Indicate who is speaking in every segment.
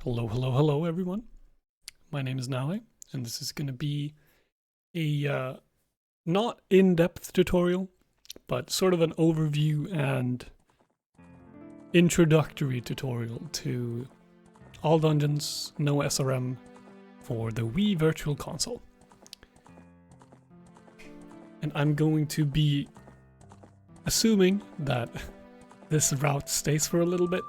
Speaker 1: Hello everyone. My name is Nale, and this is going to be a not in-depth tutorial, but sort of an overview and introductory tutorial to all dungeons, no SRM, for the Wii Virtual Console. And I'm going to be assuming that this route stays for a little bit.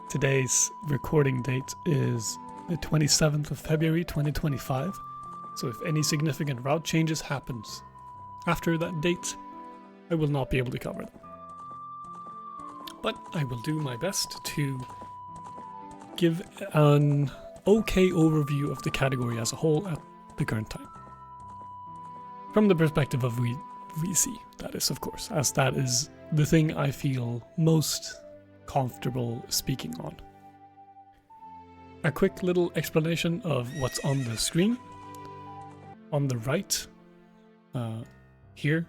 Speaker 1: Today's recording date is the 27th of February 2025, so if any significant route changes happens after that date, I will not be able to cover them. But I will do my best to give an okay overview of the category as a whole at the current time. From the perspective of Wii VC, that is, of course, as that is the thing I feel most comfortable speaking on. A quick little explanation of what's on the screen. On the right, here,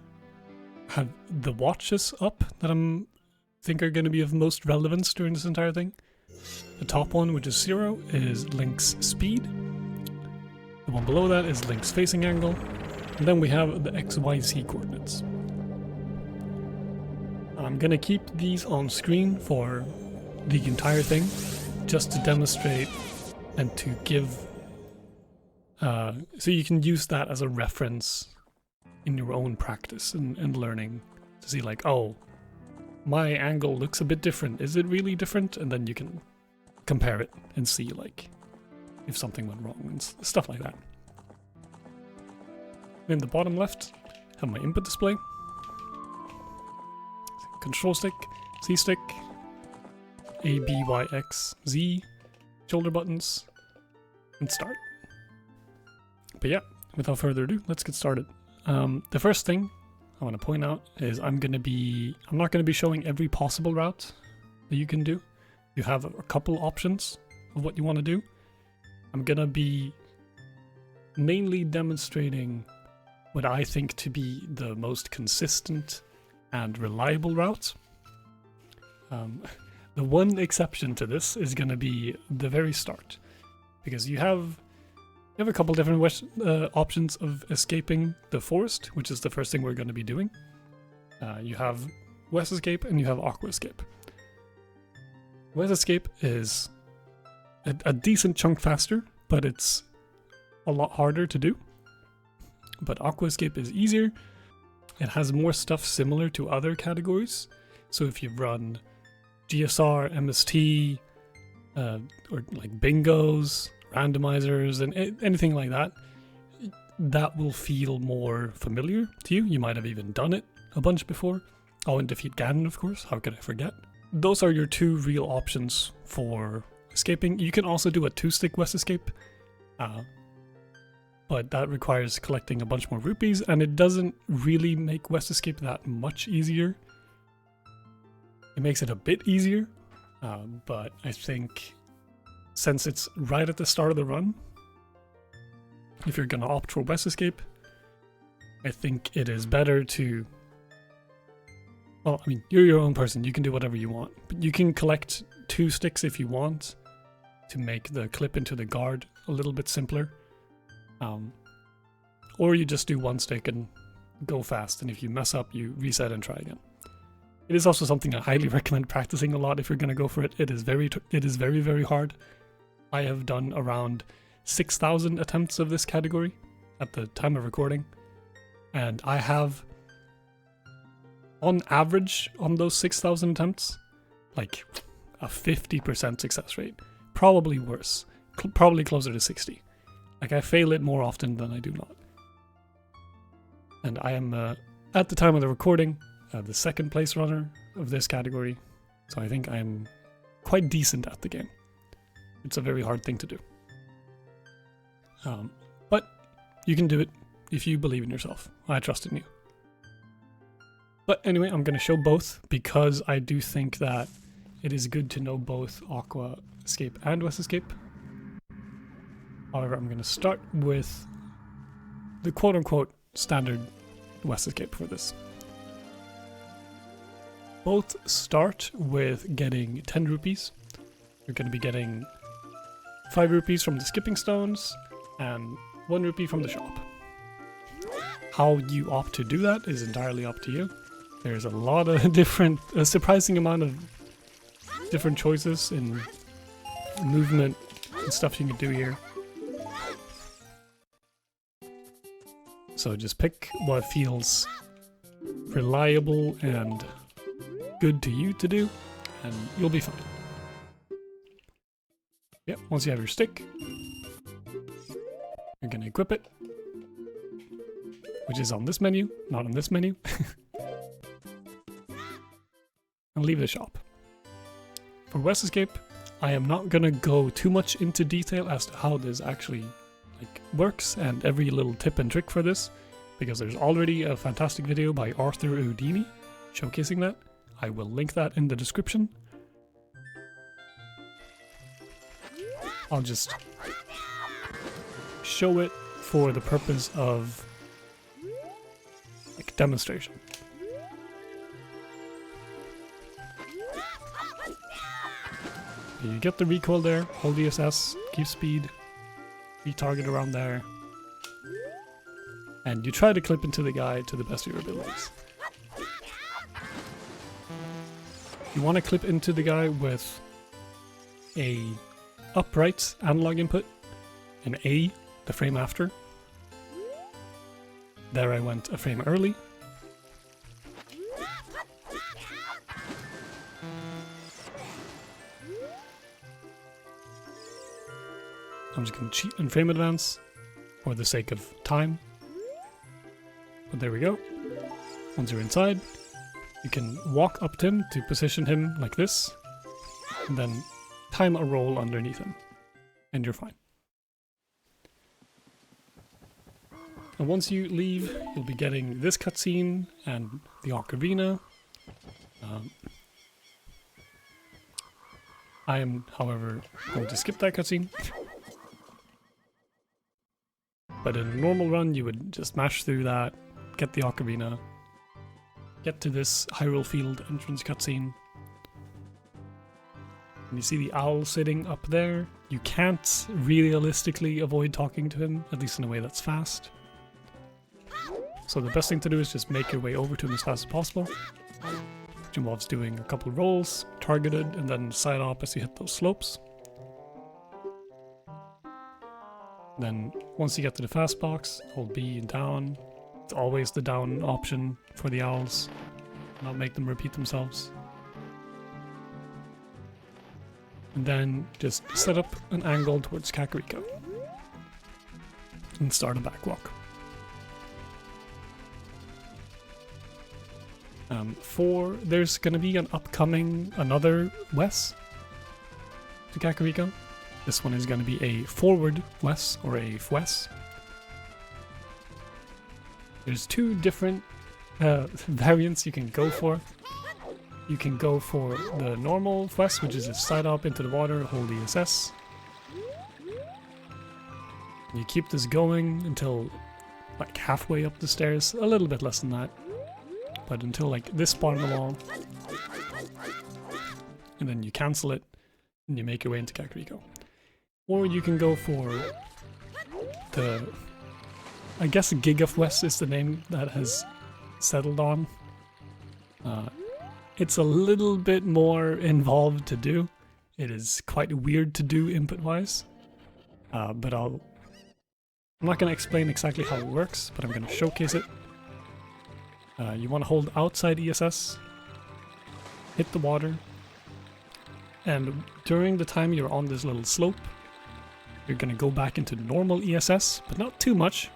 Speaker 1: have the watches up that I think are going to be of most relevance during this entire thing. The top one, which is 0, is Link's speed. The one below that is Link's facing angle. And then we have the XYZ coordinates. I'm going to keep these on screen for the entire thing, just to demonstrate and to give, so you can use that as a reference in your own practice and learning to see like, oh, my angle looks a bit different. Is it really different? And then you can compare it and see like if something went wrong and stuff like that. In the bottom left, I have my input display. Control stick, C stick, A, B, Y, X, Z, shoulder buttons, and start. But yeah, without further ado, let's get started. The first thing I want to point out is I'm not going to be showing every possible route that you can do. You have a couple options of what you want to do. I'm going to be mainly demonstrating what I think to be the most consistent and reliable route. The one exception to this is going to be the very start, because you have a couple different options of escaping the forest, which is the first thing we're going to be doing. You have West Escape and you have Aqua Escape. West Escape is a decent chunk faster, but it's a lot harder to do. But Aqua Escape is easier. It has more stuff similar to other categories. So if you run GSR, MST, or like bingos, randomizers, and anything like that, that will feel more familiar to you. You might have even done it a bunch before. Oh, and Defeat Ganon, of course. How could I forget? Those are your two real options for escaping. You can also do a 2-stick West Escape. But that requires collecting a bunch more rupees, and it doesn't really make West Escape that much easier. It makes it a bit easier, but I think since it's right at the start of the run, if you're going to opt for West Escape, I think it is better to... Well, I mean, you're your own person, you can do whatever you want, but you can collect 2 sticks if you want to make the clip into the guard a little bit simpler. Or you just do 1 stick and go fast, and if you mess up, you reset and try again. It is also something I highly recommend practicing a lot if you're going to go for it. It is very, very hard. I have done around 6,000 attempts of this category at the time of recording, and I have, on average, on those 6,000 attempts, like a 50% success rate. Probably worse. Probably closer to 60. Like, I fail it more often than I do not. And I am, at the time of the recording, the 2nd place runner of this category. So I think I'm quite decent at the game. It's a very hard thing to do. But you can do it if you believe in yourself. I trust in you. But anyway, I'm going to show both because I do think that it is good to know both Aqua Escape and West Escape. However, I'm going to start with the quote-unquote standard West Escape for this. Both start with getting 10 rupees You're going to be getting 5 rupees from the skipping stones and 1 rupee from the shop. How you opt to do that is entirely up to you. There's a lot of different, a surprising amount of different choices in movement and stuff you can do here. So just pick what feels reliable and good to you to do, and you'll be fine. Yep, once you have your stick, you're gonna equip it, which is on this menu, not on this menu, and leave the shop. For West Escape, I am not gonna go too much into detail as to how this actually works and every little tip and trick for this, because there's already a fantastic video by Arthur Udini showcasing that. I will link that in the description. I'll just show it for the purpose of demonstration. You get the recoil there, hold the SS, keep speed, retarget around there, and you try to clip into the guy to the best of your abilities. You want to clip into the guy with a upright analog input, an A the frame after. There I went a frame early. I'm just going to cheat and frame advance for the sake of time. But there we go. Once you're inside, you can walk up to him to position him like this, and then time a roll underneath him, and you're fine. And once you leave, you'll be getting this cutscene and the ocarina. I am, however, going to skip that cutscene. But in a normal run, you would just mash through that, get the ocarina, get to this Hyrule Field entrance cutscene. And you see the owl sitting up there. You can't realistically avoid talking to him, at least in a way that's fast. So the best thing to do is just make your way over to him as fast as possible, which involves doing a couple rolls, targeted, and then side up as you hit those slopes. Then once you get to the fast box, hold B and down. It's always the down option for the owls, not make them repeat themselves. And then just set up an angle towards Kakariko and start a backwalk. There's gonna be an upcoming another Wes to Kakariko. This one is gonna be a forward Wes or a Fwes. There's 2 different variants you can go for. You can go for the normal Fwes, which is a side up into the water, hold ESS. And you keep this going until like halfway up the stairs, a little bit less than that. But until like this spot on the wall. And then you cancel it and you make your way into Kakariko. Or you can go for the, I guess Gigafwes is the name that has settled on. It's a little bit more involved to do. It is quite weird to do input-wise. But I'm not going to explain exactly how it works, but I'm going to showcase it. You want to hold outside ESS, hit the water, and during the time you're on this little slope, you're going to go back into normal ESS, but not too much,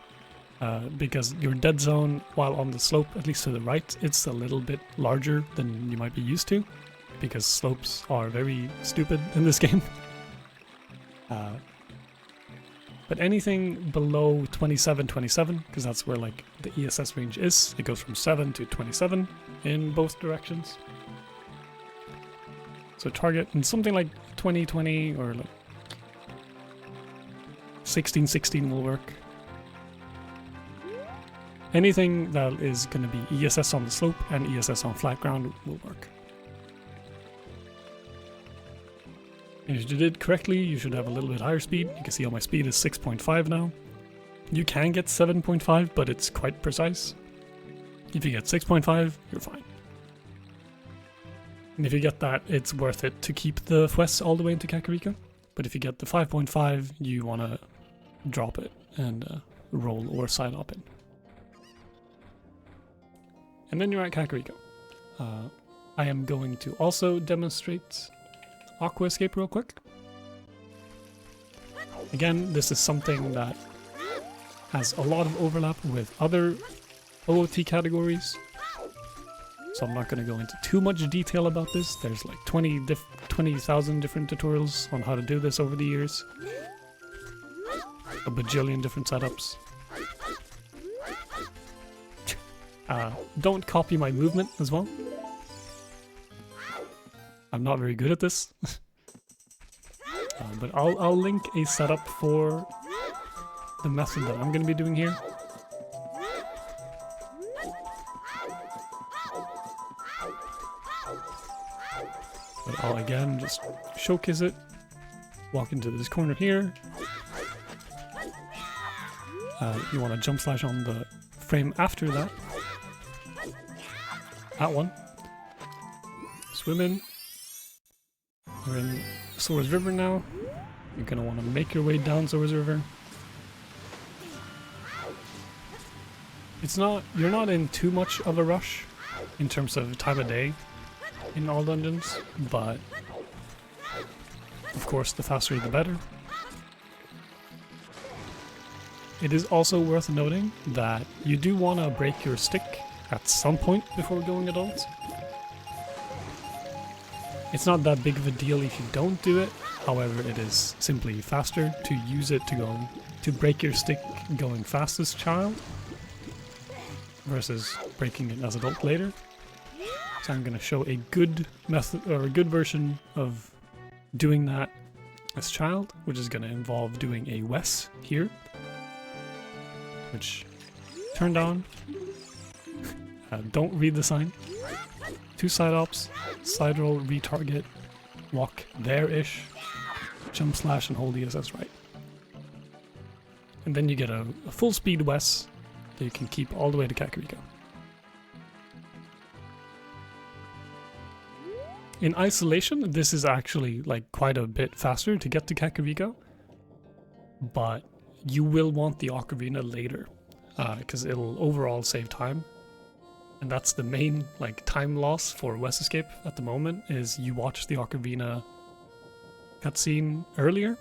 Speaker 1: because your dead zone while on the slope, at least to the right, it's a little bit larger than you might be used to, because slopes are very stupid in this game. But anything below 27, because that's where like the ESS range is, it goes from 7 to 27 in both directions. So target in something like 20, or like 16 will work. Anything that is going to be ESS on the slope and ESS on flat ground will work. And if you did it correctly, you should have a little bit higher speed. You can see all my speed is 6.5 now. You can get 7.5, but it's quite precise. If you get 6.5, you're fine. And if you get that, it's worth it to keep the Fwes all the way into Kakariko. But if you get the 5.5, you want to drop it and roll or side up in. And then you're at Kakariko. I am going to also demonstrate Aqua Escape real quick. Again, this is something that has a lot of overlap with other OOT categories. So I'm not going to go into too much detail about this. There's like 20,000 different tutorials on how to do this over the years. A bajillion different setups. Don't copy my movement as well. I'm not very good at this. But I'll link a setup for the method that I'm going to be doing here. But I'll again just showcase it. Walk into this corner here. You want to jump slash on the frame after that. That one. Swim in. We're in Sora's River now. You're going to want to make your way down Sora's River. You're not in too much of a rush in terms of time of day in all dungeons, but of course the faster the better. It is also worth noting that you do want to break your stick at some point before going adult. It's not that big of a deal if you don't do it, however it is simply faster to use it to break your stick going fast as child versus breaking it as adult later. So I'm going to show a good method or a good version of doing that as child, which is going to involve doing a Wes here, which turned on. Don't read the sign. 2 side ops, side roll, retarget, walk there-ish, jump slash and hold ESS right. And then you get a full speed Wes that you can keep all the way to Kakariko. In isolation, this is actually like quite a bit faster to get to Kakariko, but you will want the Ocarina later, because it'll overall save time. And that's the main like time loss for Wes Escape at the moment, is you watch the Ocarina cutscene earlier,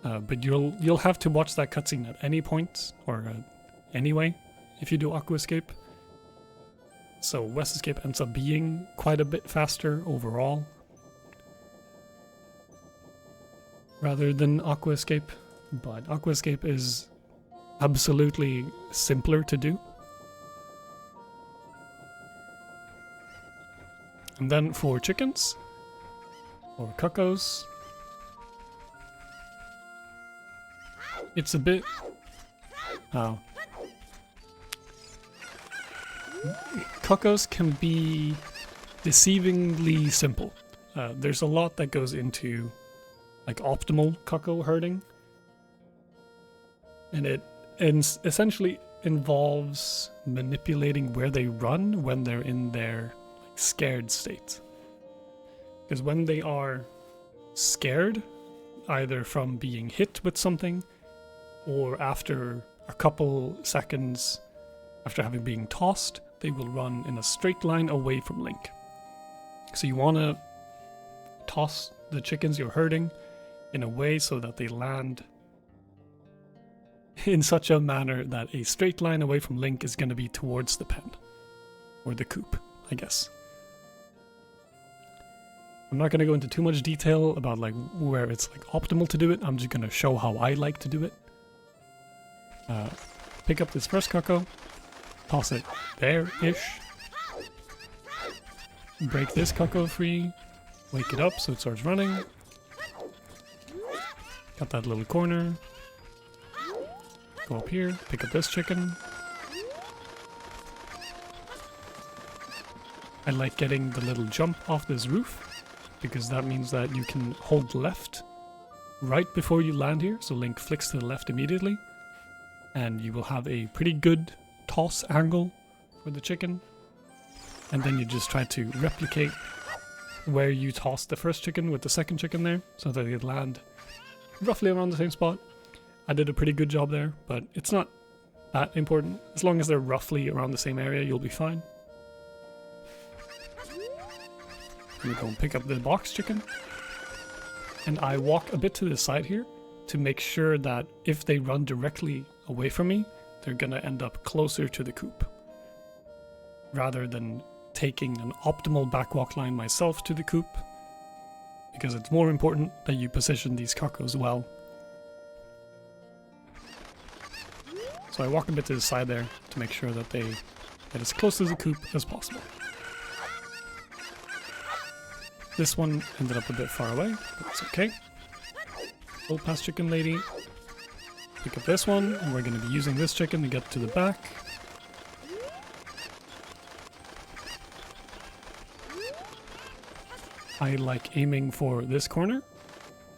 Speaker 1: but you'll have to watch that cutscene at any point or anyway if you do Aqua Escape. So Wes Escape ends up being quite a bit faster overall rather than Aqua Escape, but Aqua Escape is absolutely simpler to do. And then for chickens, or cuckoos, it's a bit... Cuckoos can be deceivingly simple. There's a lot that goes into like optimal cuckoo herding, and it essentially involves manipulating where they run when they're in their scared state. Because when they are scared, either from being hit with something or after a couple seconds after having been tossed, they will run in a straight line away from Link. So you want to toss the chickens you're herding in a way so that they land in such a manner that a straight line away from Link is going to be towards the pen, or the coop, I guess. I'm not going to go into too much detail about like where it's like optimal to do it. I'm just going to show how I like to do it. Pick up this first cuckoo, toss it there-ish, break this cuckoo free, wake it up so it starts running, got that little corner, go up here, pick up this chicken. I like getting the little jump off this roof because that means that you can hold left right before you land here, so Link flicks to the left immediately, and you will have a pretty good toss angle for the chicken, and then you just try to replicate where you tossed the first chicken with the second chicken there, so that they land roughly around the same spot. I did a pretty good job there, but it's not that important. As long as they're roughly around the same area, you'll be fine. I'm gonna go and pick up the box chicken, and I walk a bit to the side here to make sure that if they run directly away from me, they're gonna end up closer to the coop, rather than taking an optimal backwalk line myself to the coop, because it's more important that you position these cuccos well. So I walk a bit to the side there to make sure that they get as close to the coop as possible. This one ended up a bit far away, but it's okay. Go past chicken lady. Pick up this one, and we're going to be using this chicken to get to the back. I like aiming for this corner,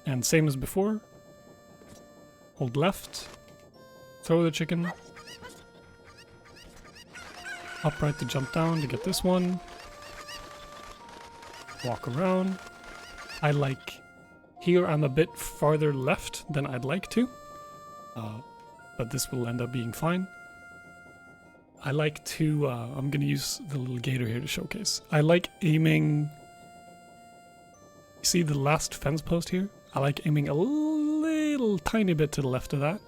Speaker 1: and same as before, hold left, throw the chicken, upright to jump down to get this one, walk around. Here I'm a bit farther left than I'd like to, but this will end up being fine. I like to, I'm going to use the little gator here to showcase. I like aiming. You see the last fence post here? I like aiming a little tiny bit to the left of that.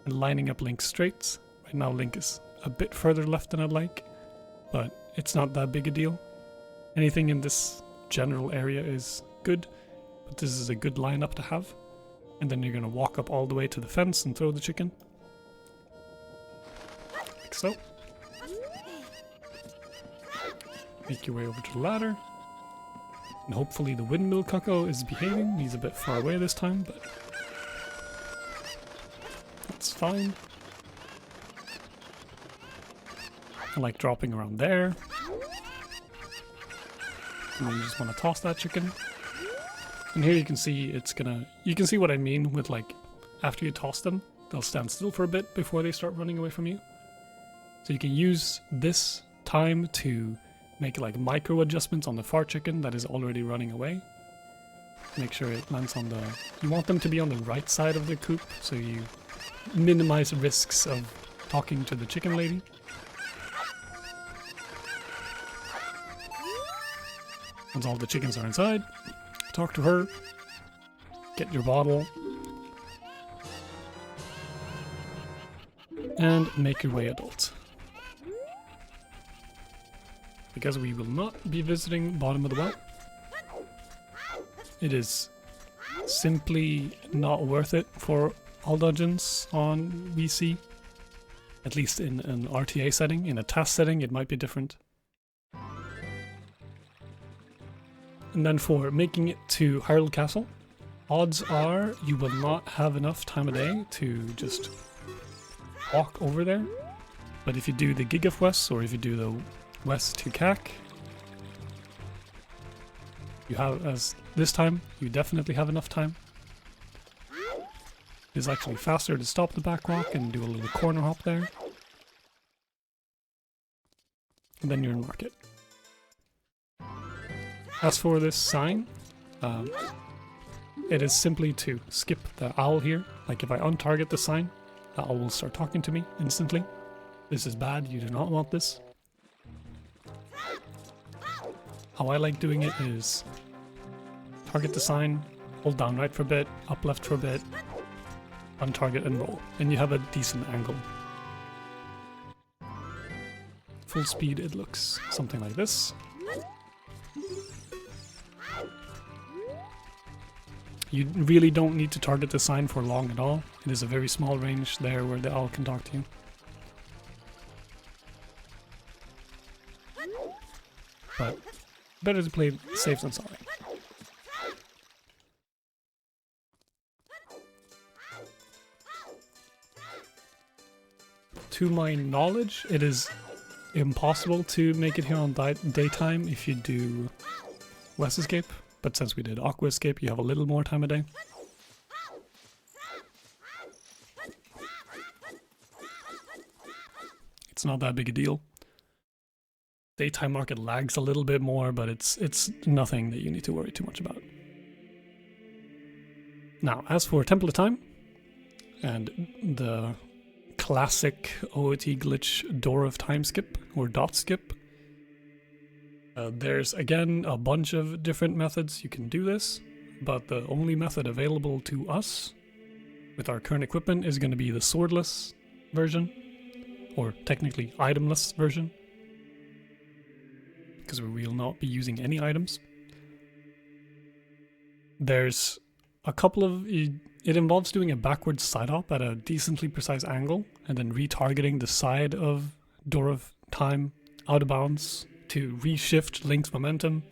Speaker 1: And lining up Link's straights. Right now Link is a bit further left than I'd like, but it's not that big a deal. Anything in this general area is good, but this is a good lineup to have. And then you're going to walk up all the way to the fence and throw the chicken. Like so. Make your way over to the ladder. And hopefully the windmill cucko is behaving. He's a bit far away this time, but that's fine. I like dropping around there. And then you just want to toss that chicken. And here you can see you can see what I mean with, like, after you toss them, they'll stand still for a bit before they start running away from you. So you can use this time to make like micro adjustments on the far chicken that is already running away. Make sure it lands on you want them to be on the right side of the coop, so you minimize risks of talking to the chicken lady. Once all the chickens are inside, talk to her, get your bottle, and make your way adult. Because we will not be visiting bottom of the well. It is simply not worth it for all dungeons on VC. At least in an RTA setting. In a task setting it might be different. And then for making it to Hyrule Castle, odds are you will not have enough time of day to just walk over there. But if you do the Gig of West, or if you do the West to CAC, you have, as this time, you definitely have enough time. It's actually faster to stop the back walk and do a little corner hop there. And then you're in market. As for this sign, it is simply to skip the owl here. Like if I untarget the sign, the owl will start talking to me instantly. This is bad, you do not want this. How I like doing it is target the sign, hold down right for a bit, up left for a bit, untarget and roll. And you have a decent angle. Full speed it looks something like this. You really don't need to target the sign for long at all. It is a very small range there where the owl can talk to you. But better to play safe than sorry. To my knowledge, it is impossible to make it here on daytime if you do West Escape, but since we did Aqua Escape, you have a little more time of day. It's not that big a deal. Daytime market lags a little bit more, but it's nothing that you need to worry too much about. Now, as for Temple of Time, and the classic OOT glitch Door of Time skip, or dot skip, there's again a bunch of different methods you can do this, but the only method available to us with our current equipment is going to be the swordless version, or technically itemless version, because we will not be using any items. There's a couple of... It involves doing a backwards side hop at a decently precise angle, and then retargeting the side of Door of Time out of bounds to reshift Link's momentum,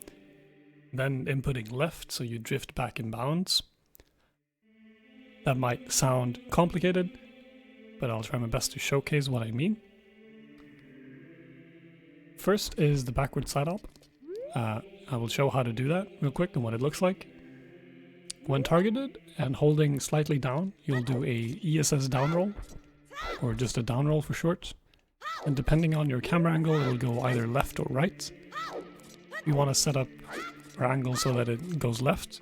Speaker 1: then inputting left so you drift back in bounds. That might sound complicated, but I'll try my best to showcase what I mean. First is the backward side hop. I will show how to do that real quick and what it looks like. When targeted and holding slightly down, you'll do a ESS down roll, or just a down roll for short. And depending on your camera angle, it'll go either left or right. We want to set up our angle so that it goes left.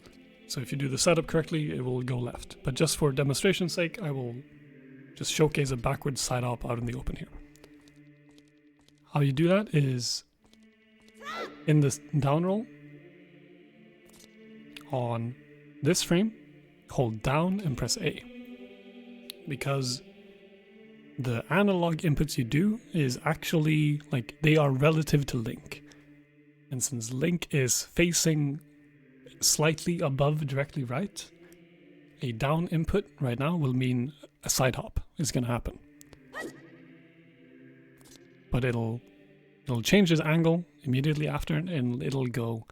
Speaker 1: So if you do the setup correctly, it will go left. But just for demonstration's sake, I will just showcase a backwards side hop out in the open here. How you do that is in this down roll, on this frame, hold down and press A. Because the analog inputs you do is actually, like, they are relative to Link. And since Link is facing slightly above directly right, a down input right now will mean a side hop is going to happen. But it'll change its angle immediately after, and it'll go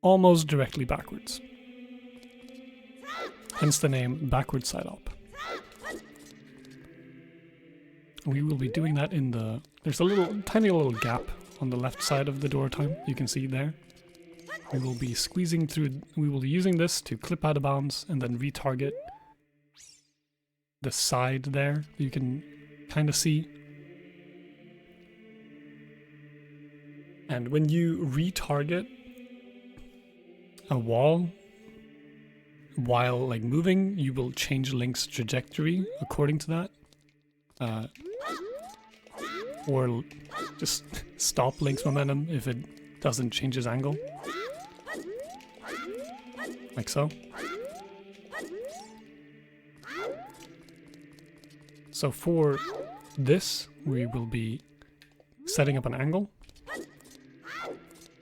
Speaker 1: almost directly backwards. Hence the name backward side hop. We will be doing that in the... There's a tiny little gap on the left side of the Door of Time, you can see there. We will be squeezing through... We will be using this to clip out of bounds and then retarget the side there. You can kind of see. And when you retarget a wall while like moving, you will change Link's trajectory according to that. Or just stop Link's momentum if it doesn't change his angle. Like so. So for this, we will be setting up an angle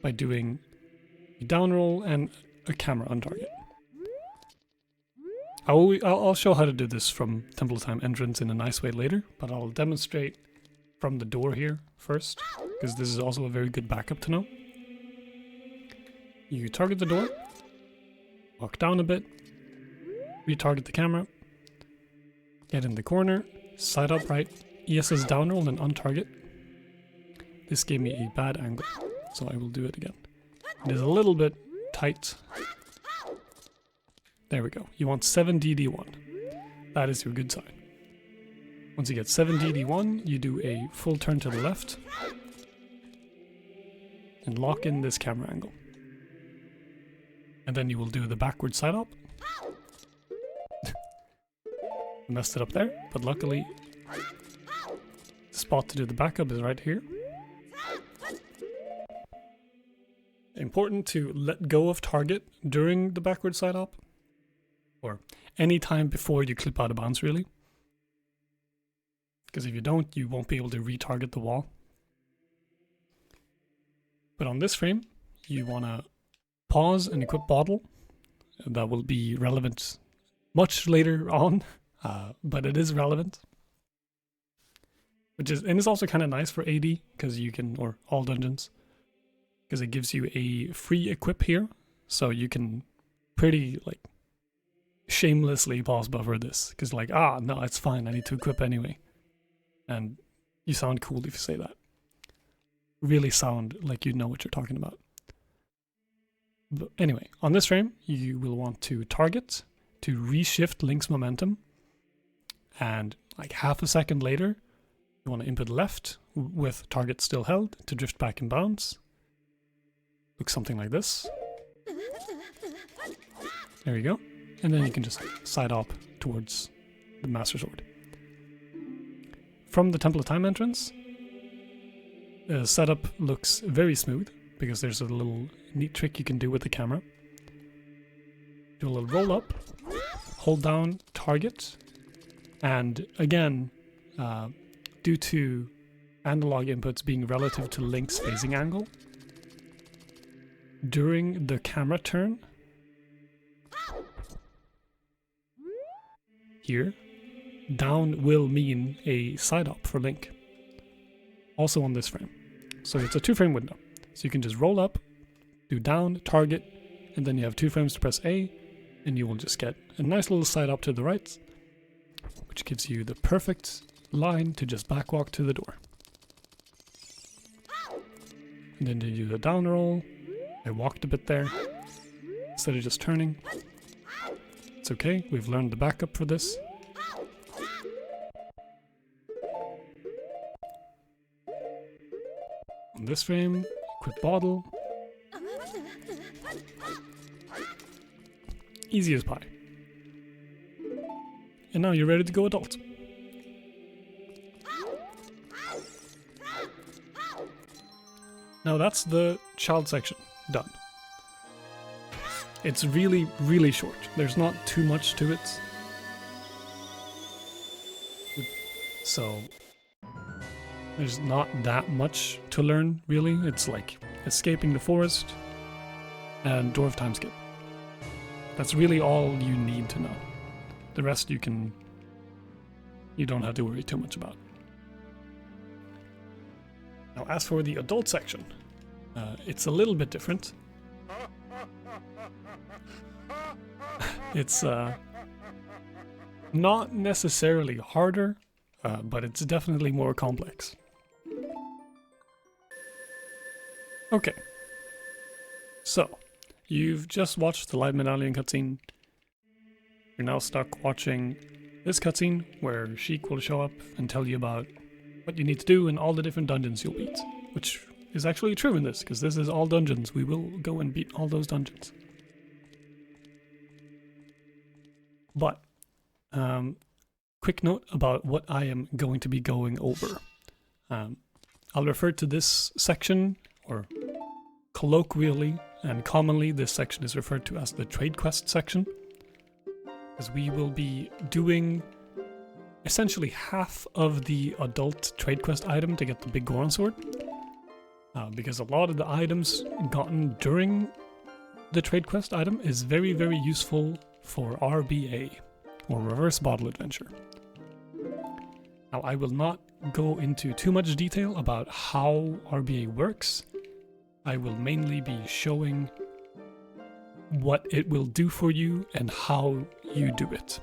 Speaker 1: by doing a down roll and a camera on target. I'll show how to do this from Temple of Time entrance in a nice way later, but I'll demonstrate from the door here first, because this is also a very good backup to know. You target the door, walk down a bit, retarget the camera, get in the corner, side up right, ESS down roll and on target. This gave me a bad angle, so I will do it again. It is a little bit tight. There we go. You want 7DD1. That is your good sign. Once you get 7DD1, you do a full turn to the left and lock in this camera angle. And then you will do the backward side hop. Messed it up there, but luckily the spot to do the backup is right here. Important to let go of target during the backward side hop, or any time before you clip out of bounds, really. Because if you don't, you won't be able to retarget the wall. But on this frame, you want to pause and equip bottle. That will be relevant much later on, but it is relevant. And it's also kind of nice for AD, because you can, or all dungeons, because it gives you a free equip here, so you can pretty, like, shamelessly pause buffer this, because like, no, it's fine, I need to equip anyway. And you sound cool if you say that. Really sound like you know what you're talking about. But anyway, on this frame, you will want to target to reshift Link's momentum. And like half a second later, you want to input left with target still held to drift back in bounds. Looks something like this. There you go. And then you can just side op towards the Master Sword. From the Temple of Time entrance, the setup looks very smooth because there's a little neat trick you can do with the camera. Do a little roll up, hold down target, and again, due to analog inputs being relative to Link's phasing angle, during the camera turn, here, down will mean a side op for Link. Also on this frame. So it's a 2-frame window. So you can just roll up, do down, target, and then you have 2 frames to press A, and you will just get a nice little side op to the right, which gives you the perfect line to just backwalk to the door. And then you do the down roll. I walked a bit there instead of just turning. It's okay, we've learned the backup for this. On this frame, equip bottle. Easy as pie. And now you're ready to go adult. Now that's the child section done. It's really, really short. There's not too much to it. So there's not that much to learn, really. It's like escaping the forest and dwarf time skip. That's really all you need to know. The rest you don't have to worry too much about. Now as for the adult section, it's a little bit different. It's not necessarily harder, but it's definitely more complex. Okay, so you've just watched the live medallion cutscene. You're now stuck watching this cutscene where Sheik will show up and tell you about what you need to do in all the different dungeons you'll beat, which is actually true in this, because this is all dungeons. We will go and beat all those dungeons. But, quick note about what I am going to be going over. I'll refer to this section, or colloquially and commonly this section is referred to as the trade quest section, as we will be doing essentially half of the adult trade quest item to get the big Goron sword. Because a lot of the items gotten during the trade quest item is very, very useful for RBA, or Reverse Bottle Adventure. Now I will not go into too much detail about how RBA works. I will mainly be showing what it will do for you and how you do it.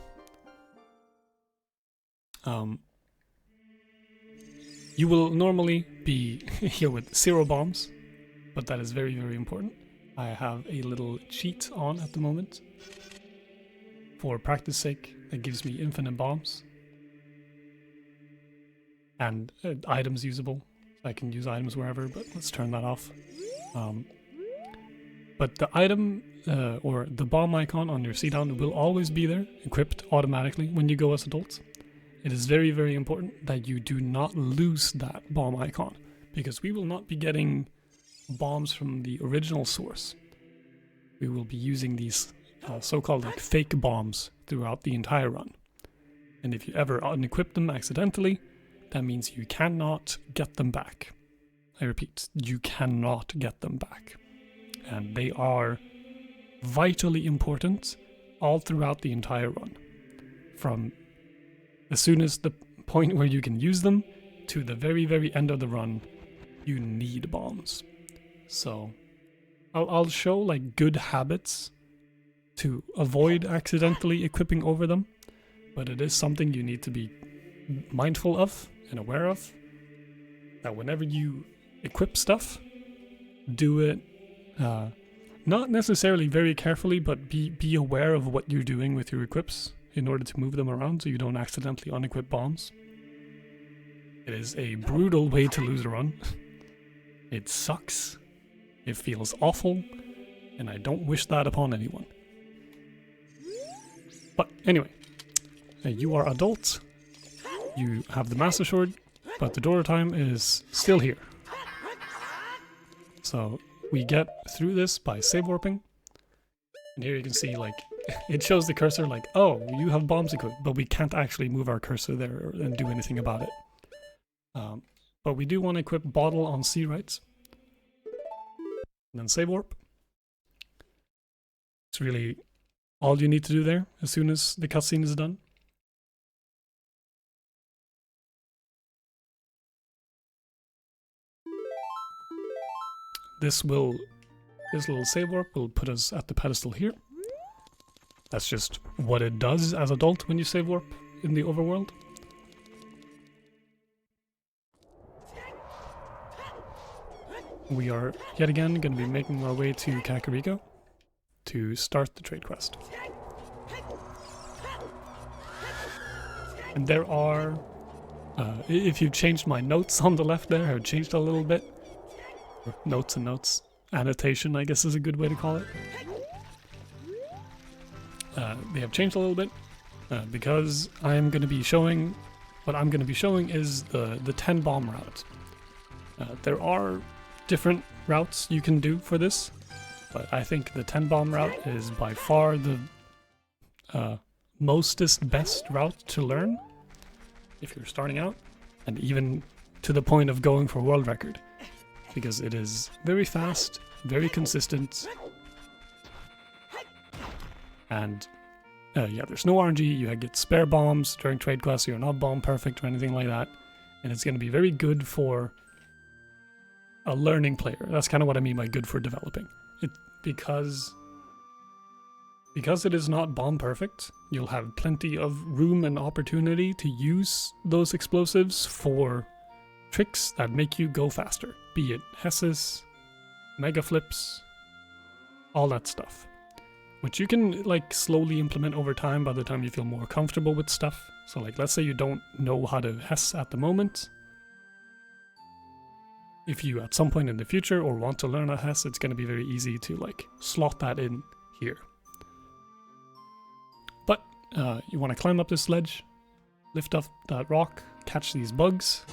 Speaker 1: You will normally be here with 0 bombs, but that is very, very important. I have a little cheat on at the moment. For practice sake, that gives me infinite bombs. And items usable. I can use items wherever, but let's turn that off. But the item, or the bomb icon on your C-down will always be there, equipped automatically when you go as adults. It is very, very important that you do not lose that bomb icon, because we will not be getting bombs from the original source. We will be using these so-called like fake bombs throughout the entire run. And if you ever unequip them accidentally, that means you cannot get them back. I repeat, you cannot get them back. And they are vitally important all throughout the entire run. From as soon as the point where you can use them to the very, very end of the run, you need bombs. So I'll show like good habits to avoid accidentally equipping over them, but it is something you need to be mindful of and aware of, that whenever you equip stuff, do it not necessarily very carefully, but be aware of what you're doing with your equips in order to move them around so you don't accidentally unequip bombs. It is a brutal way to lose a run. It sucks. It feels awful, and I don't wish that upon anyone. But anyway, you are adults. You have the Master Sword, but the door time is still here. So we get through this by save warping. And here you can see, like, it shows the cursor like, oh, you have bombs equipped, but we can't actually move our cursor there and do anything about it. But we do want to equip Bottle on C rights. And then save warp. It's really all you need to do there as soon as the cutscene is done. This little save warp will put us at the pedestal here. That's just what it does as adult when you save warp in the overworld. We are yet again going to be making our way to Kakariko to start the trade quest. And there are, if you've changed my notes on the left there, I've changed a little bit. Notes and notes. Annotation, I guess is a good way to call it. They have changed a little bit because I am going to be showing, what I'm going to be showing is the 10 bomb route. There are different routes you can do for this, but I think the 10 bomb route is by far the mostest best route to learn if you're starting out, and even to the point of going for world record, because it is very fast, very consistent, and yeah, there's no RNG. You get spare bombs during trade quests, so you're not bomb perfect or anything like that, and it's going to be very good for a learning player. That's kind of what I mean by good for developing. Because it is not bomb perfect, you'll have plenty of room and opportunity to use those explosives for tricks that make you go faster. Be it Hesses, Mega Flips, all that stuff. Which you can like slowly implement over time by the time you feel more comfortable with stuff. So like, let's say you don't know how to Hess at the moment. If you at some point in the future or want to learn a Hess, it's going to be very easy to like slot that in here. But you want to climb up this ledge, lift up that rock, catch these bugs.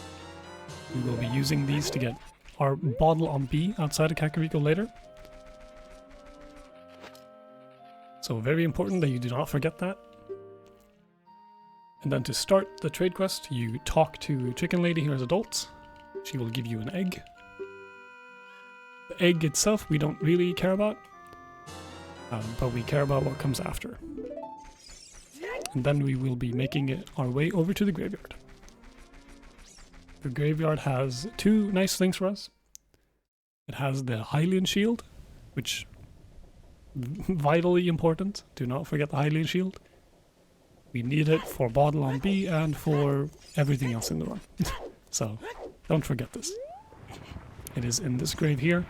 Speaker 1: We will be using these to get our bottle on B outside of Kakariko later. So very important that you do not forget that. And then to start the trade quest, you talk to Chicken Lady here as adults. She will give you an egg. The egg itself we don't really care about, but we care about what comes after. And then we will be making our way over to the graveyard. The graveyard has two nice things for us. It has the Hylian shield, which vitally important. Do not forget the Hylian shield. We need it for Bottle on B and for everything else in the run. So don't forget this. It is in this grave here.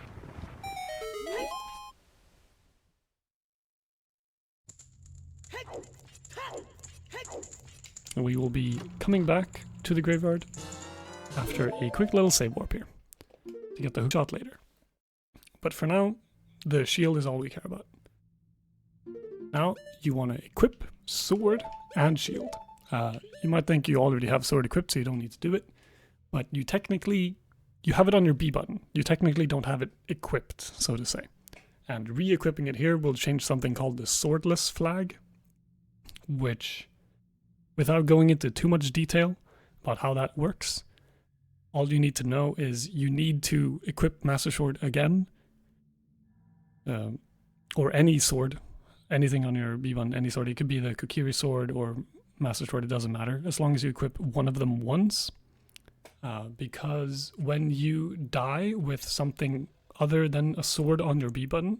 Speaker 1: And we will be coming back to the graveyard after a quick little save warp here to get the hook shot later. But for now, the shield is all we care about. Now you want to equip sword and shield. You might think you already have sword equipped, so you don't need to do it. But you have it on your B button. You technically don't have it equipped, so to say. And re-equipping it here will change something called the swordless flag, which, without going into too much detail about how that works, all you need to know is you need to equip Master Sword again, or any sword, anything on your B button, any sword. It could be the Kokiri sword or Master Sword, it doesn't matter, as long as you equip one of them once. Because when you die with something other than a sword on your B button,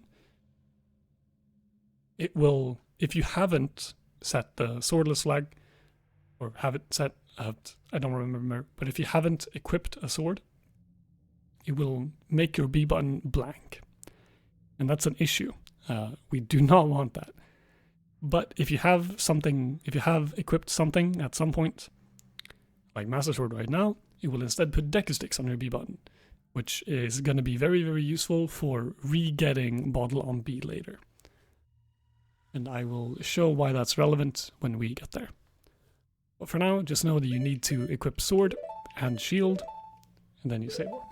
Speaker 1: it will, if you haven't set the swordless flag, or have it set, I don't remember, but if you haven't equipped a sword, it will make your B button blank. And that's an issue. We do not want that. But if you have something, if you have equipped something at some point, like Master Sword right now, it will instead put Deku Sticks on your B button, which is going to be very, very useful for re-getting Bottle on B later. And I will show why that's relevant when we get there. But for now, just know that you need to equip Sword and Shield, and then you save warp.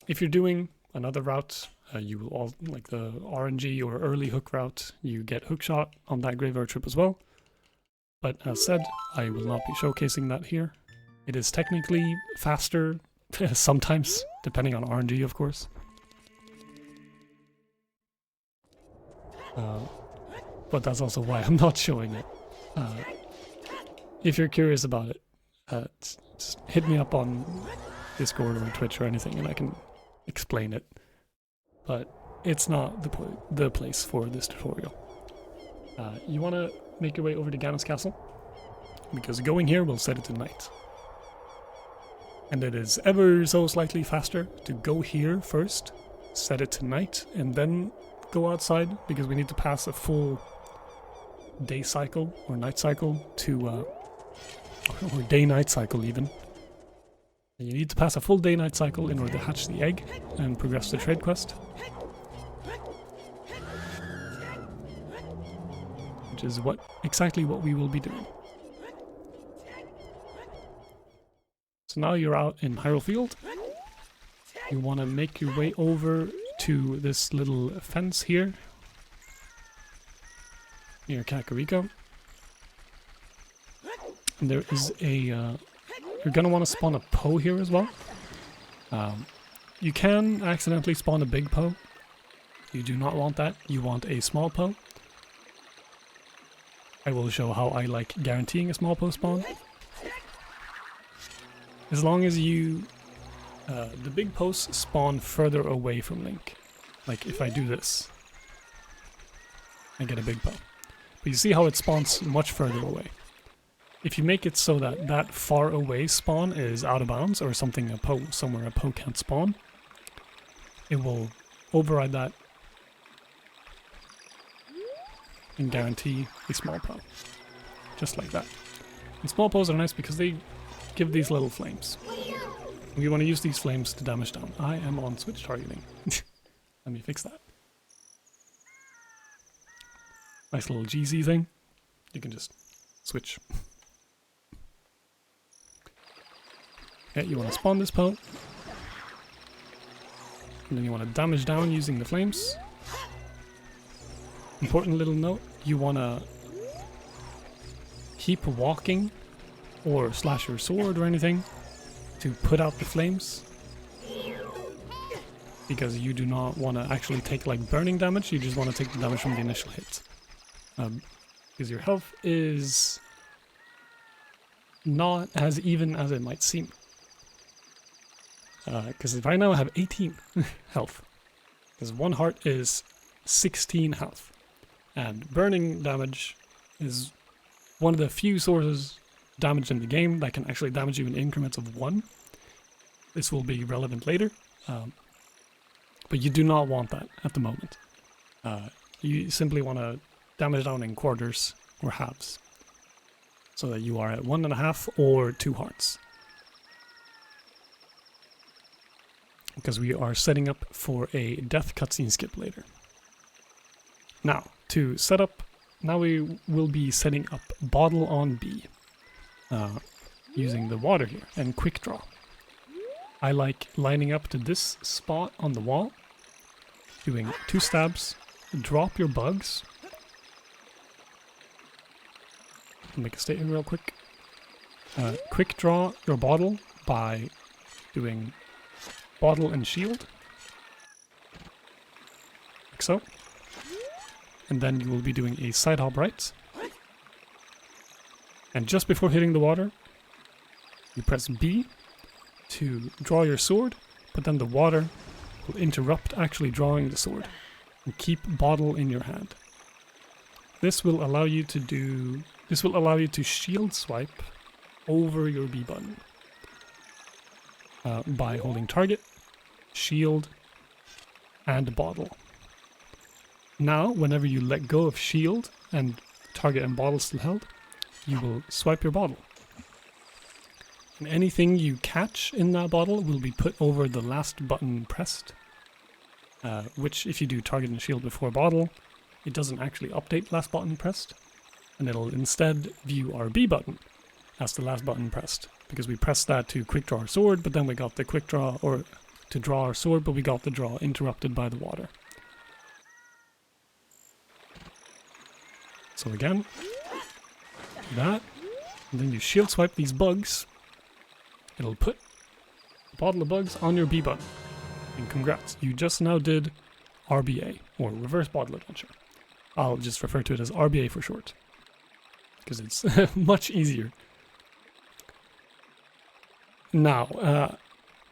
Speaker 1: If you're doing another route, you will all, like the RNG or early hook route, you get hookshot on that graveyard trip as well. But as said, I will not be showcasing that here. It is technically faster, sometimes, depending on RNG of course. But that's also why I'm not showing it. If you're curious about it, just hit me up on Discord or Twitch or anything and I can explain it. But it's not the place for this tutorial. You want to make your way over to Ganon's castle, because going here will set it to night. And it is ever so slightly faster to go here first, set it to night, and then go outside, because we need to pass a full day cycle or night cycle to, or day-night cycle even. And you need to pass a full day-night cycle in order to hatch the egg and progress the trade quest. Which is exactly what we will be doing. So now you're out in Hyrule Field. You want to make your way over to this little fence here near Kakariko. And there is a... you're going to want to spawn a Poe here as well. You can accidentally spawn a big Poe. You do not want that. You want a small Poe. I will show how I like guaranteeing a small Poe spawn. As long as you... the big Poes spawn further away from Link. Like if I do this, I get a big Poe. But you see how it spawns much further away. If you make it so that that far away spawn is out of bounds, or something somewhere a Poe can't spawn, it will override that and guarantee a small Poe. Just like that. And small Poes are nice because they give these little flames. We want to use these flames to damage down. I am on switch targeting. Let me fix that. Nice little GZ thing. You can just switch. Yeah, you want to spawn this Poe. And then you want to damage down using the flames. Important little note, you want to keep walking or slash your sword or anything to put out the flames, because you do not want to actually take like burning damage, you just want to take the damage from the initial hit. Because your health is not as even as it might seem. Because right now I have 18 health, because one heart is 16 health. And burning damage is one of the few sources of damage in the game that can actually damage you in increments of 1. This will be relevant later. But you do not want that at the moment. You simply want to damage down in quarters or halves, so that you are at 1.5 or 2 hearts. Because we are setting up for a death cutscene skip later. Now, to set up, now we will be setting up Bottle on B, using the water here, and quick draw. I like lining up to this spot on the wall, doing 2 stabs, drop your bugs. Make a statement real quick. Quick draw your bottle by doing bottle and shield, like so. And then you will be doing a side hop right. And just before hitting the water, you press B to draw your sword, but then the water will interrupt actually drawing the sword and keep bottle in your hand. This will allow you to shield swipe over your B button. by holding target, shield, and bottle. Now, whenever you let go of shield and target and bottle still held, you will swipe your bottle. And anything you catch in that bottle will be put over the last button pressed, which if you do target and shield before bottle, it doesn't actually update last button pressed, and it'll instead view our B button as the last button pressed, because we pressed that to quick draw our sword, but then we got the quick draw, or to draw our sword, but we got the draw interrupted by the water. So again, do that, and then you shield swipe these bugs. It'll put a bottle of bugs on your B button. And congrats, you just now did RBA, or Reverse Bottle Adventure. I'll just refer to it as RBA for short, because it's much easier. Now,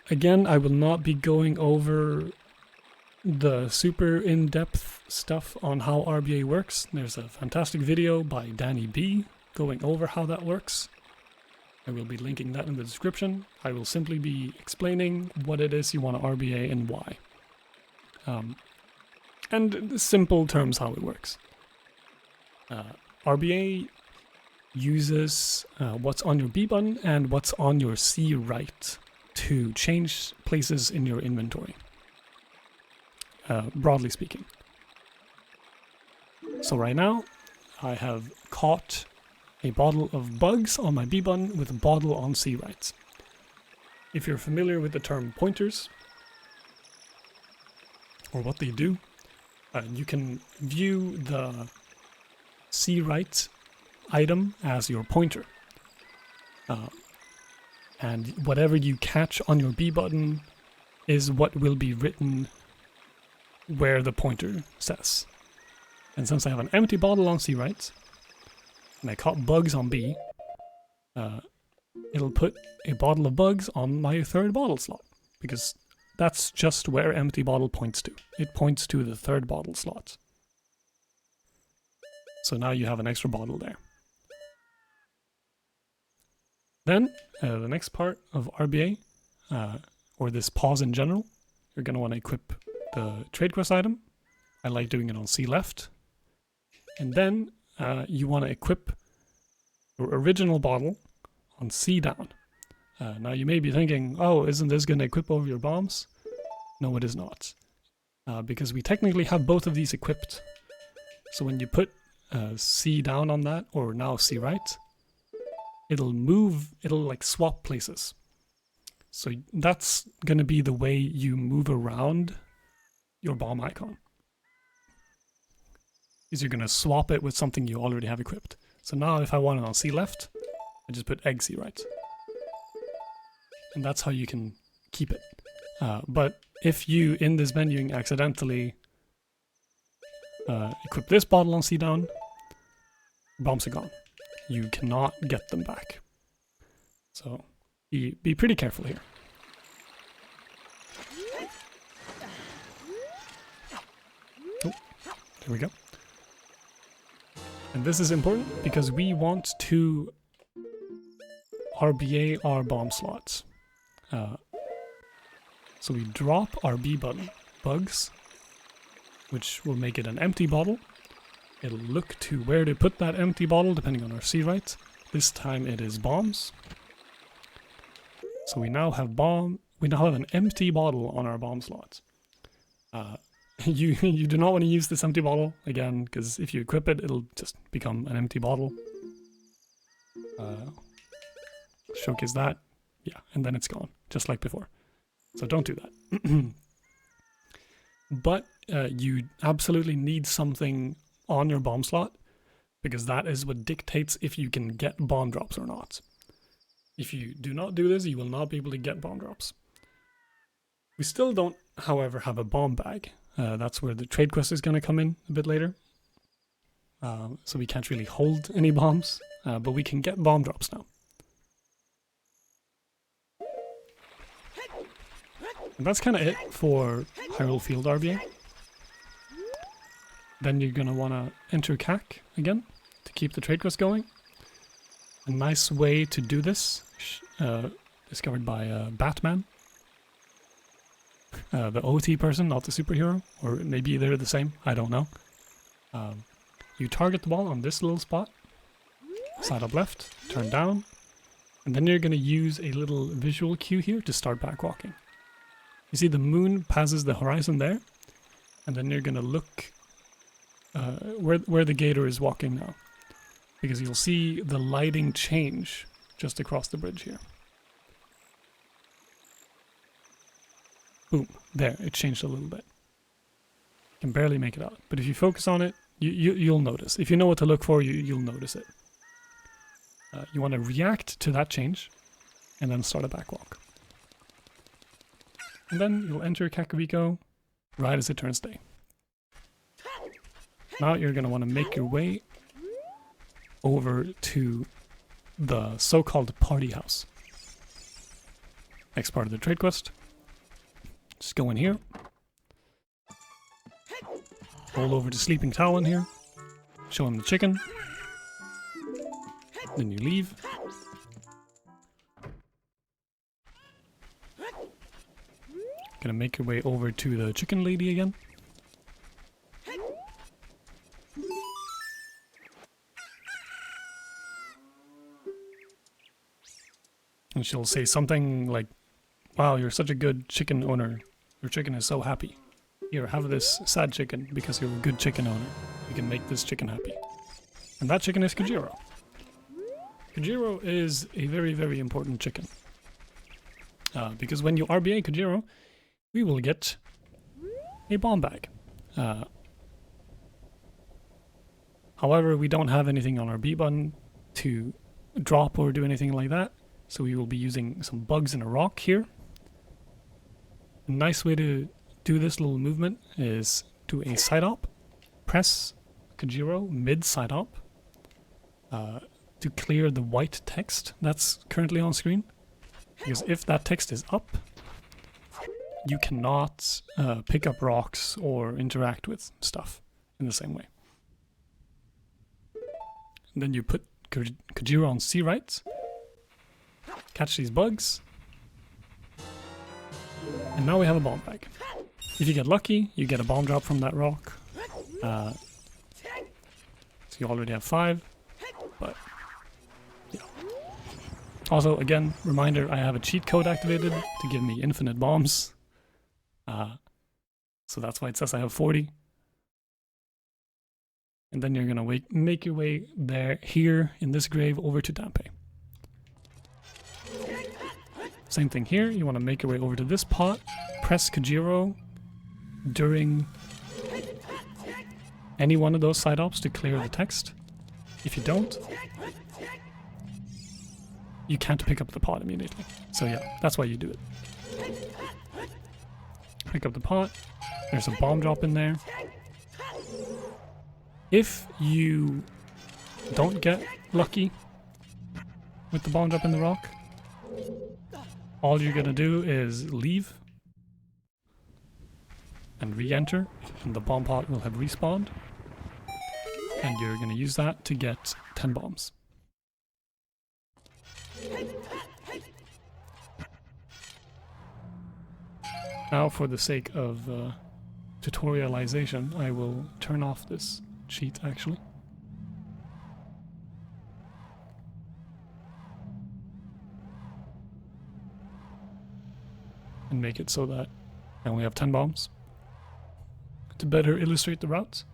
Speaker 1: again, I will not be going over the super in-depth stuff on how RBA works. There's a fantastic video by Danny B going over how that works. I will be linking that in the description. I will simply be explaining what it is you want to RBA and why. And in simple terms how it works. RBA uses what's on your B button and what's on your C right to change places in your inventory, broadly speaking. So right now, I have caught a bottle of bugs on my B button with a bottle on C right. If you're familiar with the term pointers, or what they do, you can view the C right item as your pointer. And whatever you catch on your B button is what will be written where the pointer says. And since I have an empty bottle on C right, and I caught bugs on B, it'll put a bottle of bugs on my third bottle slot, because that's just where empty bottle points to. It points to the third bottle slot. So now you have an extra bottle there. Then, the next part of RBA, or this pause in general, you're going to want to equip the trade quest item. I like doing it on C left. And then you want to equip your original bottle on C down. Now you may be thinking, oh, isn't this going to equip over your bombs? No, it is not. Because we technically have both of these equipped. So when you put C down on that, or now C right, it'll like swap places. So that's going to be the way you move around your bomb icon. Is you're going to swap it with something you already have equipped. So now if I want it on C left, I just put egg C right. And that's how you can keep it. But if you, in this menuing, accidentally equip this bottle on C down, bombs are gone. You cannot get them back. So be pretty careful here. Oh, there we go. And this is important because we want to RBA our bomb slots. So we drop our B button, bugs, which will make it an empty bottle. It'll look to where to put that empty bottle depending on our C right. This time it is bombs. So we now have an empty bottle on our bomb slots. You do not want to use this empty bottle again, because if you equip it, it'll just become an empty bottle. Showcase that, yeah, and then it's gone, just like before. So don't do that. But you absolutely need something on your bomb slot, because that is what dictates if you can get bomb drops or not. If you do not do this, you will not be able to get bomb drops. We still don't, however, have a bomb bag. That's where the trade quest is going to come in a bit later. So we can't really hold any bombs, but we can get bomb drops now. And that's kind of it for Hyrule Field RBA. Then you're going to want to enter CAC again to keep the trade quest going. A nice way to do this, discovered by Batman, the OT person, not the superhero, or maybe they're the same, I don't know. You target the ball on this little spot, side up left, turn down, and then you're going to use a little visual cue here to start back walking. You see the moon passes the horizon there, and then you're going to look where the gator is walking now, because you'll see the lighting change just across the bridge here. Boom, there, it changed a little bit. You can barely make it out, but if you focus on it, you'll notice. If you know what to look for, you'll notice it. You want to react to that change, and then start a back walk. And then you'll enter Kakariko right as it turns day. Now you're going to want to make your way over to the so-called party house. Next part of the trade quest. Just go in here. Roll over to Sleeping Talon here. Show him the chicken. Then you leave. Gonna make your way over to the chicken lady again. And she'll say something like, "Wow, you're such a good chicken owner. Your chicken is so happy. Here, have this sad chicken because you're a good chicken owner. You can make this chicken happy." And that chicken is Kajiro. Kajiro is a very, very important chicken. Because when you RBA Kajiro, we will get a bomb bag. However, we don't have anything on our B button to drop or do anything like that, so we will be using some bugs in a rock here. A nice way to do this little movement is do a side up, press Kajiro mid side up to clear the white text that's currently on screen. Because if that text is up, you cannot pick up rocks or interact with stuff in the same way. And then you put Kajiro on C right, catch these bugs, and now we have a bomb bag. If you get lucky, you get a bomb drop from that rock. So you already have 5, but yeah. Also, again, reminder, I have a cheat code activated to give me infinite bombs. So that's why it says I have 40. And then you're gonna make your way there, here, in this grave, over to Dampe. Same thing here, you want to make your way over to this pot, press Kajiro during any one of those side ops to clear the text. If you don't, you can't pick up the pot immediately. So yeah, that's why you do it. Pick up the pot, there's a bomb drop in there. If you don't get lucky with the bomb drop in the rock, all you're gonna do is leave and re-enter, and the bomb pot will have respawned, and you're gonna use that to get 10 bombs. Now, for the sake of tutorialization, I will turn off this cheat actually. And make it so that I only have 10 bombs to better illustrate the routes.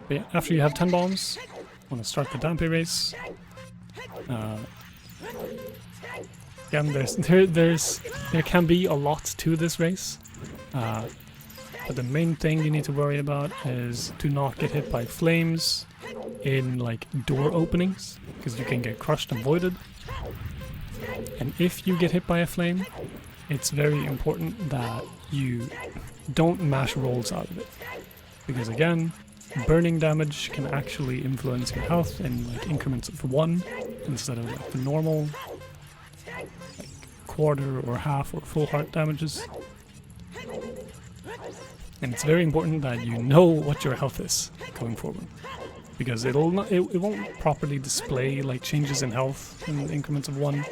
Speaker 1: But yeah, after you have 10 bombs, I want to start the Dampe race. Again, there can be a lot to this race, but the main thing you need to worry about is to not get hit by flames in like door openings, because you can get crushed and voided. And if you get hit by a flame, it's very important that you don't mash rolls out of it, because again, burning damage can actually influence your health in like increments of 1 instead of like the normal like quarter or half or full heart damages. And it's very important that you know what your health is going forward, because it won't properly display like changes in health in increments of 1.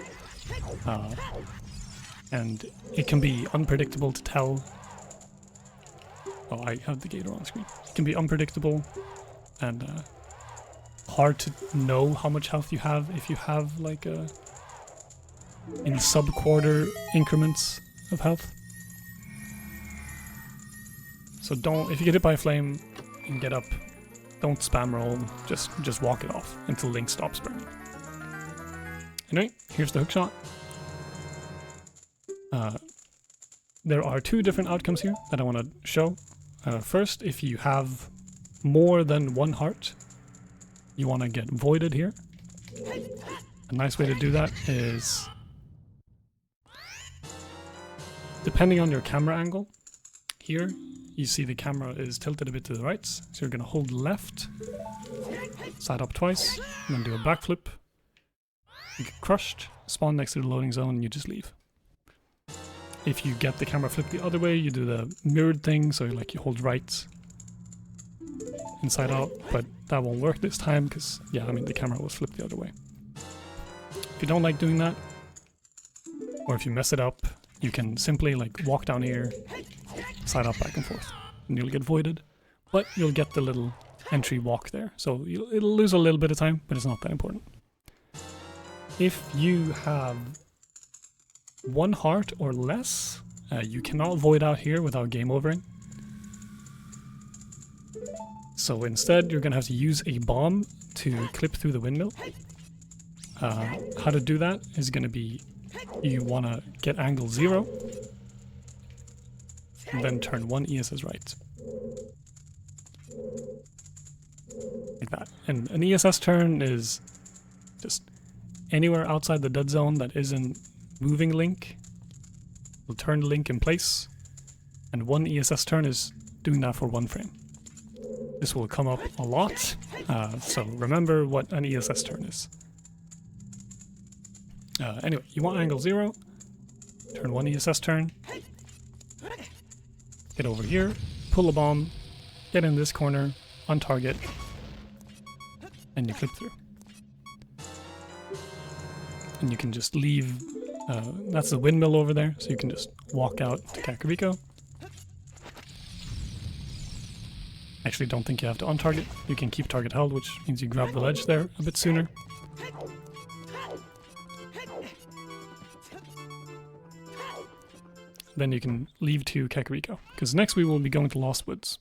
Speaker 1: and it can be unpredictable to tell. Oh, I have the gator on screen. It can be unpredictable and hard to know how much health you have if you have like in sub-quarter increments of health. So don't, if you get hit by a flame and get up, don't spam roll, just walk it off until Link stops burning. Anyway, here's the hookshot. There are two different outcomes here that I want to show. First, if you have more than one heart, you want to get voided here. A nice way to do that is, depending on your camera angle, here you see the camera is tilted a bit to the right, so you're going to hold left, side up twice, and then do a backflip. You get crushed, spawn next to the loading zone, and you just leave. If you get the camera flipped the other way, you do the mirrored thing, so like you hold right, inside out, but that won't work this time because, yeah, I mean the camera was flipped the other way. If you don't like doing that, or if you mess it up, you can simply like walk down here, side up, back and forth, and you'll get voided, but you'll get the little entry walk there, so it'll lose a little bit of time, but it's not that important. If you have one heart or less, you cannot void out here without game overing. So instead, you're going to have to use a bomb to clip through the windmill. How to do that is going to be, you want to get angle 0, and then turn one ESS right. Like that. And an ESS turn is just anywhere outside the dead zone that isn't moving Link. Will turn Link in place, and one ESS turn is doing that for 1 frame. This will come up a lot, so remember what an ESS turn is. Anyway, you want angle 0, turn one ESS turn, get over here, pull a bomb, get in this corner, on target, and you clip through. And you can just leave, that's the windmill over there, so you can just walk out to Kakariko. Actually, don't think you have to on-target. You can keep target held, which means you grab the ledge there a bit sooner. Then you can leave to Kakariko, because next we will be going to Lost Woods.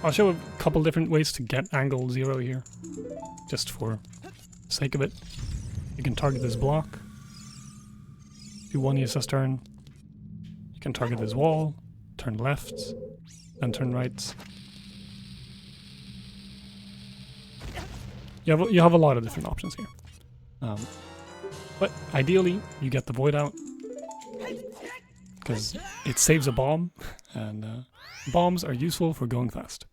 Speaker 1: I'll show a couple different ways to get angle 0 here, just for the sake of it. You can target this block, do one ESS turn, you can target this wall, turn left, then turn right. You have a lot of different options here. But ideally, you get the void out, because it saves a bomb, and bombs are useful for going fast.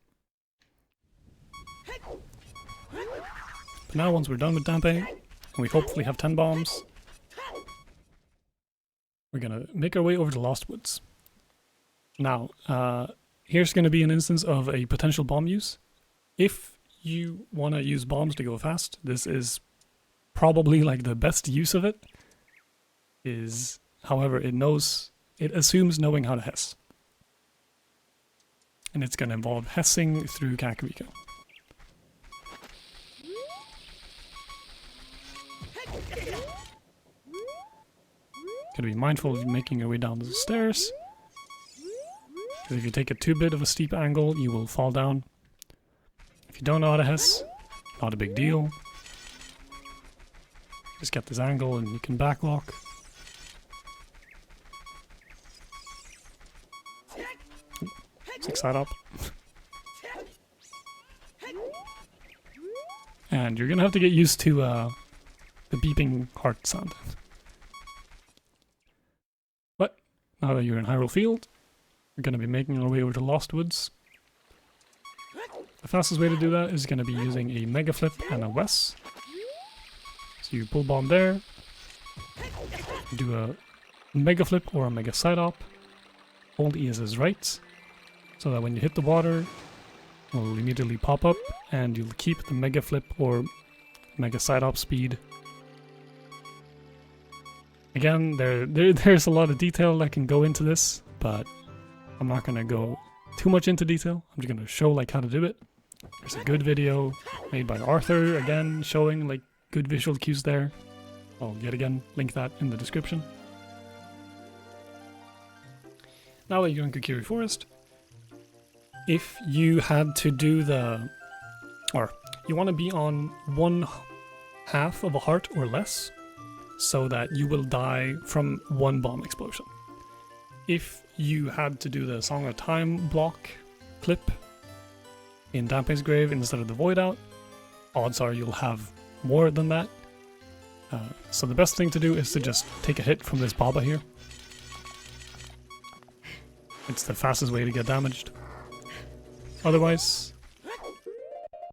Speaker 1: But now once we're done with Dampe, and we hopefully have 10 bombs, we're gonna make our way over to Lost Woods. Now, here's gonna be an instance of a potential bomb use. If you wanna use bombs to go fast, this is probably like the best use of it. However, it assumes knowing how to Hess. And it's gonna involve Hessing through Kakariko. Gotta be mindful of making your way down the stairs, because if you take a too bit of a steep angle, you will fall down. If you don't know how to Hess, not a big deal. Just get this angle and you can backwalk. Side up. And you're gonna have to get used to the beeping heart sound. But now that you're in Hyrule Field, you're gonna be making our way over to Lost Woods. The fastest way to do that is gonna be using a Mega Flip and a Wes. So you pull bomb there, do a Mega Flip or a Mega Side Op, hold ESS right, so that when you hit the water, it will immediately pop up, and you'll keep the Mega Flip or Mega Side Op speed Again, there's a lot of detail that can go into this, but I'm not going to go too much into detail. I'm just going to show like how to do it. There's a good video made by Arthur, again, showing like good visual cues there. I'll yet again link that in the description. Now that you're in Kokiri Forest, if you had to do or you want to be on 1/2 of a heart or less, so that you will die from 1 bomb explosion. If you had to do the Song of Time block clip in Dampé's Grave instead of the Void Out, odds are you'll have more than that. So the best thing to do is to just take a hit from this Baba here. It's the fastest way to get damaged. Otherwise...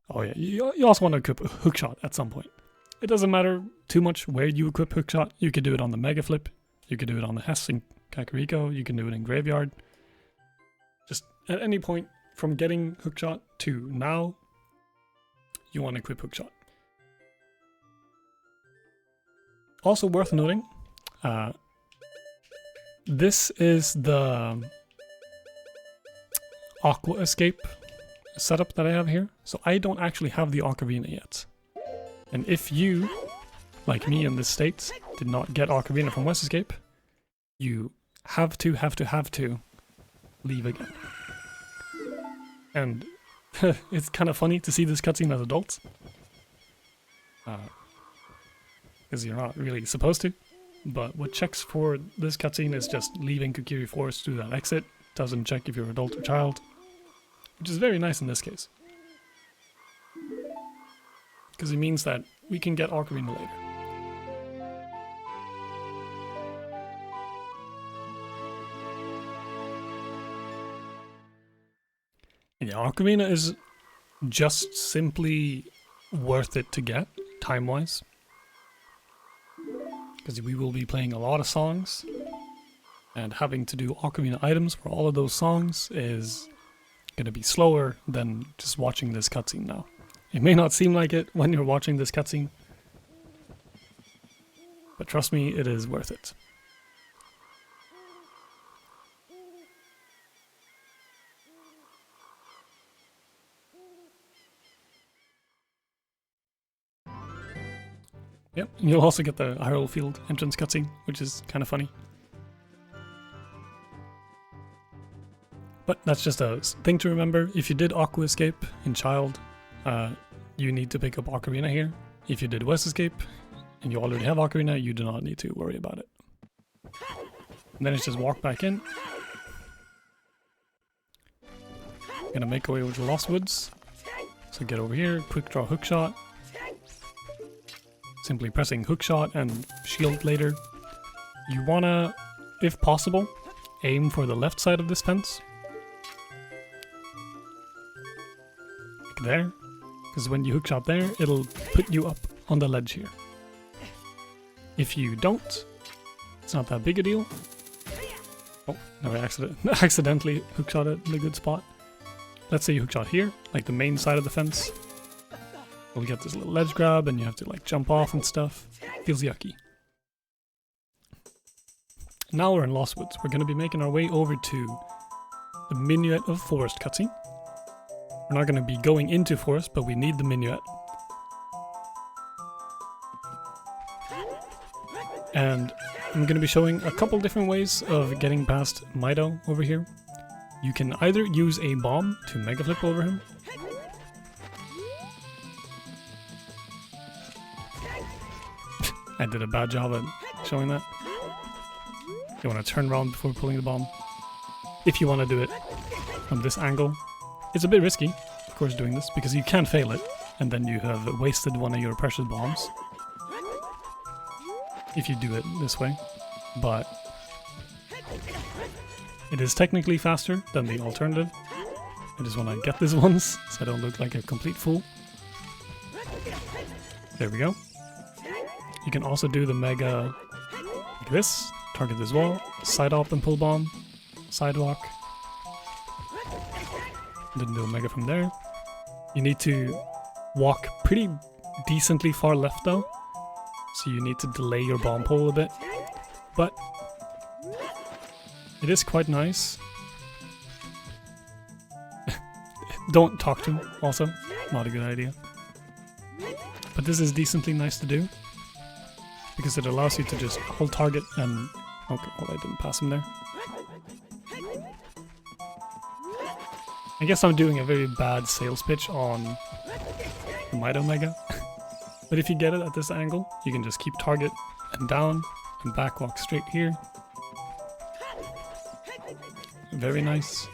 Speaker 1: Oh yeah, you also want to equip a hookshot at some point. It doesn't matter too much where you equip hookshot. You could do it on the Mega Flip, you could do it on the Hess in Kakariko, you can do it in Graveyard. Just at any point from getting hookshot to now, you want to equip hookshot. Also worth noting, this is the Aqua Escape setup that I have here. So I don't actually have the Ocarina yet. And if you, like me in this state, did not get Ocarina from West Escape, you have to leave again. And it's kind of funny to see this cutscene as adults. Because you're not really supposed to. But what checks for this cutscene is just leaving Kokiri Forest through that exit. Doesn't check if you're adult or child. Which is very nice in this case. Because it means that we can get Ocarina later. And yeah, Ocarina is just simply worth it to get, time-wise. Because we will be playing a lot of songs, and having to do Ocarina items for all of those songs is going to be slower than just watching this cutscene now. It may not seem like it when you're watching this cutscene, but trust me, it is worth it. Yep, and you'll also get the Hyrule Field entrance cutscene, which is kind of funny. But that's just a thing to remember. If you did Aqua Escape in Child, you need to pick up Ocarina here. If you did West Escape, and you already have Ocarina, you do not need to worry about it. And then it's just walk back in. Gonna make our way over to Lost Woods. So get over here, quick draw hookshot. Simply pressing hookshot and shield later. You wanna, if possible, aim for the left side of this fence. Like there. Because when you hookshot there, it'll put you up on the ledge here. If you don't, it's not that big a deal. Oh, no, I accidentally hookshot it in a good spot. Let's say you hookshot here, like the main side of the fence. You'll get this little ledge grab and you have to like jump off and stuff. Feels yucky. Now we're in Lost Woods. We're going to be making our way over to the Minuet of Forest cutscene. We're not going to be going into Forest, but we need the Minuet. And I'm going to be showing a couple different ways of getting past Mido over here. You can either use a bomb to Mega Flip over him. I did a bad job at showing that. You want to turn around before pulling the bomb. If you want to do it from this angle. It's a bit risky, of course, doing this, because you can fail it, and then you have wasted one of your precious bombs. If you do it this way. But it is technically faster than the alternative. I just want to get this once, so I don't look like a complete fool. There we go. You can also do the Mega like this, target this wall, side up and pull bomb, sidewalk. Didn't do a Mega from there. You need to walk pretty decently far left though, so you need to delay your bomb pull a bit. but it is quite nice. Don't talk to him, also. Not a good idea. But this is decently nice to do, because it allows you to just hold target and... Okay, well, I didn't pass him there. I guess I'm doing a very bad sales pitch on the Might Omega. But if you get it at this angle, you can just keep target and down and back walk straight here. Very nice.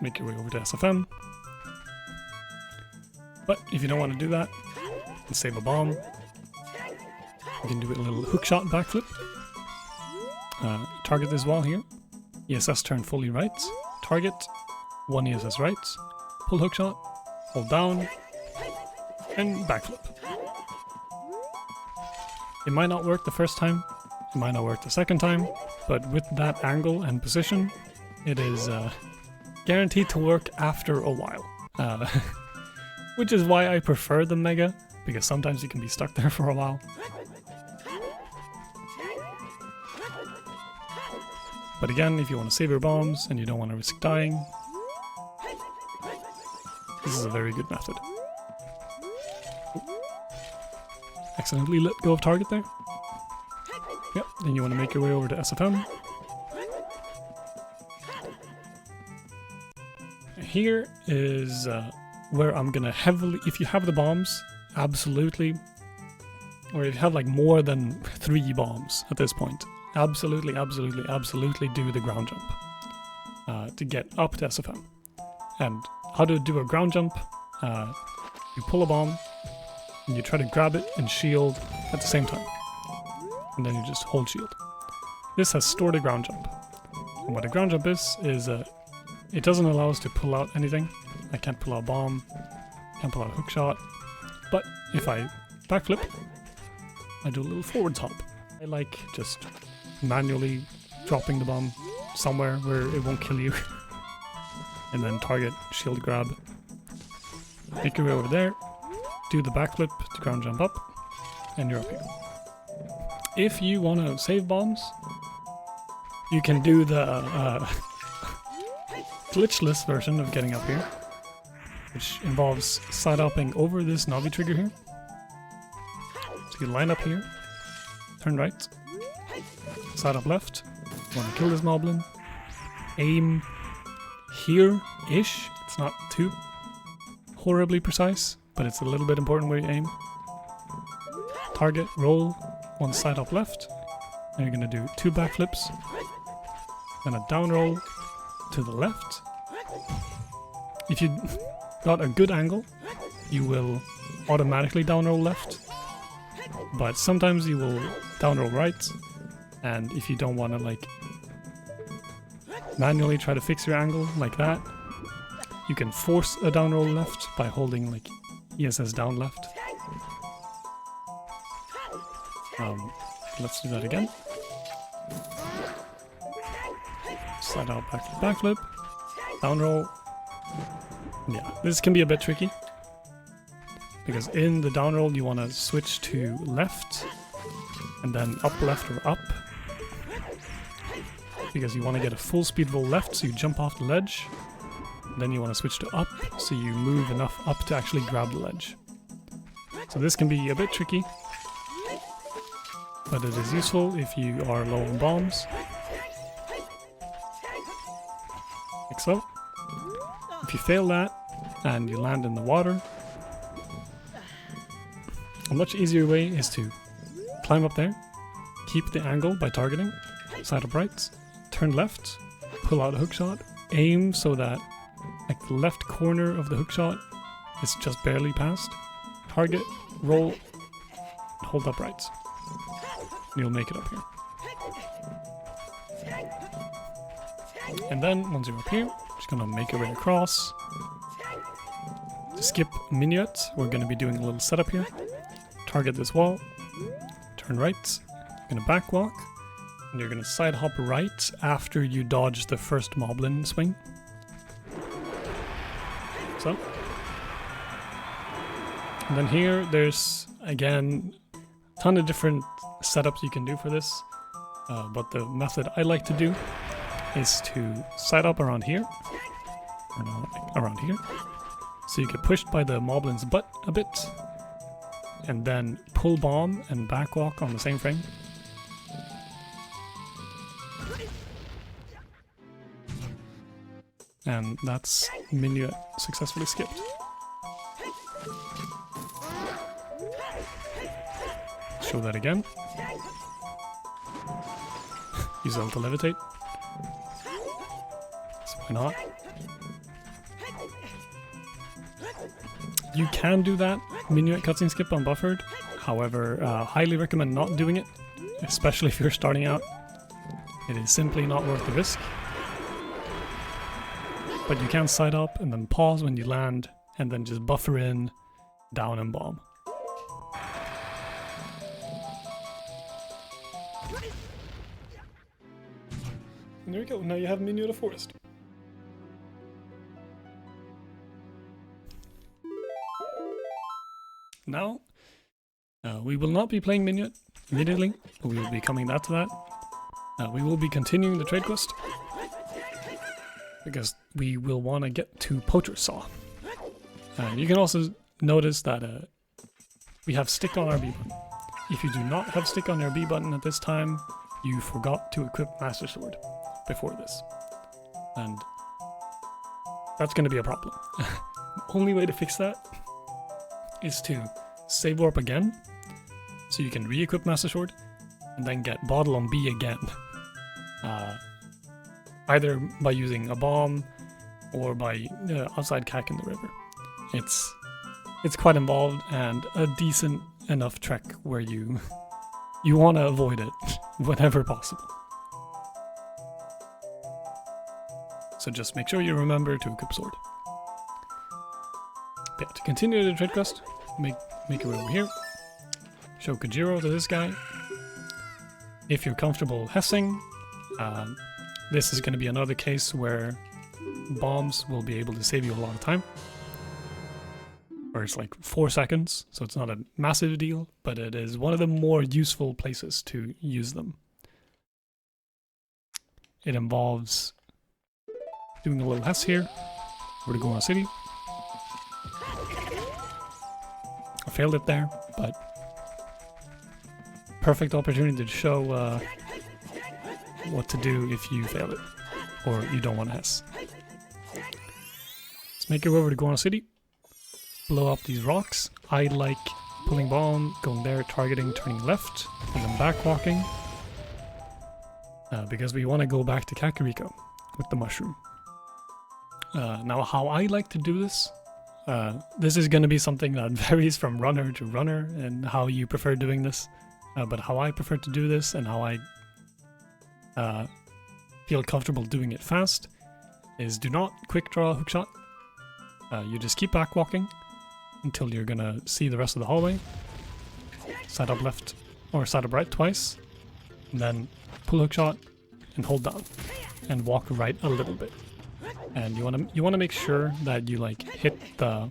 Speaker 1: Make your way over to SFM. But if you don't want to do that and save a bomb, you can do a little hookshot backflip. Target this wall here. ESS turn fully right. Target, 1 ESS right. Pull hookshot, hold down, and backflip. It might not work the first time, it might not work the second time, but with that angle and position, it is guaranteed to work after a while. Which is why I prefer the Mega, because sometimes you can be stuck there for a while. But again, if you want to save your bombs and you don't want to risk dying, this is a very good method. Accidentally let go of target there. Yep, then you want to make your way over to SFM. Here is where I'm gonna heavily, if you have the bombs, absolutely, or if you have like more than 3 bombs at this point, absolutely do the ground jump to get up to SFM. And how to do a ground jump, you pull a bomb, and you try to grab it and shield at the same time. And then you just hold shield. This has stored a ground jump. And what a ground jump is it doesn't allow us to pull out anything. I can't pull out a bomb, can't pull out a hookshot. But if I backflip, I do a little forwards hop. I like just manually dropping the bomb somewhere where it won't kill you. And then target, shield grab. Make your way over there, do the backflip to ground jump up, and you're up here. If you want to save bombs, you can do the glitchless version of getting up here, which involves side-hopping over this Navi trigger here. So you line up here, turn right, side up left, want to kill this moblin, aim here-ish. It's not too horribly precise, but it's a little bit important where you aim. Target, roll, 1 side up left, and you're going to do 2 backflips, then a down roll to the left. If you got a good angle, you will automatically down roll left, but sometimes you will down roll right, and if you don't want to like manually try to fix your angle like that, you can force a down roll left by holding like ESS down left. Let's do that again. Side out, backflip, down roll. Yeah, this can be a bit tricky, because in the down roll you want to switch to left, and then up, left, or up, because you want to get a full speed roll left, so you jump off the ledge. Then you want to switch to up, so you move enough up to actually grab the ledge. So this can be a bit tricky, but it is useful if you are low on bombs. Like so. If you fail that, and you land in the water, a much easier way is to climb up there, keep the angle by targeting, side up right, turn left, pull out a hookshot, aim so that like the left corner of the hookshot is just barely past, target, roll, hold up right. And you'll make it up here. And then once you're up here, just gonna make your way across. To skip minuet, we're gonna be doing a little setup here. Target this wall, turn right, you're gonna back walk, and you're gonna side hop right after you dodge the first moblin swing. So. And then here, there's again ton of different setups you can do for this, but the method I like to do is to side up around here, or no, around here, so you get pushed by the moblin's butt a bit, and then pull bomb and backwalk on the same frame. And that's minuet successfully skipped. Show that again. Use L to levitate. So why not? You can do that minuet cutscene skip on buffered. However, highly recommend not doing it, especially if you're starting out. It is simply not worth the risk. But you can side up and then pause when you land, and then just buffer in, down and bomb. And there we go, now you have Minuet of Forest. Now, we will not be playing Minuet immediately, but we will be coming back to that. We will be continuing the trade quest, because we will want to get to Poacher Saw. You can also notice that we have stick on our B button. If you do not have stick on your B button at this time, you forgot to equip Master Sword before this. And that's going to be a problem. The only way to fix that is to save warp again, so you can re-equip Master Sword, and then get Bottle on B again. Either by using a bomb or by outside cack in the river. It's quite involved and a decent enough trek where you want to avoid it whenever possible. So just make sure you remember to equip sword. But yeah, to continue the trade quest, make your way over here. Show Kajiro to this guy. If you're comfortable hessing, this is going to be another case where bombs will be able to save you a lot of time. Or it's like 4 seconds, so it's not a massive deal, but it is one of the more useful places to use them. It involves doing a little hess here, over to Goron City. I failed it there, but perfect opportunity to show what to do if you fail it, or you don't want to hess. Let's make your way over to Goron City. Blow up these rocks. I like pulling bomb, going there, targeting, turning left, and then backwalking. Because we want to go back to Kakariko with the mushroom. Now how I like to do this, this is going to be something that varies from runner to runner and how you prefer doing this. But how I prefer to do this and how I feel comfortable doing it fast is do not quick draw a hookshot. You just keep backwalking until you're gonna see the rest of the hallway. Side up left or side up right twice, and then pull hookshot and hold down and walk right a little bit. And you wanna make sure that you like hit the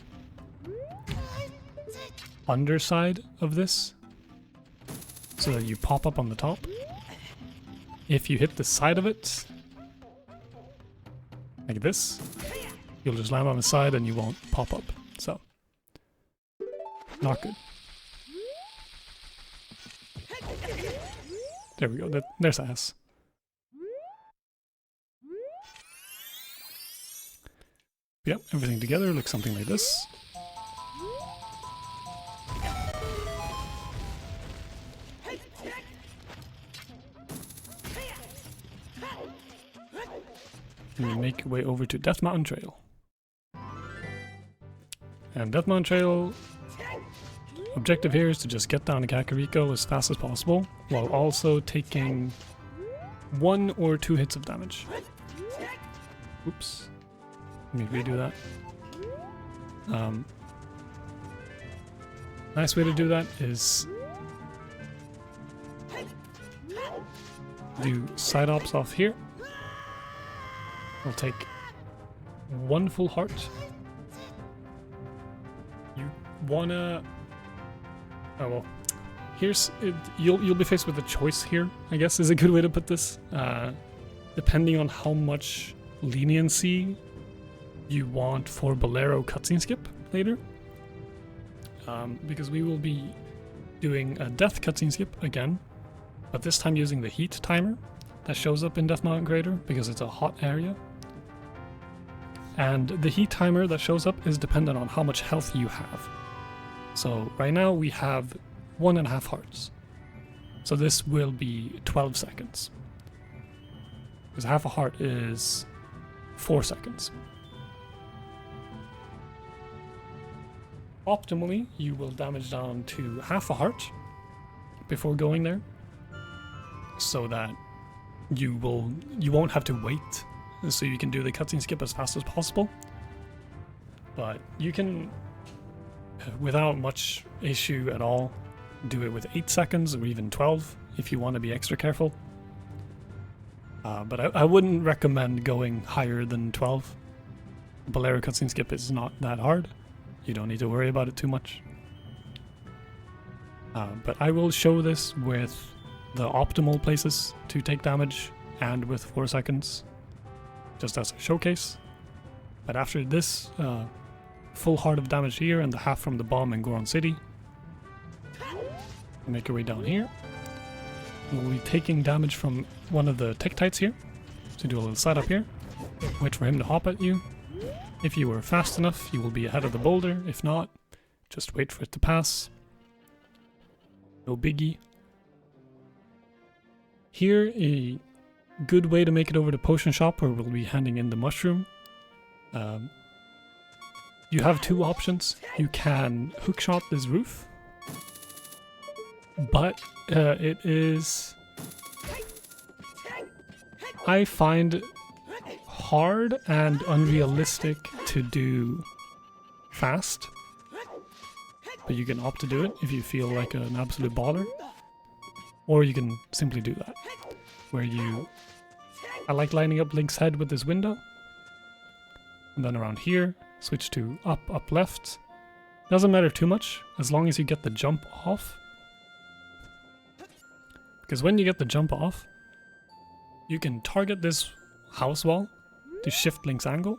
Speaker 1: underside of this so that you pop up on the top. If you hit the side of it like this, you'll just land on the side and you won't pop up. So, not good. There we go, there's ass. Yep, everything together looks something like this. And you make your way over to Death Mountain Trail. And Death Mountain Trail, objective here is to just get down to Kakariko as fast as possible, while also taking 1 or 2 hits of damage. Oops. Let me redo that. Nice way to do that is do side ops off here. We'll take 1 full heart. You wanna... Oh well, you'll be faced with a choice here, I guess is a good way to put this. Depending on how much leniency you want for Bolero cutscene skip later. Because we will be doing a death cutscene skip again, but this time using the heat timer that shows up in Death Mountain Crater because it's a hot area. And the heat timer that shows up is dependent on how much health you have. So right now we have 1.5 hearts. So this will be 12 seconds. Because half a heart is 4 seconds. Optimally, you will damage down to half a heart before going there, so that you won't have to wait, so you can do the cutscene skip as fast as possible. But you can, without much issue at all, do it with 8 seconds or even 12 if you want to be extra careful. But I wouldn't recommend going higher than 12. Bolero cutscene skip is not that hard. You don't need to worry about it too much. But I will show this with the optimal places to take damage and with 4 seconds, just as a showcase. But after this full heart of damage here and the half from the bomb in Goron City, make your way down here. We'll be taking damage from one of the Tektites here. So do a little side up here. Wait for him to hop at you. If you were fast enough, you will be ahead of the boulder. If not, just wait for it to pass. No biggie. Here, a good way to make it over to Potion Shop, where we'll be handing in the mushroom. You have 2 options. You can hookshot this roof, but it is, I find, hard and unrealistic to do fast. But you can opt to do it if you feel like an absolute baller. Or you can simply do that, where I like lining up Link's head with this window. And then around here, switch to up, left. Doesn't matter too much, as long as you get the jump off. Because when you get the jump off, you can target this house wall to shift Link's angle,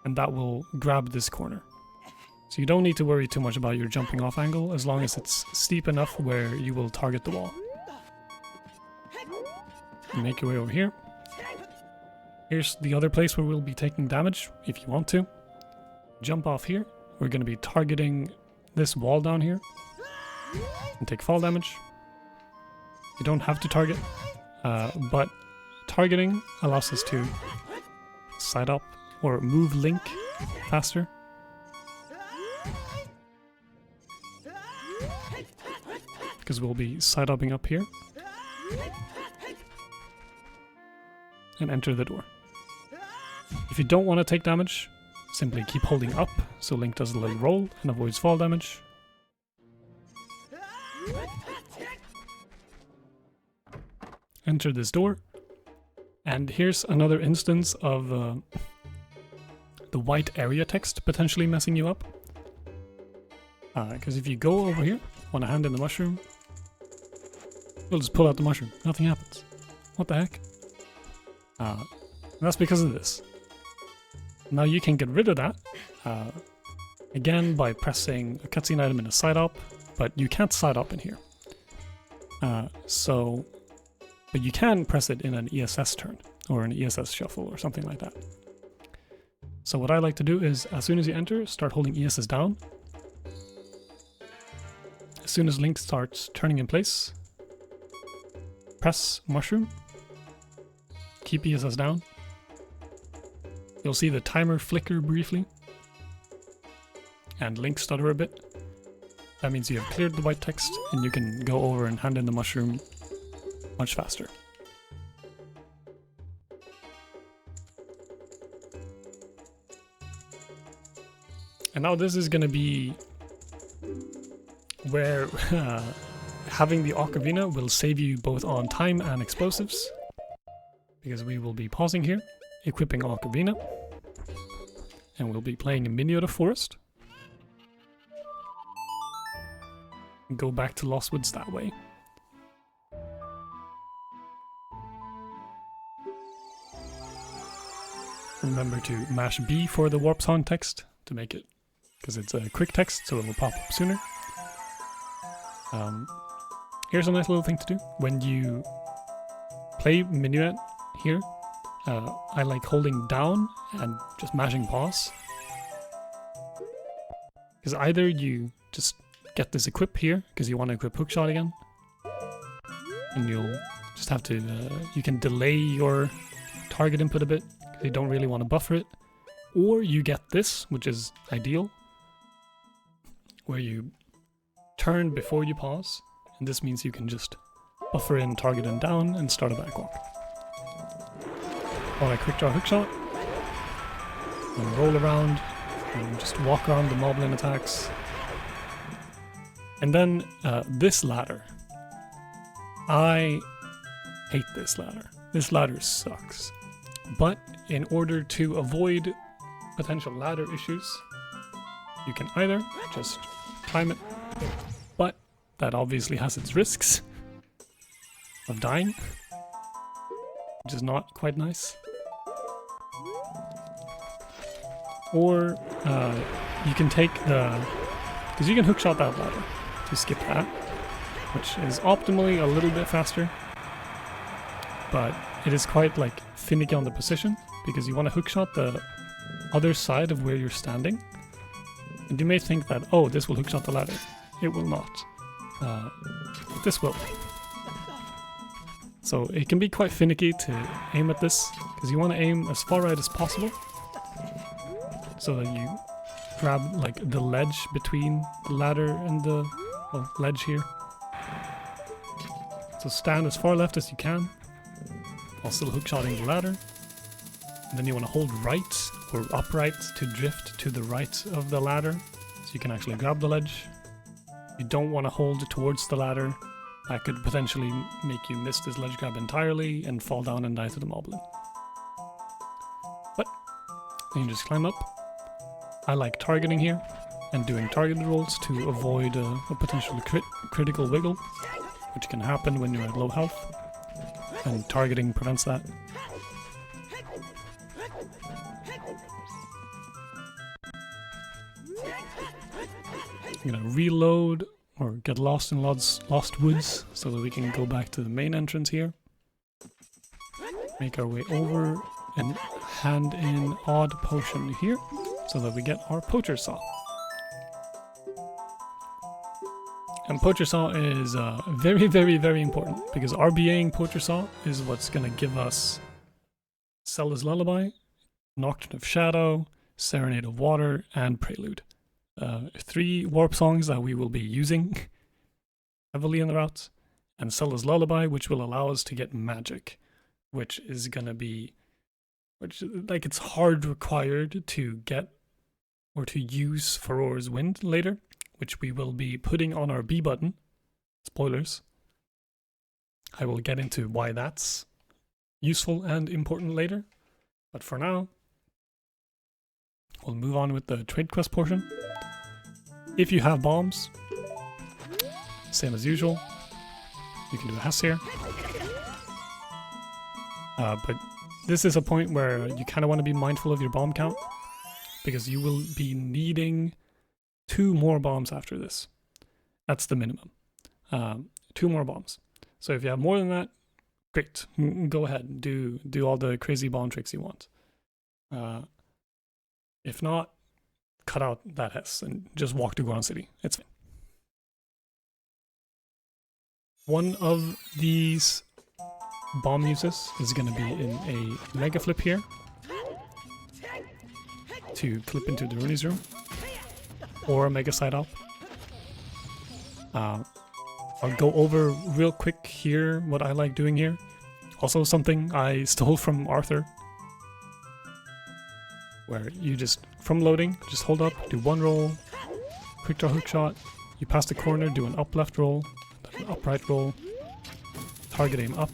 Speaker 1: and that will grab this corner. So you don't need to worry too much about your jumping off angle, as long as it's steep enough where you will target the wall. You make your way over here. Here's the other place where we'll be taking damage, if you want to. Jump off here. We're going to be targeting this wall down here and take fall damage. You don't have to target, but targeting allows us to side up or move Link faster. Because we'll be side-upping up here. And enter the door. If you don't want to take damage, simply keep holding up so Link does a little roll and avoids fall damage. Enter this door. And here's another instance of the white area text potentially messing you up. Because if you go over here, want to hand in the mushroom, you'll just pull out the mushroom. Nothing happens. What the heck? That's because of this. Now you can get rid of that, again by pressing a cutscene item in a side up, but you can't side up in here. But you can press it in an ESS turn, or an ESS shuffle, or something like that. So what I like to do is, as soon as you enter, start holding ESS down. As soon as Link starts turning in place, press mushroom, keep ESS down. You'll see the timer flicker briefly, and Link stutter a bit. That means you have cleared the white text, and you can go over and hand in the mushroom much faster. And now this is going to be where having the Ocarina will save you both on time and explosives, because we will be pausing here, equipping Ocarina, and we'll be playing in Miniota Forest. and go back to Lost Woods that way. Remember to mash B for the warp song text to make it, because it's a quick text, so it will pop up sooner. Here's a nice little thing to do. When you play Minuet here, I like holding down and just mashing pause. Because either you just get this equip here, because you want to equip Hookshot again, and you'll just have to, you can delay your target input a bit, because you don't really want to buffer it. Or you get this, which is ideal, where you turn before you pause, and this means you can just buffer in, target and down, and start a back walk. Or I quick draw Hookshot, and roll around, and just walk around the moblin attacks. And then this ladder. I hate this ladder. This ladder sucks. But in order to avoid potential ladder issues, you can either just climb it, but that obviously has its risks of dying, which is not quite nice. Or you can take the, because you can hookshot that ladder to skip that, which is optimally a little bit faster, but it is quite like finicky on the position, because you want to hookshot the other side of where you're standing. And you may think that, oh, this will hookshot the ladder. It will not. This will. So it can be quite finicky to aim at this, because you want to aim as far right as possible, so that you grab like the ledge between the ladder and the ledge here. So stand as far left as you can, while still hookshotting the ladder. And then you want to hold right or upright to drift to the right of the ladder, so you can actually grab the ledge. You don't want to hold towards the ladder. That could potentially make you miss this ledge grab entirely and fall down and die to the moblin. But then you just climb up. I like targeting here and doing targeted rolls to avoid a potential critical wiggle, which can happen when you're at low health, and targeting prevents that. I'm gonna reload or get lost in Lost Woods so that we can go back to the main entrance here. Make our way over and hand in Odd Potion here so that we get our Poacher Saw. And Poacher Saw is very, very, very important, because RBAing Poacher Saw is what's gonna give us Zelda's Lullaby, Nocturne of Shadow, Serenade of Water, and Prelude. 3 warp songs that we will be using heavily in the route, and Zelda's Lullaby, which will allow us to get magic, which is gonna be, like, it's hard required to get or to use Furore's Wind later, which we will be putting on our B button. Spoilers. I will get into why that's useful and important later, but for now, we'll move on with the trade quest portion. If you have bombs, same as usual, you can do a Hess here. But this is a point where you kind of want to be mindful of your bomb count, because you will be needing 2 more bombs after this. That's the minimum. 2 more bombs. So if you have more than that, great. Go ahead and do all the crazy bomb tricks you want. If not, cut out that Hess and just walk to Goron City. It's fine. One of these bomb uses is going to be in a Mega Flip here to clip into the Rooney's room, or a Mega Side Up. I'll go over real quick here what I like doing here. Also something I stole from Arthur, where you just, from loading, just hold up, do 1 roll, quick draw hookshot, you pass the corner, do an up left roll, then an up right roll, target aim up,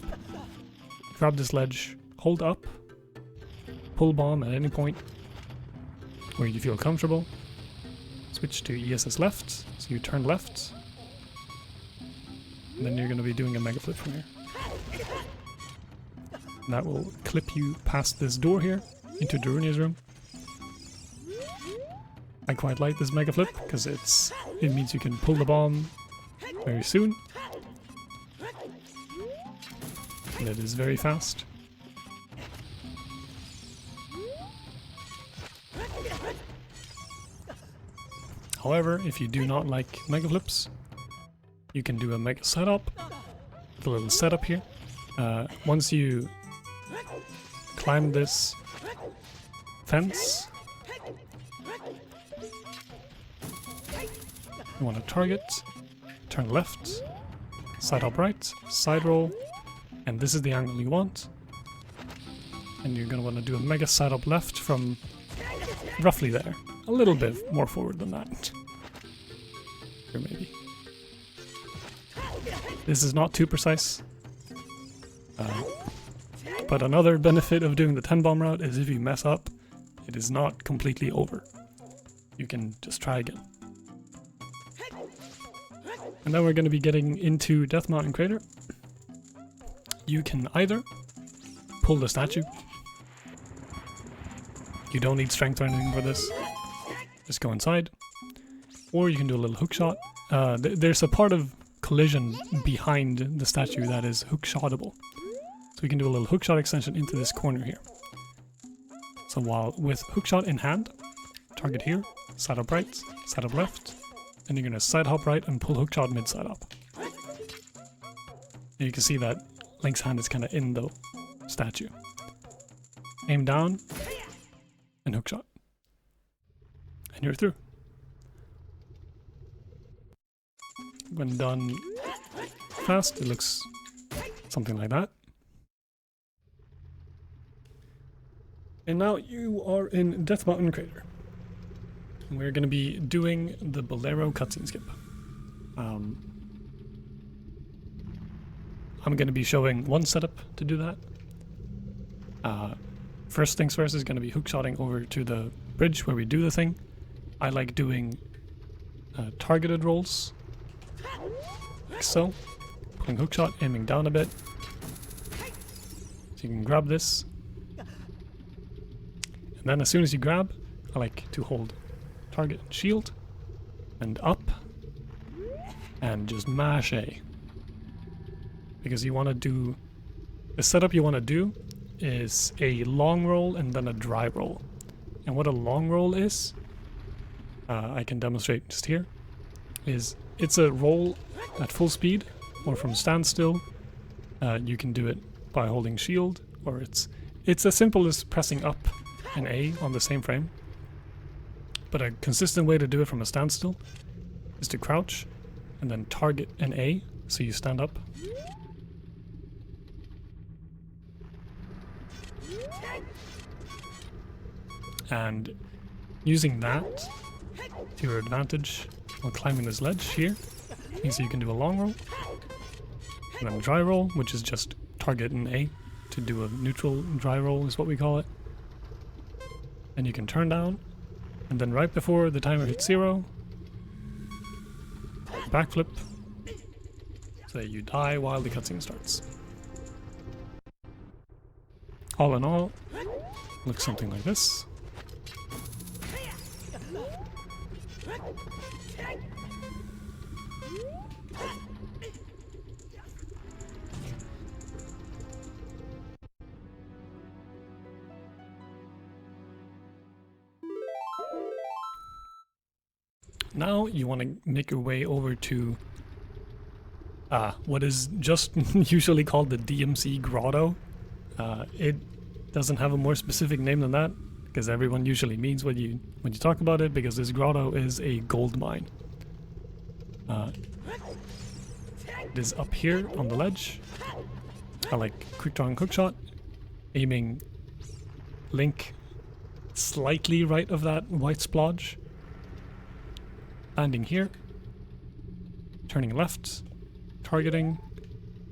Speaker 1: grab this ledge, hold up, pull bomb at any point where you feel comfortable, switch to ESS left, so you turn left, And then you're going to be doing a mega flip from here. And that will clip you past this door here into Darunia's room. I quite like this mega flip because it means you can pull the bomb very soon. And it is very fast. However, if you do not like mega flips, you can do a mega setup with a little setup here. Once you climb this fence, you want to target, turn left, side hop right, side roll, and this is the angle you want. And you're going to want to do a mega side hop left from roughly there. A little bit more forward than that. Here maybe. This is not too precise. But another benefit of doing the 10 bomb route is if you mess up, it is not completely over. You can just try again. And then we're going to be getting into Death Mountain Crater. You can either pull the statue. You don't need strength or anything for this. Just go inside. Or you can do a little hook shot. There's a part of collision behind the statue that is hook shotable. So we can do a little hook shot extension into this corner here. So while with hook shot in hand, target here, side up right, side up left, and you're going to side hop right and pull hook shot mid side up. And you can see that Link's hand is kind of in the statue. Aim down and hook shot. And you're through. When done fast, it looks something like that. And now you are in Death Mountain Crater. And we're going to be doing the Bolero cutscene skip. I'm going to be showing one setup to do that. First things first is going to be hookshotting over to the bridge where we do the thing. I like doing targeted rolls, like so. Pulling hookshot, aiming down a bit. So you can grab this. And then as soon as you grab, I like to hold target and shield, and up, and just mash A. Because you want to do, the setup you want to do is a long roll and then a dry roll. And what a long roll is, I can demonstrate just here, is it's a roll at full speed or from standstill. You can do it by holding shield, or it's as simple as pressing up and A on the same frame. But a consistent way to do it from a standstill is to crouch and then target an A, so you stand up. And using that to your advantage while climbing this ledge here means that you can do a long roll and then a dry roll, which is just target an A to do a neutral dry roll is what we call it. And you can turn down, and then right before the timer hits 0, backflip so that you die while the cutscene starts. All in all, looks something like this. Now you want to make your way over to what is just usually called the DMC Grotto. It doesn't have a more specific name than that, because everyone usually means when you talk about it, because this grotto is a gold mine. It is up here on the ledge. I like quick draw and hook shot, aiming Link slightly right of that white splodge. Landing here, turning left, targeting,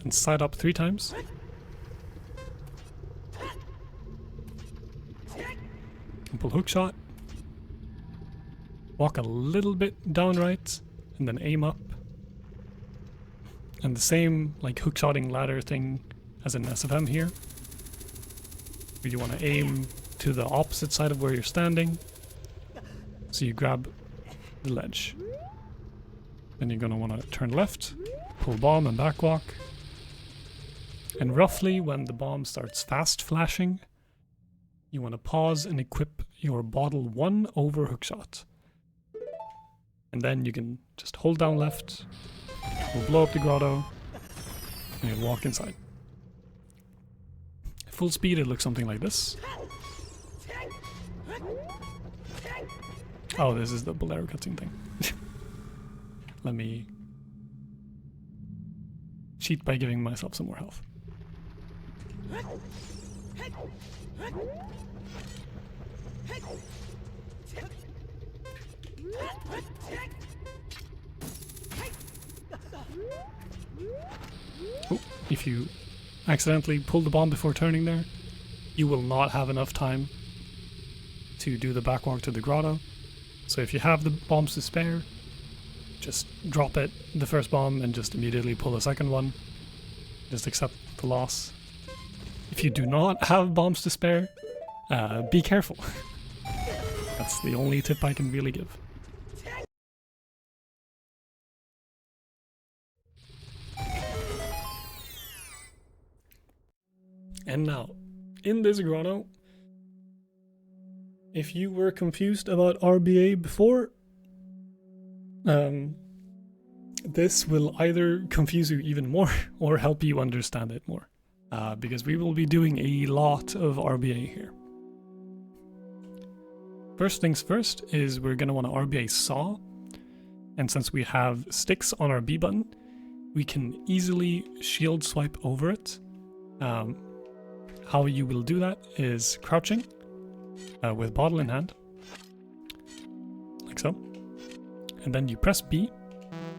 Speaker 1: and side up 3 times. And pull hook shot. Walk a little bit down right, and then aim up. And the same like hookshotting ladder thing as in SFM here. You want to aim to the opposite side of where you're standing. So you grab the ledge. Then you're going to want to turn left, pull bomb and backwalk. And roughly when the bomb starts fast flashing, you want to pause and equip your bottle 1 over hookshot. And then you can just hold down left, we'll blow up the grotto, and you'll walk inside. At full speed it looks something like this. Oh, this is the Bolero cutscene thing. Let me cheat by giving myself some more health. Oh, if you accidentally pull the bomb before turning there, you will not have enough time to do the backwalk to the grotto. So if you have the bombs to spare, just drop it, the first bomb, and just immediately pull the second one. Just accept the loss. If you do not have bombs to spare, be careful. That's the only tip I can really give. And now, in this grotto, if you were confused about RBA before, this will either confuse you even more or help you understand it more. Because we will be doing a lot of RBA here. First things first is we're going to want to RBA saw, and since we have sticks on our B button, we can easily shield swipe over it. How you will do that is crouching with bottle in hand, like so, and then you press B,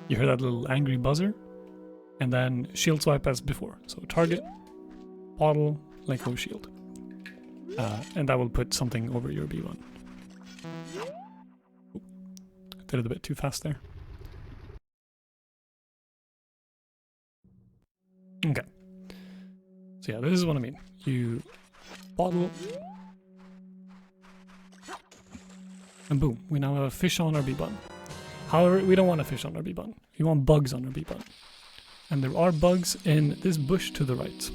Speaker 1: you hear that little angry buzzer, and then shield swipe as before. So target, bottle, let go, shield. And that will put something over your B1. Ooh, I did it a bit too fast there. Okay. So yeah, this is what I mean. You bottle, and boom, we now have a fish on our B button. However, we don't want a fish on our B button. We want bugs on our B button. And there are bugs in this bush to the right.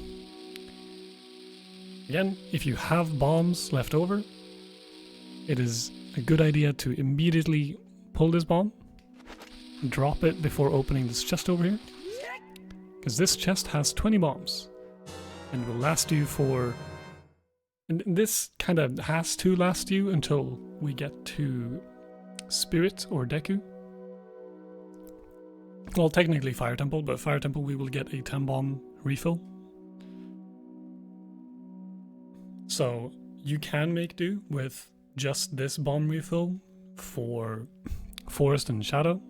Speaker 1: Again, if you have bombs left over, it is a good idea to immediately pull this bomb, drop it before opening this chest over here, because this chest has 20 bombs and will last you for, and this kind of has to last you until we get to Spirit or Deku. Well, technically Fire Temple, but Fire Temple we will get a 10 bomb refill. So you can make do with just this bomb refill for Forest and Shadow,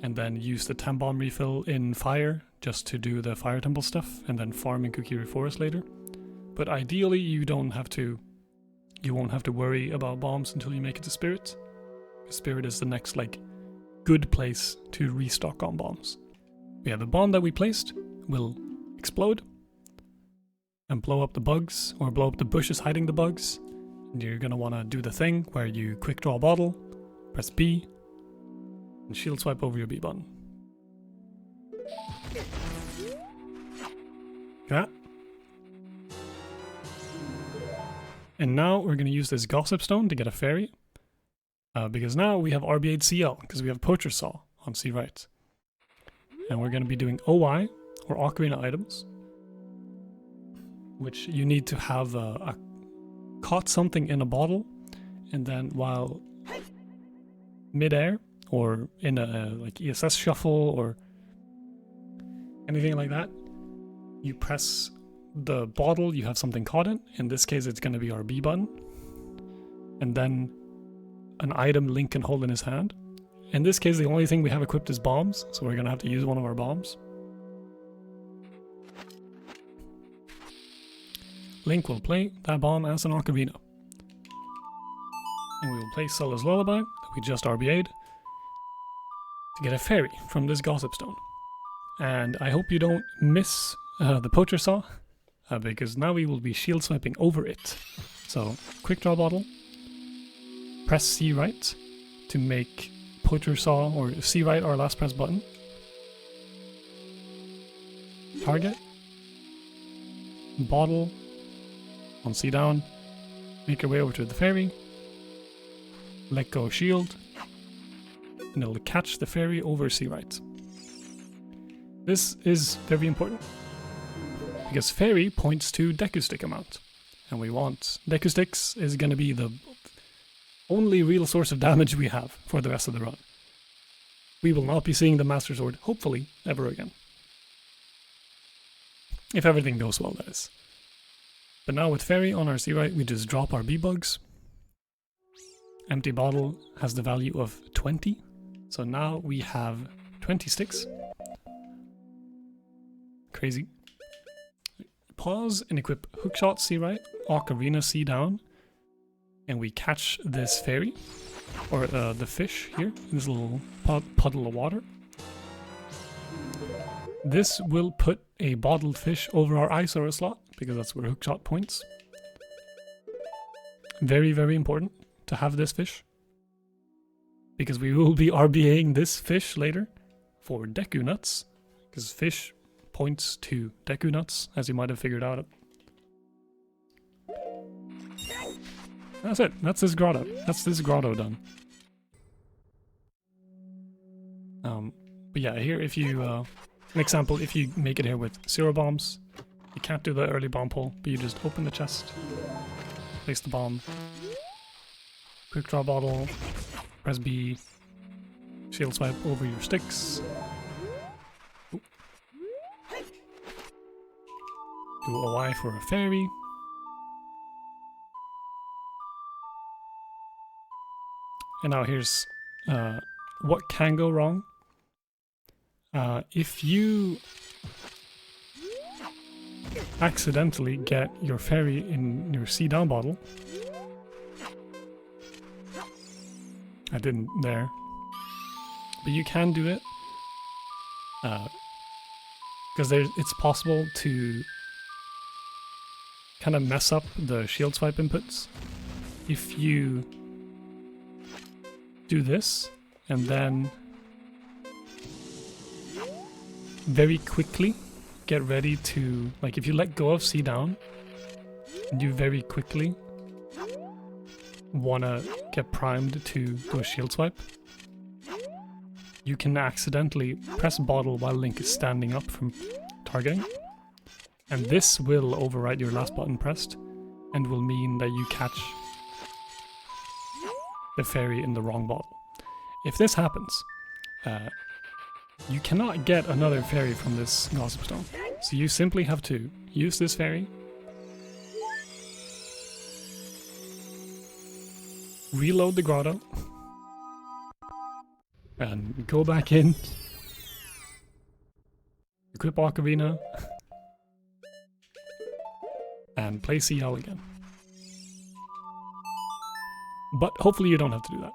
Speaker 1: and then use the 10 bomb refill in Fire just to do the Fire Temple stuff, and then farm in Kukiri Forest later. But ideally you won't have to worry about bombs until you make it to Spirit. Spirit is the next like good place to restock on bombs. Yeah, the bomb that we placed will explode and blow up the bugs, or blow up the bushes hiding the bugs. And you're gonna wanna do the thing where you quick draw a bottle, press B, and shield swipe over your B button. Okay. And now we're gonna use this Gossip Stone to get a fairy. Because now we have RBA'd CL, because we have Poacher Saw on C right. And we're gonna be doing OI, or Ocarina items, which you need to have caught something in a bottle, and then while mid-air, or in a like ESS shuffle, or anything like that, you press the bottle you have something caught in this case it's going to be our B button, and then an item Link can hold in his hand. In this case the only thing we have equipped is bombs, so we're going to have to use one of our bombs. Link will play that bomb as an ocarina. And we will play Sola's Lullaby, that we just RBA'd, to get a fairy from this Gossip Stone. And I hope you don't miss the poacher saw, because now we will be shield swiping over it. So, quick draw bottle, press C right to make poacher saw, or C right our last press button. Target, bottle, on C down, make your way over to the fairy, let go shield, and it'll catch the fairy over C right. This is very important, because fairy points to Deku Stick amount, and we want Deku Sticks is going to be the only real source of damage we have for the rest of the run. We will not be seeing the Master Sword, hopefully, ever again. If everything goes well, that is. But now with fairy on our C right, we just drop our B-Bugs. Empty bottle has the value of 20, so now we have 20 sticks. Crazy. Pause and equip Hookshot C right, Ocarina C down, and we catch this fairy, or the fish here, in this little puddle of water. This will put a bottled fish over our Isosaur slot, because that's where Hookshot points. Very, very important to have this fish, because we will be RBAing this fish later for Deku Nuts, because fish points to Deku Nuts, as you might have figured out. That's it. That's this grotto. That's this grotto done. But yeah, here if you, an example, if you make it here with 0 bombs, you can't do the early bomb pull, but you just open the chest, place the bomb, quick draw bottle, press B, shield swipe over your sticks. Ooh. Do a Y for a fairy. And now here's what can go wrong. If you accidentally get your fairy in your C down bottle, I didn't there, but you can do it, because it's possible to kind of mess up the shield swipe inputs if you do this and then very quickly get ready to, like, if you let go of C down and you very quickly wanna get primed to do a shield swipe, you can accidentally press bottle while Link is standing up from targeting, and this will override your last button pressed and will mean that you catch the fairy in the wrong bottle. If this happens, you cannot get another fairy from this Gossip Stone. So you simply have to use this fairy, reload the grotto, and go back in, equip Ocarina, and play CL again. But hopefully you don't have to do that.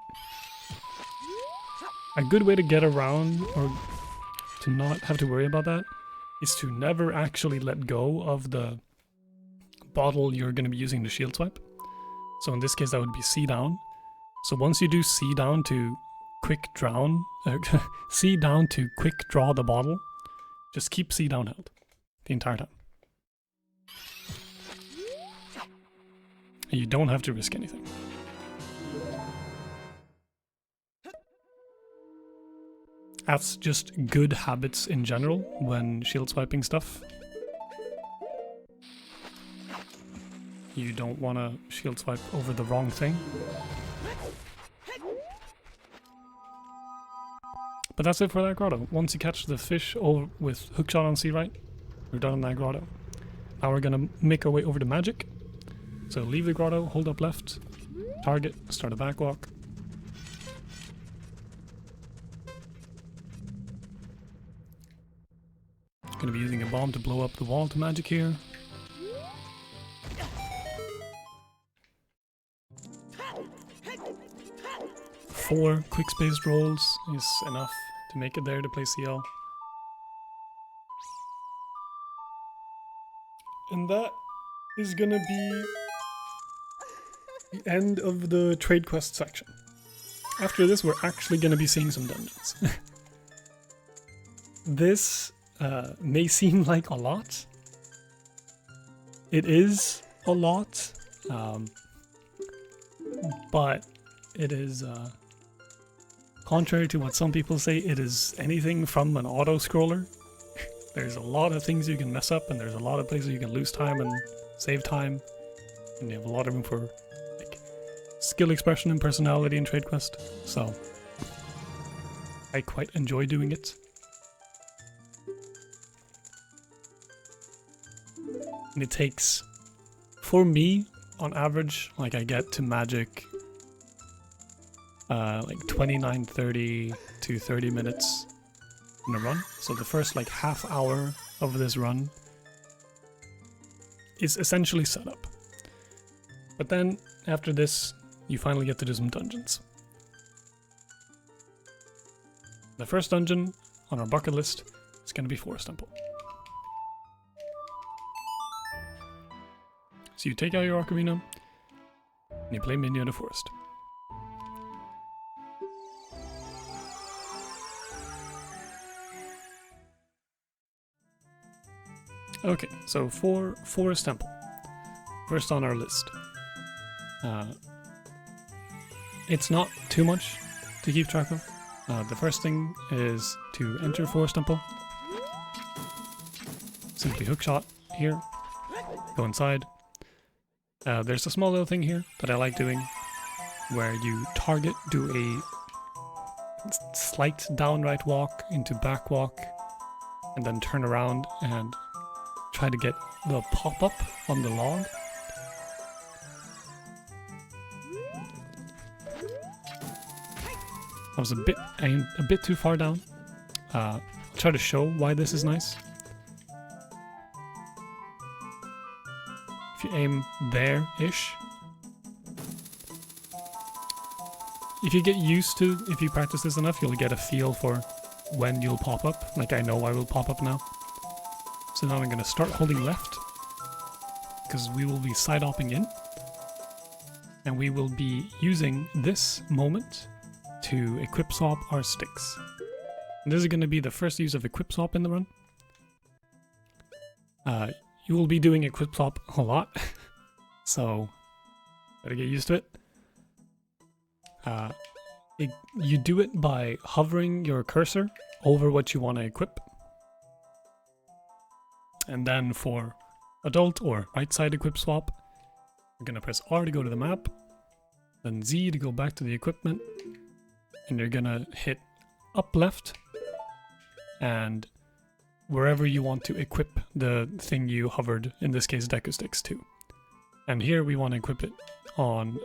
Speaker 1: A good way to get around, or to not have to worry about that, is to never actually let go of the bottle you're going to be using to shield swipe. So in this case that would be C down. So once you do C down to quick drown, C down to quick draw the bottle, just keep C down held the entire time. And you don't have to risk anything. That's just good habits in general when shield swiping stuff. You don't want to shield swipe over the wrong thing. But that's it for that grotto. Once you catch the fish over with hookshot on C right, we're done in that grotto. Now we're gonna make our way over to magic. So leave the grotto, hold up left, target, start a backwalk. Gonna be using a bomb to blow up the wall to magic here. Four quick spaced rolls is enough to make it there to play CL. And that is gonna be the end of the trade quest section. After this, we're actually gonna be seeing some dungeons. This may seem like a lot. It is a lot, but it is, contrary to what some people say, it is anything from an auto-scroller. There's a lot of things you can mess up, and there's a lot of places you can lose time and save time, and you have a lot of room for like skill expression and personality in Trade Quest, so I quite enjoy doing it. And it takes, for me, on average, like I get to magic like 29, 30 to 30 minutes in a run. So the first like half hour of this run is essentially set up. But then after this, you finally get to do some dungeons. The first dungeon on our bucket list is going to be Forest Temple. So you take out your ocarina, and you play Mini of the Forest. Okay, so for Forest Temple, first on our list. It's not too much to keep track of. The first thing is to enter Forest Temple. Simply hookshot here, go inside. There's a small little thing here that I like doing, where you target, do a slight downright walk into back walk, and then turn around and try to get the pop-up on the log. I was a bit too far down. I'll try to show why this is nice. If you aim there-ish, if you get used to, if you practice this enough, you'll get a feel for when you'll pop up. Like I know I will pop up now. So now I'm going to start holding left, because we will be side-hopping in, and we will be using this moment to equip swap our sticks. And this is going to be the first use of equip swap in the run. You will be doing equip swap a lot, so gotta get used to it. You do it by hovering your cursor over what you want to equip. And then for adult or right side equip swap, you're gonna press R to go to the map, then Z to go back to the equipment, and you're gonna hit up left, and wherever you want to equip the thing you hovered, in this case Deku Sticks, to. And here we want to equip it on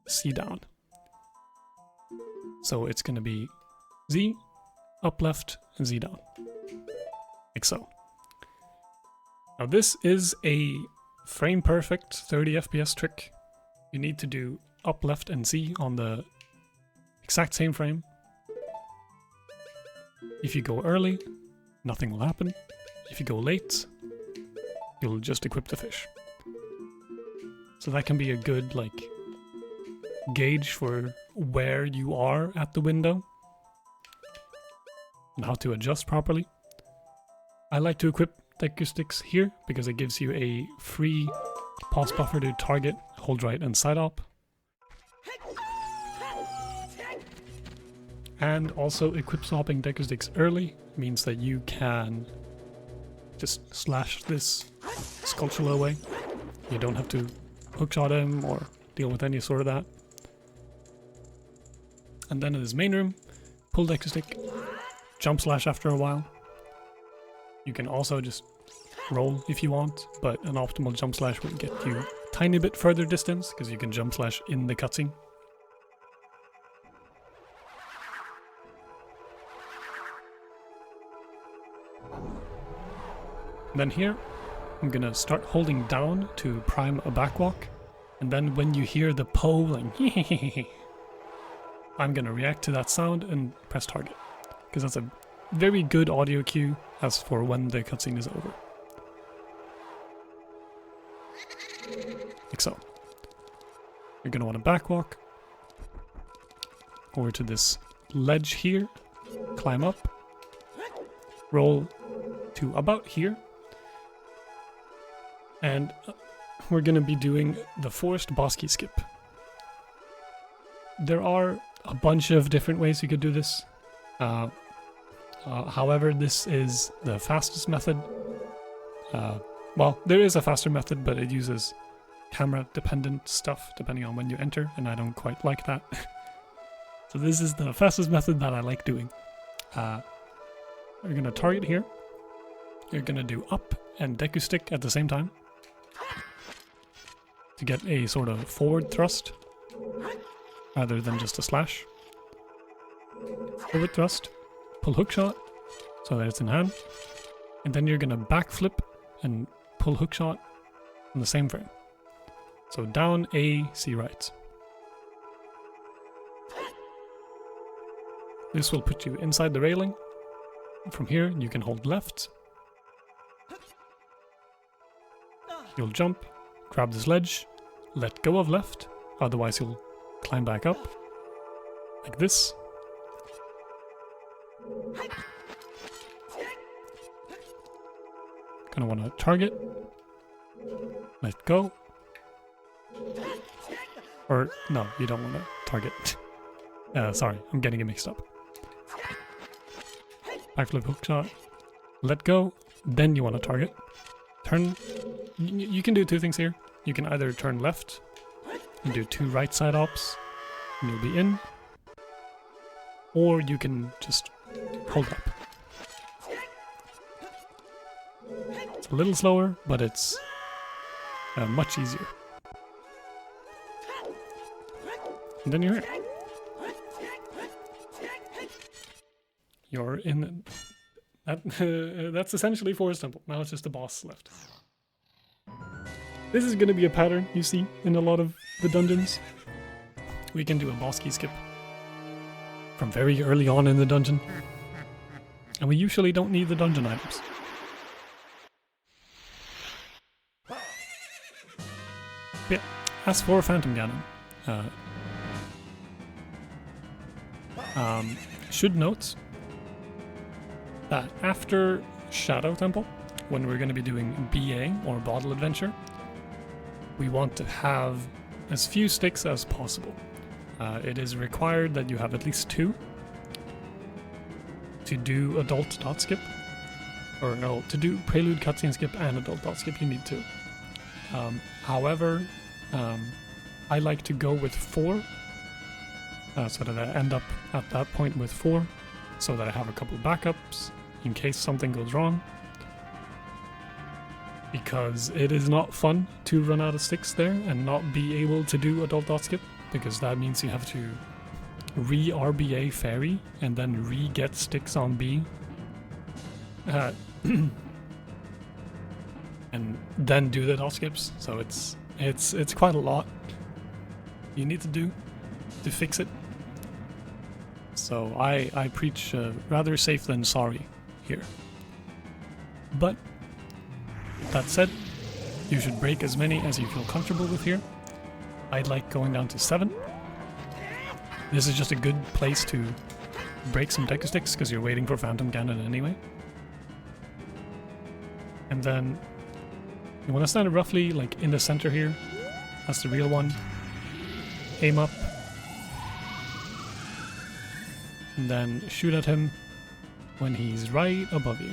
Speaker 1: C down. So it's going to be Z, up left, and Z down. Like so. Now this is a frame perfect 30 FPS trick. You need to do up left and Z on the exact same frame. If you go early, nothing will happen. If you go late, you'll just equip the fish. So that can be a good, like, gauge for where you are at the window and how to adjust properly. I like to equip Deku Sticks here because it gives you a free pause buffer to target, hold right, and side up. And also equip swapping Deku Sticks early means that you can just slash this Sculpture away. You don't have to hookshot him or deal with any sort of that. And then in his main room, pull Deku Stick, jump slash after a while. You can also just roll if you want, but an optimal jump slash will get you a tiny bit further distance because you can jump slash in the cutscene. Then here, I'm gonna start holding down to prime a backwalk, and then when you hear the Poe like I'm gonna react to that sound and press target, because that's a very good audio cue as for when the cutscene is over. like so. You're going to want to backwalk over to this ledge here, climb up, roll to about here, and we're going to be doing the forced boss key skip. There are a bunch of different ways you could do this. However, this is the fastest method. Well, there is a faster method, but it uses camera-dependent stuff depending on when you enter, and I don't quite like that. So this is the fastest method that I like doing. You're going to target here. You're going to do up and Deku Stick at the same time to get a sort of forward thrust rather than just a slash. Forward thrust, pull hook shot so that it's in hand, and then you're going to backflip and pull hook shot in the same frame. So down, A, C right. This will put you inside the railing. From here you can hold left. You'll jump, grab this ledge, let go of left, otherwise you'll climb back up, like this. Gonna want to target, let go, or no, you don't want to target. Sorry, I'm getting it mixed up. Backflip hook shot, let go, then you want to target. Turn, you can do two things here. You can either turn left and do 2 right side ops, and you'll be in, or you can just hold up. It's a little slower, but it's much easier. And then you're here. You're in that's essentially Forest Temple. Now it's just the boss left. This is going to be a pattern you see in a lot of the dungeons. We can do a boss key skip from very early on in the dungeon. And we usually don't need the dungeon items. Yeah, as for Phantom Ganon, should note that after Shadow Temple, when we're going to be doing BA or Bottle Adventure, we want to have as few sticks as possible. It is required that you have at least 2 to do Adult Dot Skip, or no, to do Prelude Cutscene Skip and Adult Dot Skip you need 2. However, I like to go with 4, so that I end up at that point with 4, so that I have a couple backups in case something goes wrong. Because it is not fun to run out of sticks there and not be able to do Adult Dot Skip, because that means you have to re-RBA Fairy and then re-get sticks on B. And then do the dot skips, so it's quite a lot you need to do to fix it. So I preach rather safe than sorry here. But that said, you should break as many as you feel comfortable with here. I'd like going down to 7. This is just a good place to break some Deku Sticks because you're waiting for Phantom Ganon anyway. And then you want to stand roughly like in the center here. That's the real one. Aim up. And then shoot at him when he's right above you.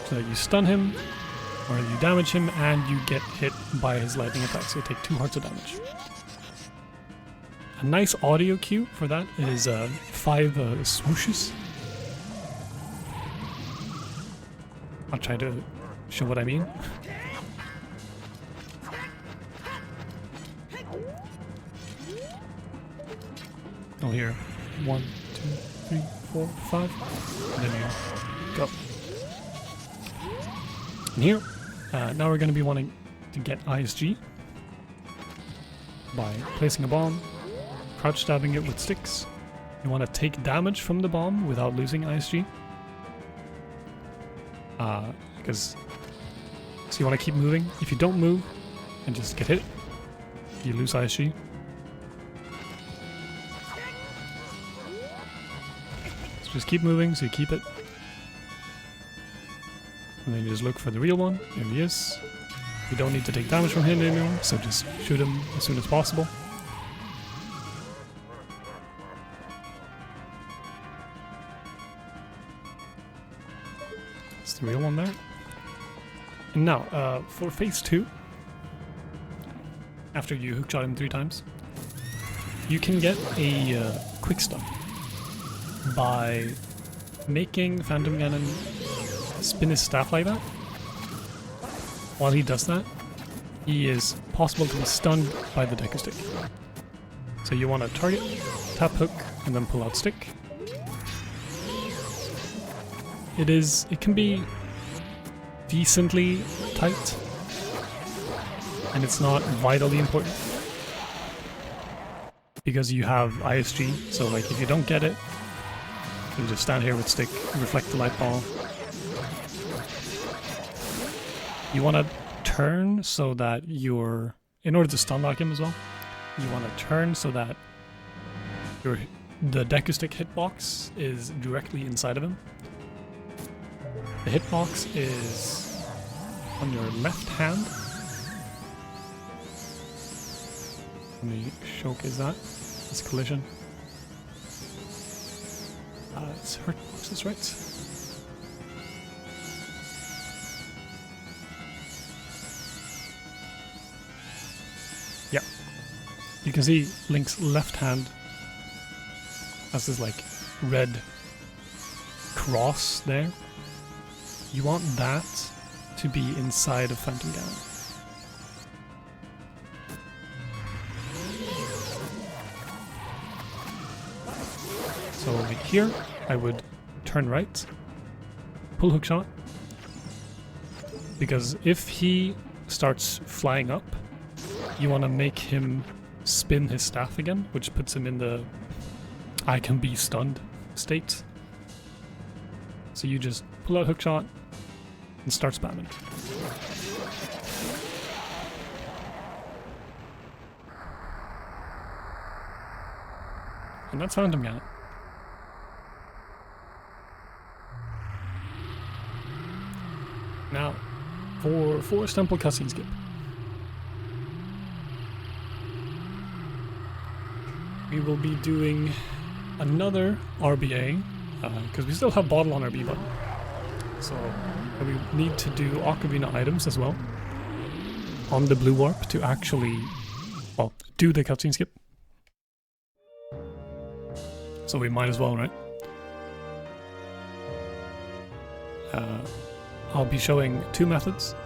Speaker 1: So that you stun him, or you damage him, and you get hit by his lightning attack, so you take 2 hearts of damage. A nice audio cue for that is 5 swooshes. I'll try to show what I mean. Oh, here. 1, 2, 3, 4, 5. And then you go. And here, now we're going to be wanting to get ISG by placing a bomb, crouch stabbing it with sticks. You want to take damage from the bomb without losing ISG. Because So you want to keep moving. If you don't move and just get hit, you lose ISG. So just keep moving so you keep it. And then you just look for the real one. There he is. You don't need to take damage from him anymore, so just shoot him as soon as possible. It's the real one there. And now, for phase 2, after you hookshot him 3 times, you can get a quick stun by making Phantom Ganon spin his staff like that. While he does that, he is possible to be stunned by the Deku Stick. So you want to target, tap hook, and then pull out stick. It can be decently tight, and it's not vitally important because you have ISG, so like if you don't get it, you just stand here with stick, reflect the light ball. You want to turn so that you're, in order to stun lock him as well, you want to turn so that the Deku Stick hitbox is directly inside of him. The hitbox is on your left hand. How many shock is that? It's collision. It's hurt boxes, right? Yeah. You can see Link's left hand has this like red cross there. You want that to be inside of Phantom Ganon. So like here, I would turn right, pull hookshot, because if he starts flying up, you want to make him spin his staff again, which puts him in the I can be stunned state. So you just pull out hookshot and start spamming. And that's Phantom Ganon. Now, for Forest Temple cutscene skip. We will be doing another RBA, because we still have bottle on our B button. So we need to do Ocarina items as well on the blue warp to actually, well, do the cutscene skip. So we might as well, right? I'll be showing 2 methods.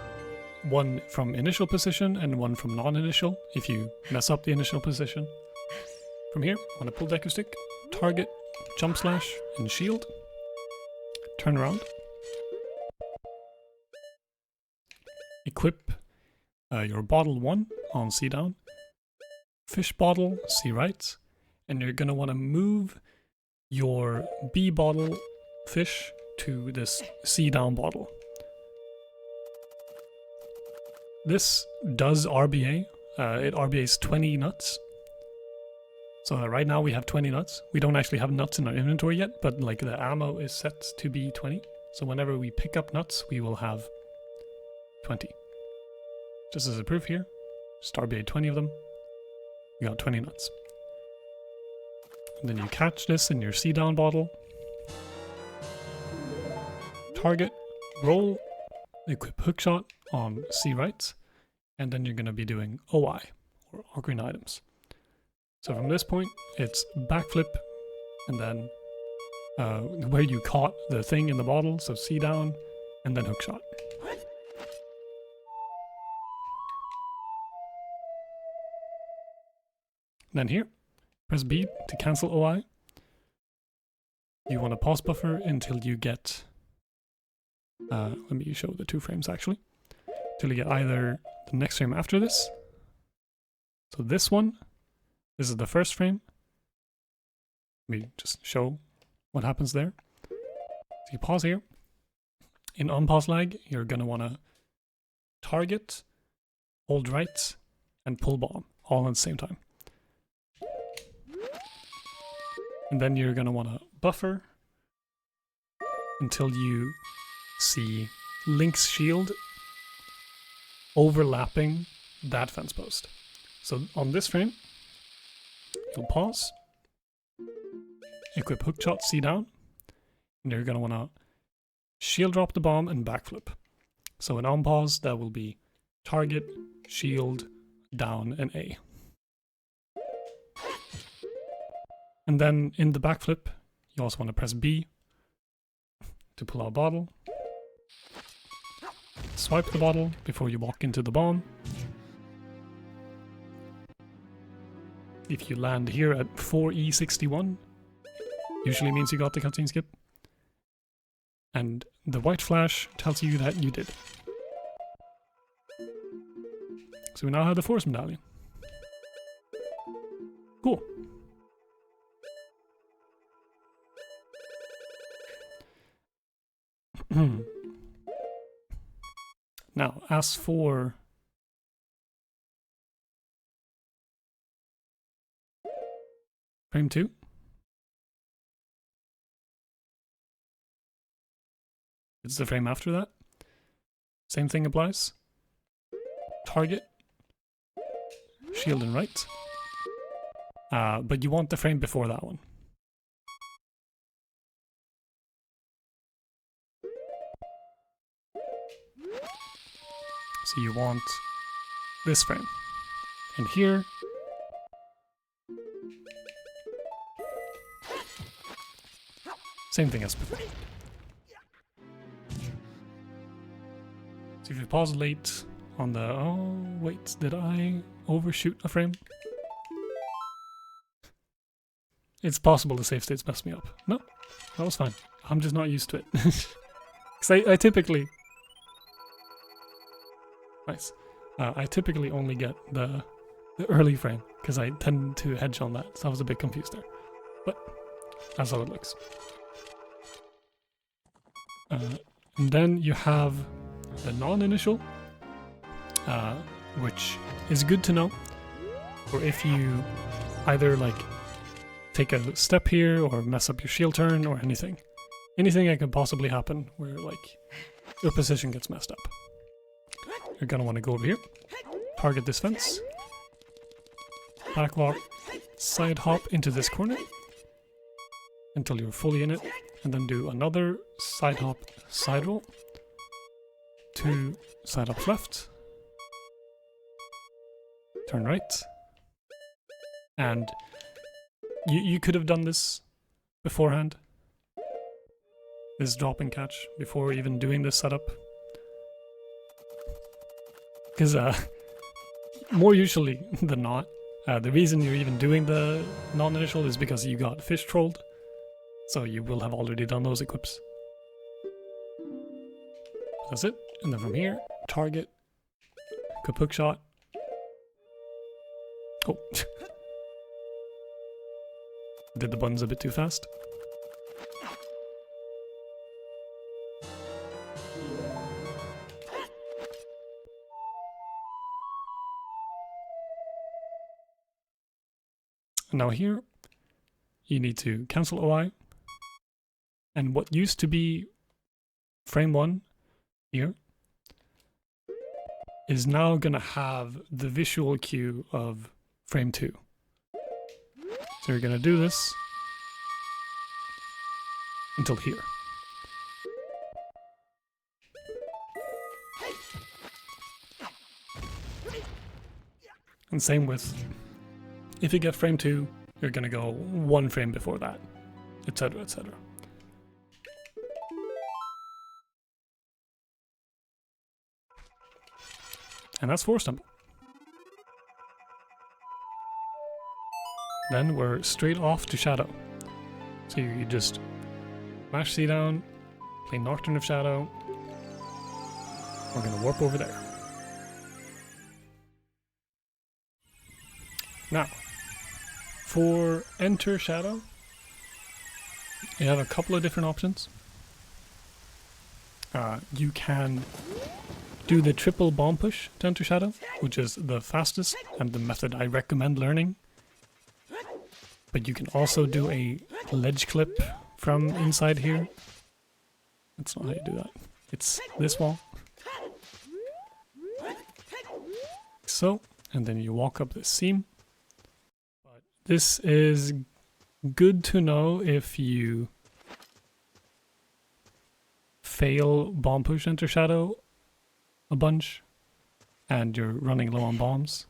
Speaker 1: One from initial position and one from non-initial, if you mess up the initial position. From here, I want to pull Deku Stick, target, jump slash, and shield. Turn around. Equip your bottle 1 on C down. Fish bottle, C right. And you're going to want to move your B bottle fish to this C down bottle. This does RBA. It RBAs 20 nuts. So right now we have 20 nuts. We don't actually have nuts in our inventory yet, but like the ammo is set to be 20. So whenever we pick up nuts, we will have 20. Just as a proof here, just RBA 20 of them. You got 20 nuts. And then you catch this in your C down bottle. Target, roll, equip hookshot on C right, and then you're going to be doing OI, or Ocarina items. So from this point, it's backflip, and then where you caught the thing in the bottle, so C down, and then hookshot. Then here, press B to cancel OI. You want to pause buffer until you get, let me show the 2 frames actually, till you get either the next frame after this. So this one, this is the first frame. Let me just show what happens there. So you pause here. In unpause lag, you're going to want to target, hold right, and pull bomb all at the same time. And then you're going to want to buffer until you see Link's shield overlapping that fence post. So on this frame, you'll pause, equip hookshot C down, and you're going to want to shield drop the bomb and backflip. So in on pause, that will be target, shield, down, and A. And then in the backflip, you also want to press B to pull out a bottle. Swipe the bottle before you walk into the bomb. If you land here at 4E61, usually means you got the cutscene skip. And the white flash tells you that you did. So we now have the Force Medallion. Cool. Now, as for frame 2, it's the frame after that. Same thing applies. Target, shield and right. But you want the frame before that one. So you want this frame. And here, same thing as before. So if you pause late on the... Oh, wait, did I overshoot a frame? It's possible the save states messed me up. No, that was fine. I'm just not used to it. Because I typically... Nice. I typically only get the early frame, because I tend to hedge on that, so I was a bit confused there. But that's how it looks. And then you have the non-initial, which is good to know. Or if you either like take a step here or mess up your shield turn or anything. Anything that could possibly happen where like your position gets messed up. You're gonna want to go over here, target this fence, back walk, side hop into this corner until you're fully in it, and then do another side hop, side roll, 2 side hops left, turn right, and you could have done this beforehand, this drop and catch, before even doing this setup. Because more usually than not, the reason you're even doing the non-initial is because you got fish trolled. So you will have already done those equips. That's it. And then from here, target, kapuk shot. Oh. Did the buttons a bit too fast. And now here, you need to cancel OI. And what used to be frame 1 here is now going to have the visual cue of frame 2. So you're going to do this until here. And same with, if you get frame 2, you're going to go 1 frame before that, etc, etc. And that's Force Temple. Then we're straight off to Shadow. So you just mash C down, play Nocturne of Shadow. We're going to warp over there. Now, for Enter Shadow, you have a couple of different options. You can do the triple bomb push to enter shadow, which is the fastest and the method I recommend learning. But you can also do a ledge clip from inside here. That's not how you do that. It's this wall. So, and then you walk up this seam. But this is good to know if you fail bomb push enter shadow a bunch and you're running low on bombs.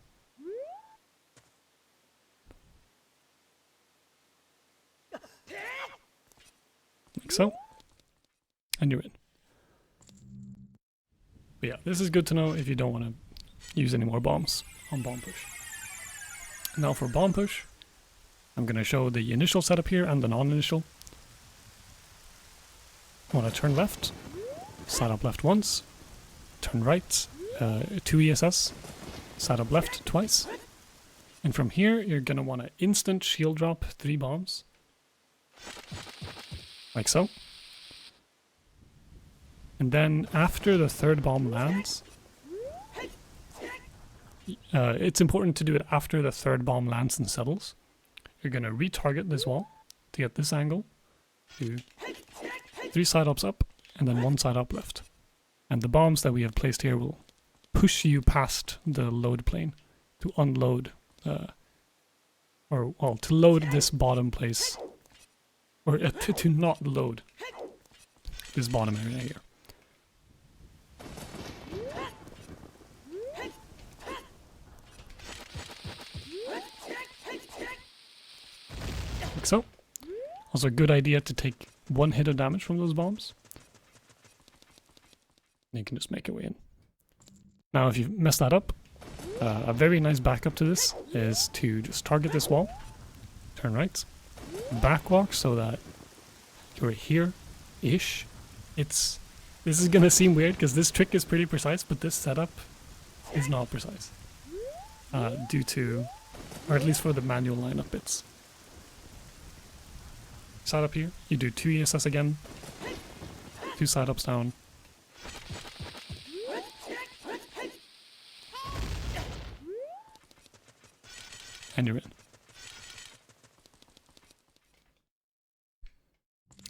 Speaker 1: Like so. And you're in. But yeah, this is good to know if you don't want to use any more bombs on bomb push. Now for bomb push, I'm going to show the initial setup here and the non-initial. I want to turn left, side up left once, turn right, 2 ESS, side up left twice. And from here, you're going to want to instant shield drop 3 bombs. Like so. And then after the 3rd bomb lands, it's important to do it after the 3rd bomb lands and settles. You're going to retarget this wall to get this angle. Do 3 side ups up and then 1 side up left. And the bombs that we have placed here will push you past the load plane to unload, to load this bottom place, or to not load this bottom area here. Like so. Also a good idea to take 1 hit of damage from those bombs. You can just make your way in. Now if you mess that up, a very nice backup to this is to just target this wall, turn right, backwalk so that you're here-ish. This is gonna seem weird because this trick is pretty precise, but this setup is not precise. Due to, or at least for the manual lineup bits. Side up here, you do 2 ESS again, 2 side ups down. And you're in.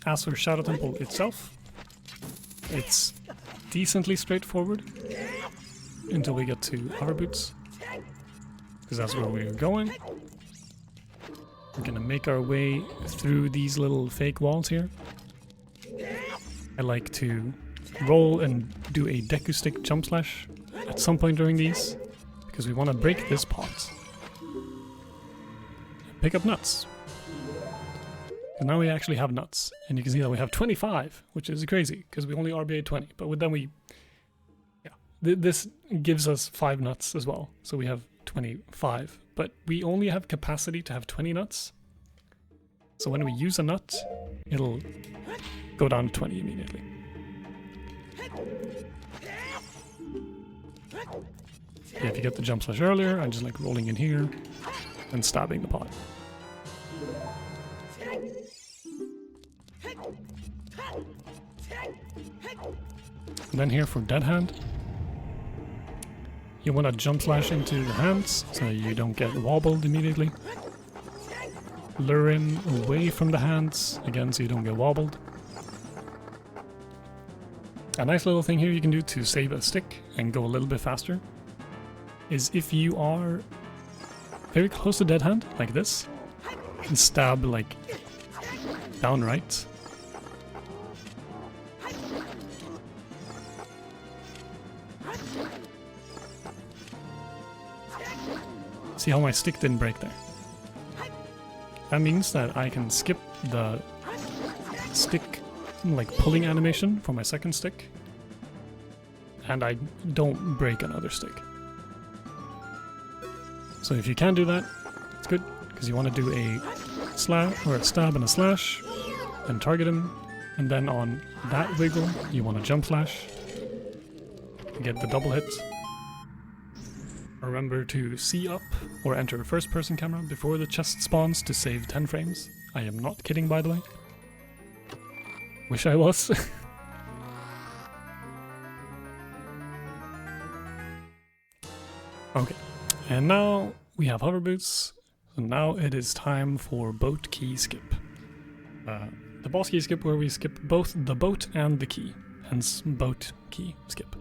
Speaker 1: As for Shadow Temple itself, it's decently straightforward until we get to hover boots, because that's where we're going. We're gonna make our way through these little fake walls here. I like to roll and do a Deku Stick jump slash at some point during these, because we want to break this pot. Pick up nuts. And now we actually have nuts, and you can see that we have 25, which is crazy, because we only RBA 20, but then this gives us 5 nuts as well, so we have 25, but we only have capacity to have 20 nuts, so when we use a nut, it'll go down to 20 immediately. Yeah, if you get the jump slash earlier, I'm just like rolling in here and stabbing the pot. And then here for dead hand, you want to jump slash into the hands so you don't get wobbled immediately. Lure him away from the hands, again so you don't get wobbled. A nice little thing here you can do to save a stick and go a little bit faster is if you are very close to dead hand, like this, and stab like down right. See how my stick didn't break there? That means that I can skip the stick like pulling animation for my second stick, and I don't break another stick. So if you can do that, it's good, because you want to do a slash or a stab and a slash, then target him, and then on that wiggle you want to jump slash to get the double hit. Remember to C up or enter first person camera before the chest spawns to save 10 frames. I am not kidding, by the way. Wish I was. Okay, and now we have hover boots, so now it is time for boat key skip. The boss key skip where we skip both the boat and the key, hence boat key skip.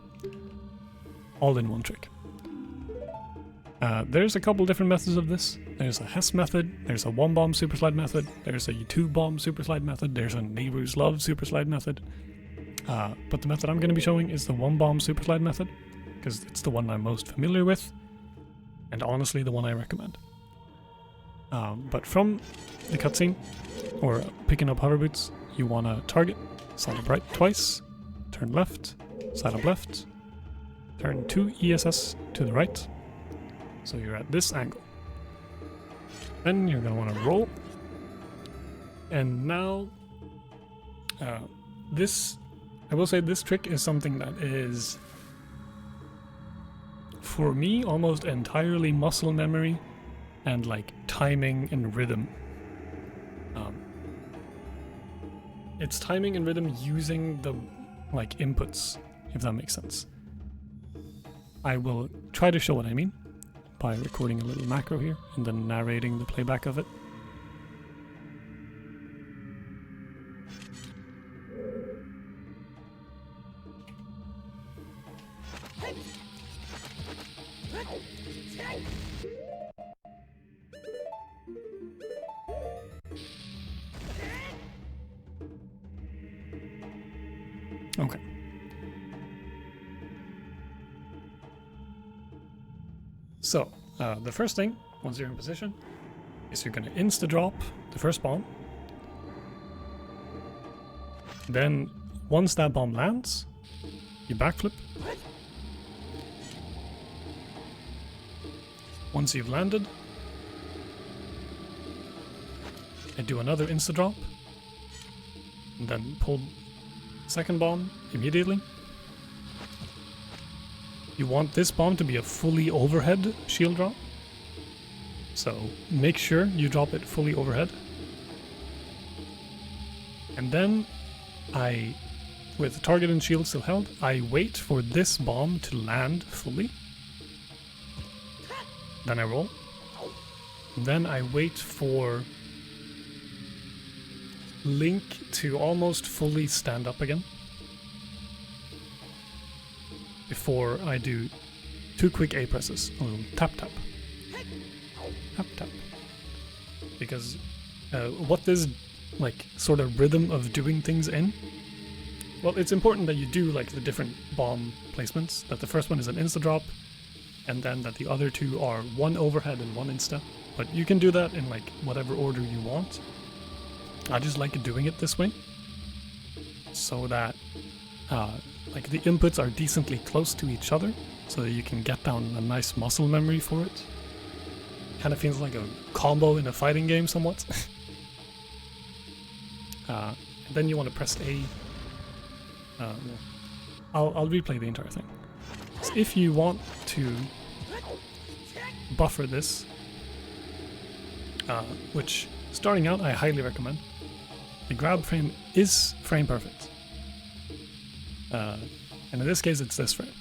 Speaker 1: All in one trick. There's a couple different methods of this. There's a Hess method, there's a 1-bomb super slide method, there's a 2-bomb super slide method, there's a Neighbors Love super slide method. But the method I'm going to be showing is the 1-bomb super slide method, because it's the one I'm most familiar with, and honestly the one I recommend. But from the cutscene, or picking up hover boots, you want to target, side up right twice, turn left, side up left, turn 2 ESS to the right, so you're at this angle. Then you're going to want to roll, and now I will say this trick is something that is, for me, almost entirely muscle memory and like timing and rhythm. It's timing and rhythm using the like inputs, if that makes sense. I will try to show what I mean by recording a little macro here and then narrating the playback of it. Okay. So, the first thing, once you're in position, is you're going to insta-drop the first bomb. Then, once that bomb lands, you backflip. Once you've landed, I do another insta-drop, and then pull second bomb immediately. You want this bomb to be a fully overhead shield drop, so make sure you drop it fully overhead. And then with target and shield still held, I wait for this bomb to land fully. Then I roll. Then I wait for Link to almost fully stand up again before I do 2 quick A presses. A little tap tap. Tap tap. Because what this like sort of rhythm of doing things in, well, it's important that you do like the different bomb placements, that the first one is an insta drop, and then that the other 2 are 1 overhead and 1 insta. But you can do that in like whatever order you want. I just like doing it this way, so that like the inputs are decently close to each other, so that you can get down a nice muscle memory for it. Kind of feels like a combo in a fighting game somewhat. And then you want to press A. I'll replay the entire thing. So if you want to buffer this, which starting out I highly recommend, the grab frame is frame perfect. And in this case it's this frame.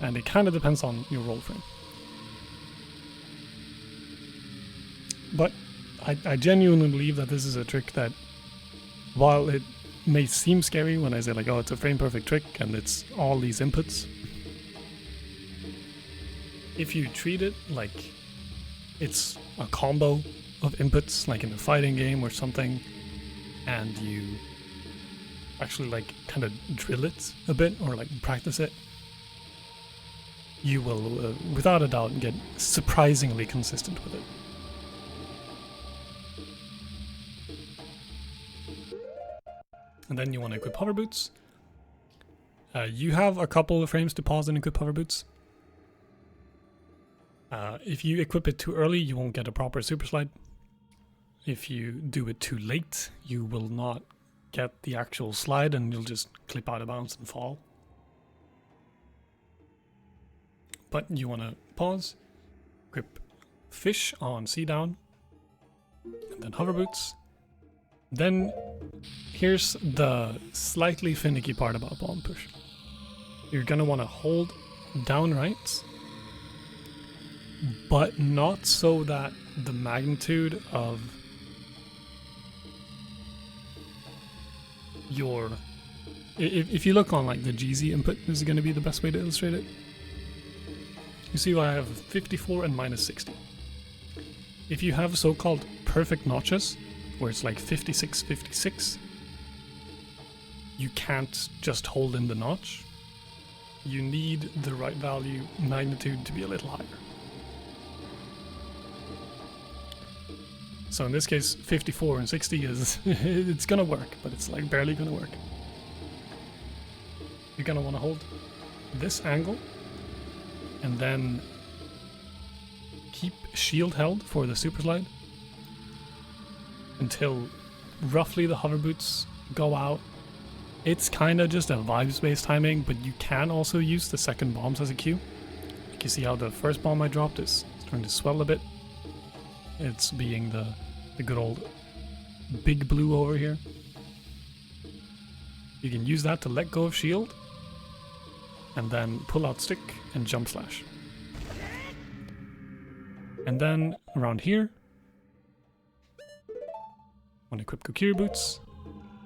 Speaker 1: And it kind of depends on your roll frame. But I genuinely believe that this is a trick that, while it may seem scary when I say like, oh, it's a frame perfect trick and it's all these inputs, if you treat it like it's a combo of inputs, like in a fighting game or something, and you actually like kind of drill it a bit or like practice it, you will without a doubt get surprisingly consistent with it. And then you want to equip hover boots. You have a couple of frames to pause and equip hover boots. If you equip it too early, you won't get a proper super slide. If you do it too late, you will not get the actual slide and you'll just clip out of bounds and fall. But you want to pause, equip fish on C down, and then hover boots. Then here's the slightly finicky part about bomb push. You're going to want to hold down right, but not so that the magnitude of your... If you look on like the GZ input, this is going to be the best way to illustrate it. You see I have 54 and minus 60. If you have so-called perfect notches, where it's like 56, 56, you can't just hold in the notch. You need the right value magnitude to be a little higher. So in this case, 54 and 60 is, it's gonna work, but it's like barely gonna work. You're gonna wanna hold this angle, and then keep shield held for the super slide until roughly the hover boots go out. It's kinda just a vibes-based timing, but you can also use the second bombs as a cue. You can see how the first bomb I dropped is starting to swell a bit. It's being the good old big blue over here. You can use that to let go of shield, and then pull out stick and jump slash. And then around here, want to equip Kokiri boots,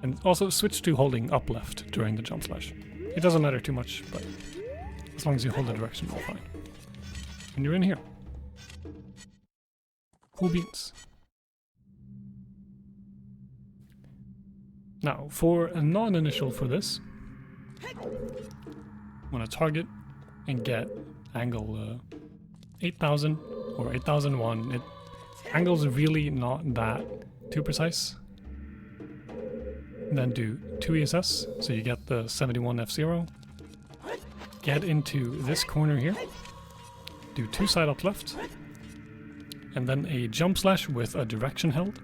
Speaker 1: and also switch to holding up left during the jump slash. It doesn't matter too much, but as long as you hold the direction, all fine. And you're in here. Cool beans. Now, for a non-initial for this, I'm going to target and get angle 8000 or 8001. Angle's really not that too precise. And then do 2 ESS, so you get the 71 F0. Get into this corner here. Do 2 side up left. And then a jump slash with a direction held.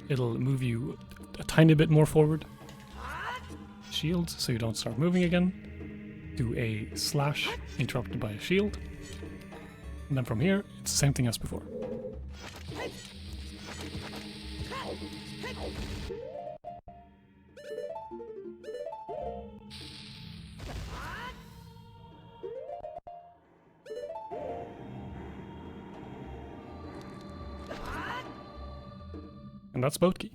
Speaker 1: It'll move you a tiny bit more forward. Shield, so you don't start moving again. Do a slash interrupted by a shield. And then from here, it's the same thing as before. And that's boat key.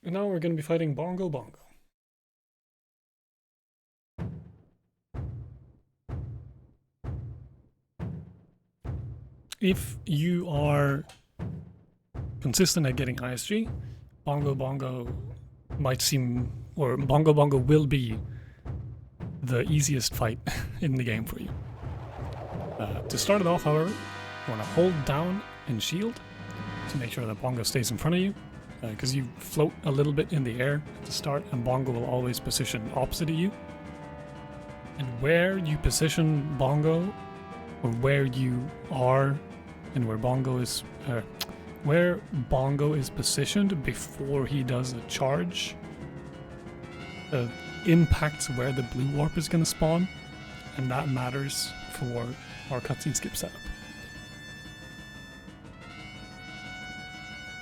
Speaker 1: And now we're going to be fighting Bongo Bongo. If you are consistent at getting ISG, Bongo Bongo might seem, or Bongo Bongo will be the easiest fight in the game for you. To start it off, however, you want to hold down and shield to make sure that Bongo stays in front of you, because you float a little bit in the air at the start, and Bongo will always position opposite of you. And where you position Bongo, or where you are, and where Bongo is positioned before he does a charge, impacts where the blue warp is going to spawn, and that matters for our cutscene skip setup.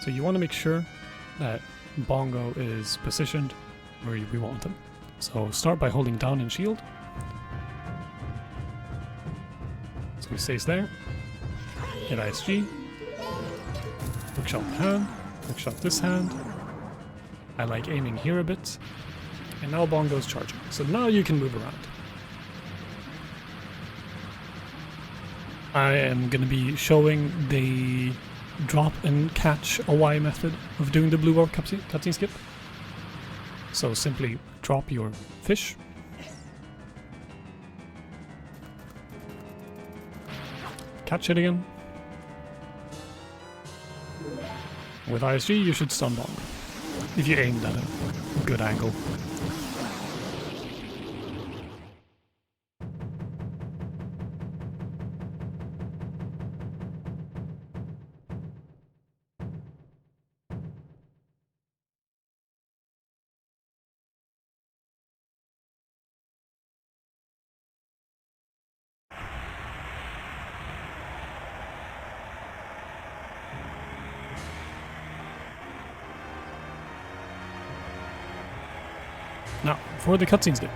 Speaker 1: So you want to make sure that Bongo is positioned where we want him. So start by holding down and shield. So he stays there. Hit ISG. Hookshot the hand. Hookshot this hand. I like aiming here a bit. And now Bongo's charging. So now you can move around. I am going to be showing the drop and catch OI method of doing the blue warp cutscene skip. So simply drop your fish, catch it again. With ISG you should stun bomb if you aimed at a good angle. Now, for the cutscene skip,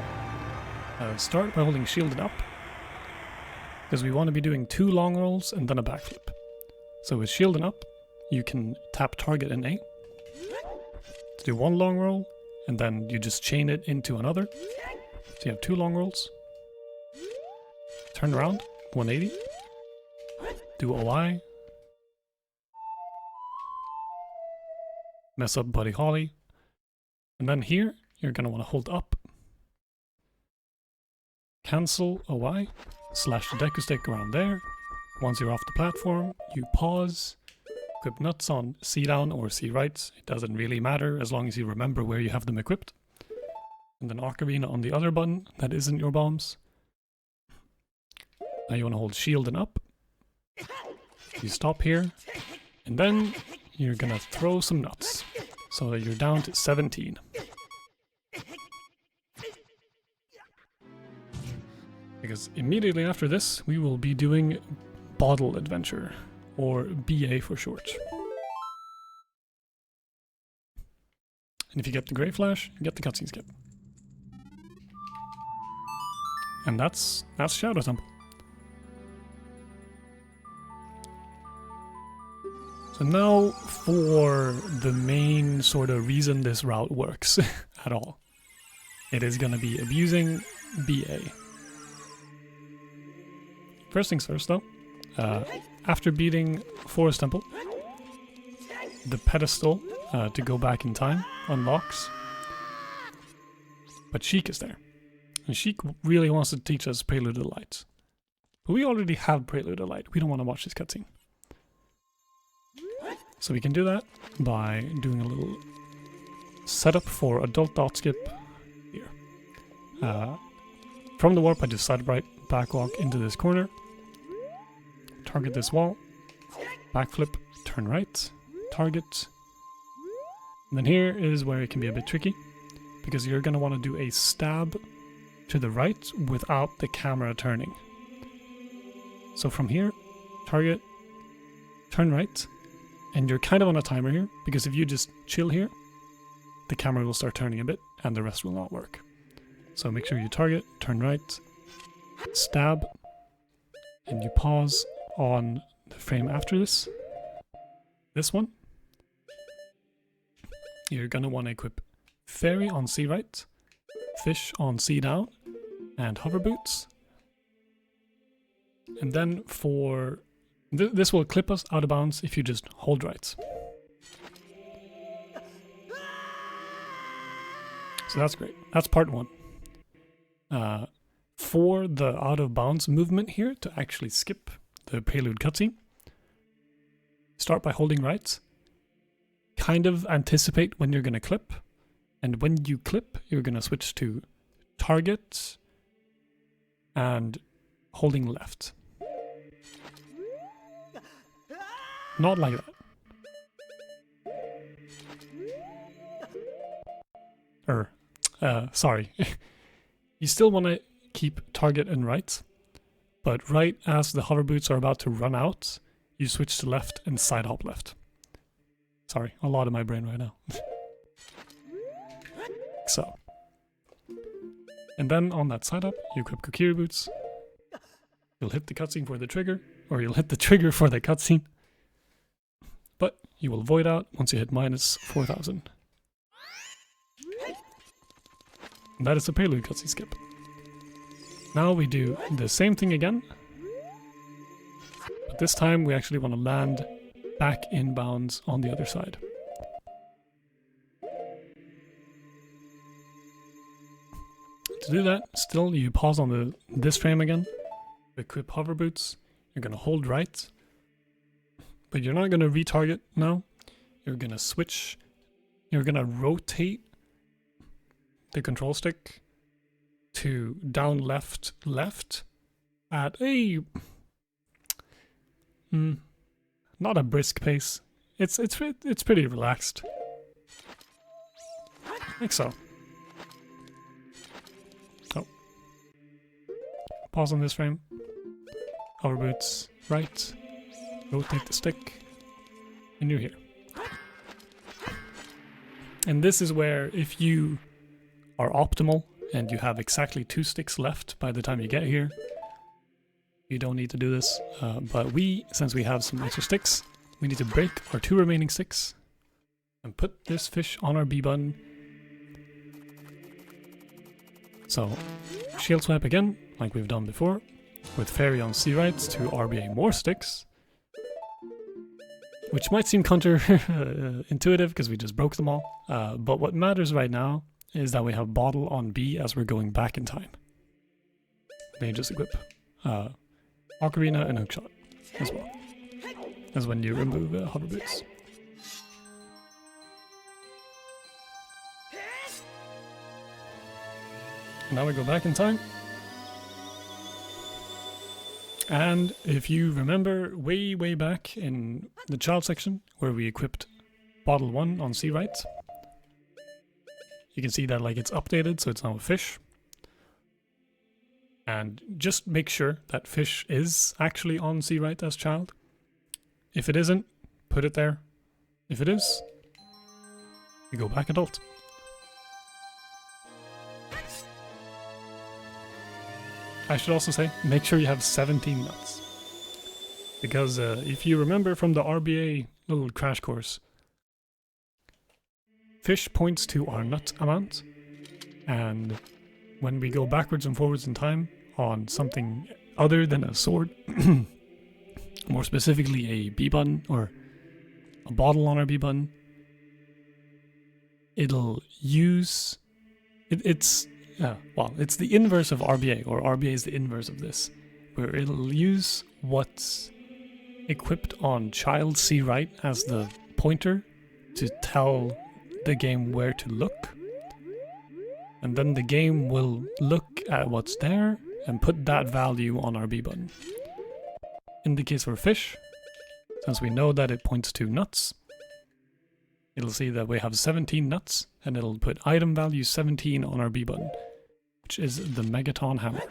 Speaker 1: Start by holding shielded up, because we want to be doing 2 long rolls and then a backflip. So with shielded up, you can tap target and A to do 1 long roll, and then you just chain it into another. So you have 2 long rolls. Turn around, 180. Do OI. Mess up Buddy Holly. And then here, you're going to want to hold up. Cancel OI. Slash the deku stick around there. Once you're off the platform, you pause. Equip nuts on C down or C right. It doesn't really matter as long as you remember where you have them equipped. And then Ocarina on the other button that isn't your bombs. Now you want to hold shield and up. You stop here. And then you're gonna throw some nuts. So that you're down to 17. Because immediately after this, we will be doing Bottle Adventure. Or BA for short. And if you get the Grey Flash, you get the cutscene skip. And that's Shadow Temple. So now for the main sort of reason this route works at all. It is gonna be abusing BA. First things first though, after beating Forest Temple, the pedestal to go back in time unlocks. But Sheik is there. And Sheik really wants to teach us Prelude of Light. But we already have Prelude of Light. We don't want to watch this cutscene. So we can do that by doing a little setup for adult dot skip here. From the warp, I just side right backwalk into this corner. Target this wall. Backflip, turn right. Target. And then here is where it can be a bit tricky. Because you're going to want to do a stab to the right without the camera turning. So from here, target, turn right. And you're kind of on a timer here, because if you just chill here, the camera will start turning a bit, and the rest will not work. So make sure you target, turn right, stab, and you pause on the frame after this. This one. You're gonna want to equip Fairy on C right, Fish on C down, and Hover Boots. And then for... This will clip us out of bounds if you just hold right. So that's great. That's part 1. For the out of bounds movement here, to actually skip the prelude cutscene, start by holding right. Kind of anticipate when you're going to clip. And when you clip, you're going to switch to target and holding left. Not like that. Sorry. You still want to keep target and right, but right as the hover boots are about to run out, you switch to left and side hop left. Sorry, a lot in my brain right now. So. And then on that side hop, you equip Kokiri boots. You'll hit the cutscene for the trigger, or you'll hit the trigger for the cutscene. But you will void out once you hit minus 4,000. And that is the prelude cutscene skip. Now we do the same thing again. But this time we actually want to land back inbounds on the other side. To do that, still you pause on this frame again. Equip hover boots. You're going to hold right. But you're not going to retarget now. You're going to switch. You're going to rotate the control stick to down left left at a not a brisk pace. It's pretty relaxed. Like so. So pause on this frame. Hover boots right. Rotate the stick, and you're here. And this is where, if you are optimal and you have exactly 2 sticks left by the time you get here, you don't need to do this. But since we have some extra sticks, we need to break our 2 remaining sticks and put this fish on our B button. So, shield swipe again, like we've done before, with fairy on C rights to RBA more sticks. Which might seem counter-intuitive because we just broke them all. But what matters right now is that we have bottle on B as we're going back in time. Then you just equip Ocarina and Hookshot as well. As when you remove hover boots. Now we go back in time. And if you remember way back in the child section where we equipped bottle 1 on C right, you can see that like it's updated, so it's now a fish. And just make sure that fish is actually on C right as child. If it isn't, put it there. If it is, we go back adult. I should also say, make sure you have 17 nuts. Because if you remember from the RBA little crash course, fish points to our nut amount, and when we go backwards and forwards in time on something other than a sword, more specifically a B button or a bottle on our B button, it'll use... It's the inverse of RBA, or RBA is the inverse of this, where it'll use what's equipped on child C right as the pointer to tell the game where to look, and then the game will look at what's there and put that value on our B button. In the case for fish, since we know that it points to nuts, it'll see that we have 17 nuts, and it'll put item value 17 on our B button, which is the Megaton Hammer.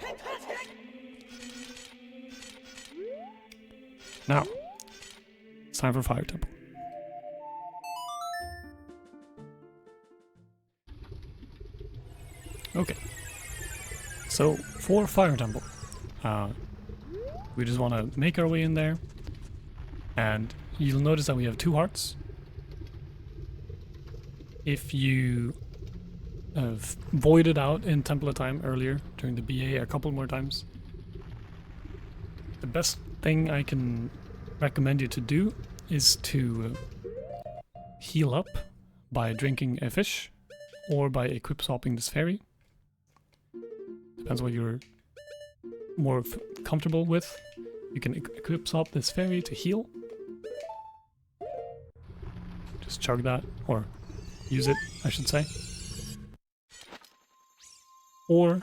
Speaker 1: Now, it's time for Fire Temple. Okay, so for Fire Temple, we just want to make our way in there, and you'll notice that we have 2 hearts. If you have voided out in Temple of Time earlier during the BA a couple more times, the best thing I can recommend you to do is to heal up by drinking a fish or by equip swapping this fairy. Depends what you're more comfortable with. You can equip swap this fairy to heal. Just chug that, or use it, I should say. Or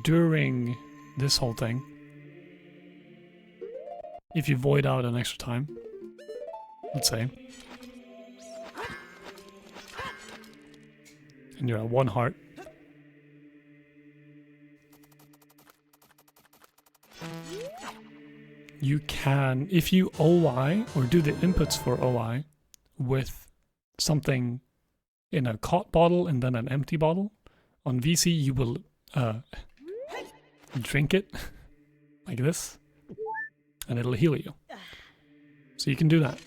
Speaker 1: during this whole thing, if you void out an extra time, let's say, and you're at 1 heart, you can, if you OI or do the inputs for OI with something in a caught bottle and then an empty bottle, on VC you will drink it like this, and it'll heal you. So you can do that.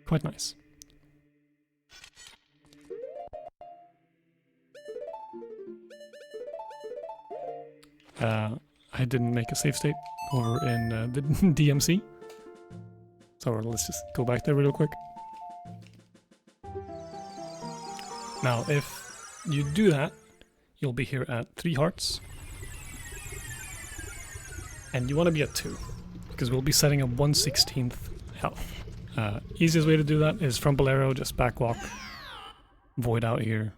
Speaker 1: Quite nice. I didn't make a save state over in the DMC, so let's just go back there real quick. Now, if you do that, you'll be here at 3 hearts. And you want to be at 2, because we'll be setting up 1/16 health. Easiest way to do that is from Bolero, just backwalk, void out here.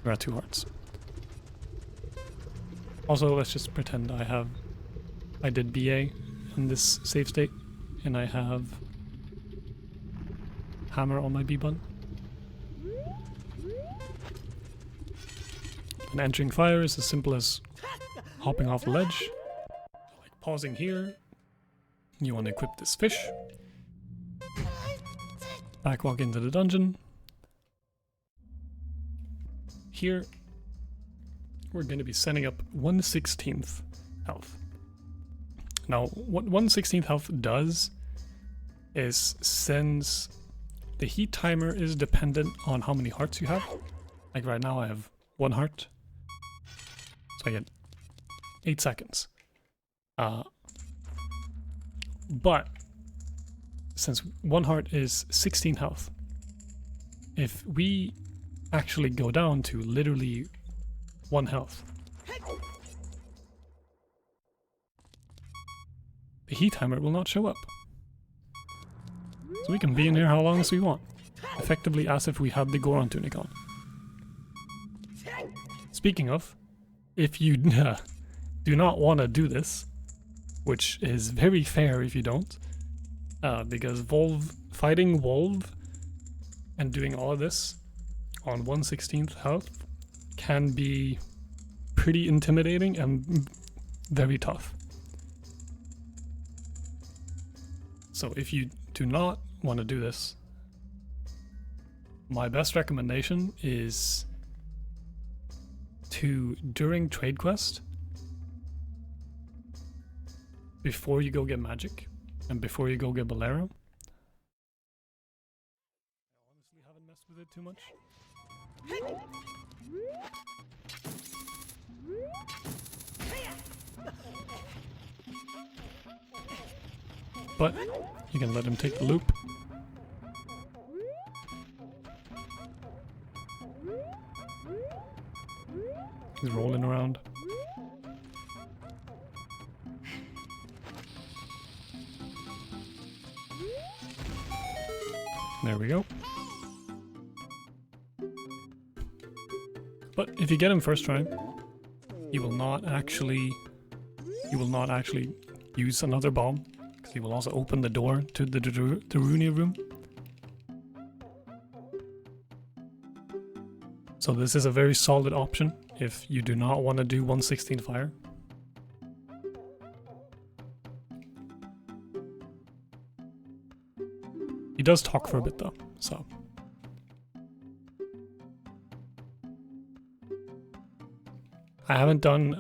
Speaker 1: We're at 2 hearts. Also, let's just pretend I did BA in this save state, and I have hammer on my B button. And entering fire is as simple as hopping off the ledge, like pausing here. You want to equip this fish, backwalk into the dungeon, here we're going to be setting up 1/16 health. Now, what 1/16 health does is, since the heat timer is dependent on how many hearts you have, like right now I have 1 heart, so I get 8 seconds. But since 1 heart is 16 health, if we actually go down to literally 1 health, the heat timer will not show up. So we can be in here how long as we want, effectively as if we had the Goron tunic on. Speaking of, if you do not want to do this, which is very fair if you don't, because fighting Volv and doing all of this on 1/16 health can be pretty intimidating and very tough. So if you do not want to do this, my best recommendation is to, during trade quest, before you go get magic and before you go get Bolero, I honestly haven't messed with it too much. But you can let him take the loop. He's rolling around. There we go. But if you get him first try, you will not actually use another bomb, because he will also open the door to the Darunia room. So this is a very solid option if you do not want to do 1/16 fire. He does talk for a bit though, so. I haven't done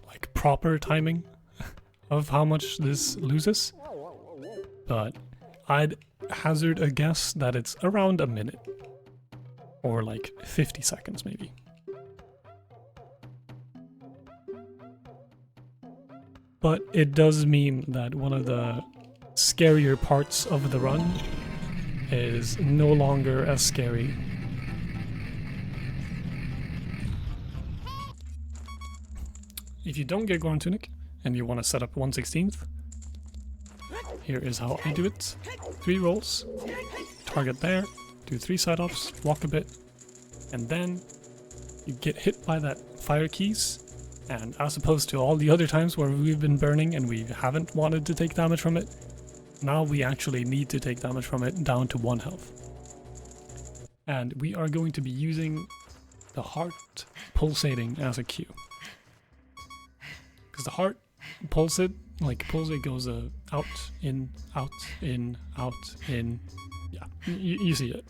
Speaker 1: like proper timing of how much this loses, but I'd hazard a guess that it's around a minute. Or like 50 seconds maybe. But it does mean that one of the scarier parts of the run is no longer as scary. If you don't get Goron Tunic and you want to set up 1/16, here is how I do it. 3 rolls, target there, do 3 side-ups, walk a bit, and then you get hit by that fire keys, and as opposed to all the other times where we've been burning and we haven't wanted to take damage from it, now we actually need to take damage from it down to 1 health. And we are going to be using the heart pulsating as a cue. Because the heart pulsate goes out, in, out, in, out, in. Yeah, you see it.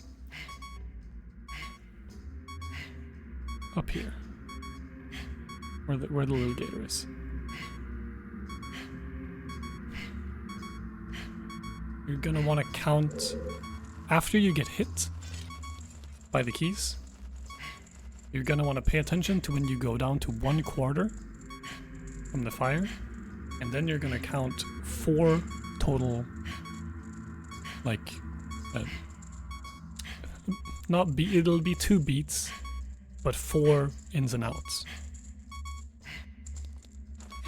Speaker 1: Up here. Where the little gator is. You're gonna want to count after you get hit by the keys. You're gonna want to pay attention to when you go down to 1/4 from the fire, and then you're gonna count 4 total, like, it'll be 2 beats, but 4 ins and outs.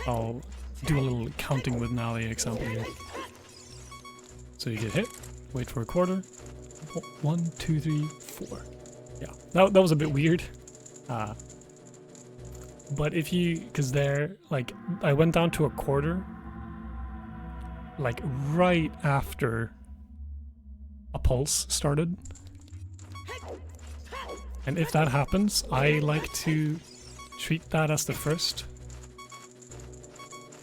Speaker 1: I'll do a little counting with Nally example here. So you get hit, wait for a quarter, 1, 2, 3, 4. Yeah, that was a bit weird. But if you, because there, like, I went down to a quarter, like right after a pulse started. And if that happens, I like to treat that as the first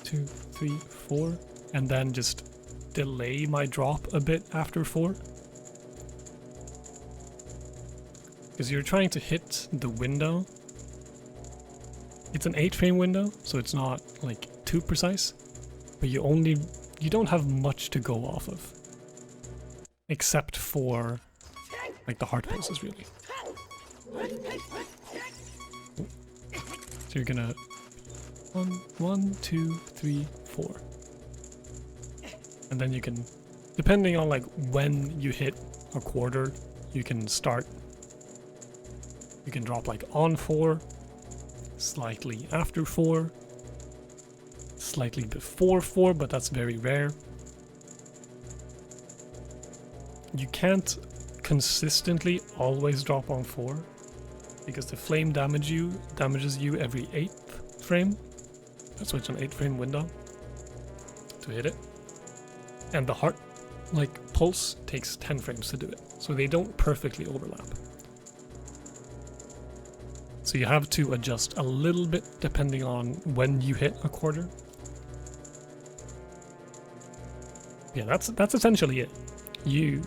Speaker 1: 2, 3, 4, and then just delay my drop a bit after 4. because you're trying to hit the window. It's an 8-frame window, so it's not like too precise, but you don't have much to go off of, except for like the heart pulses, really. So you're gonna 1, 2, 3, 4, and then you can, depending on like when you hit a quarter, you can drop like on 4, slightly after 4, slightly before 4, but that's very rare. You can't consistently always drop on 4 because the flame damages you every 8th frame. That's why it's an 8-frame window to hit it. And the heart like pulse takes 10 frames to do it, so they don't perfectly overlap. So you have to adjust a little bit depending on when you hit a quarter. Yeah, that's essentially it. You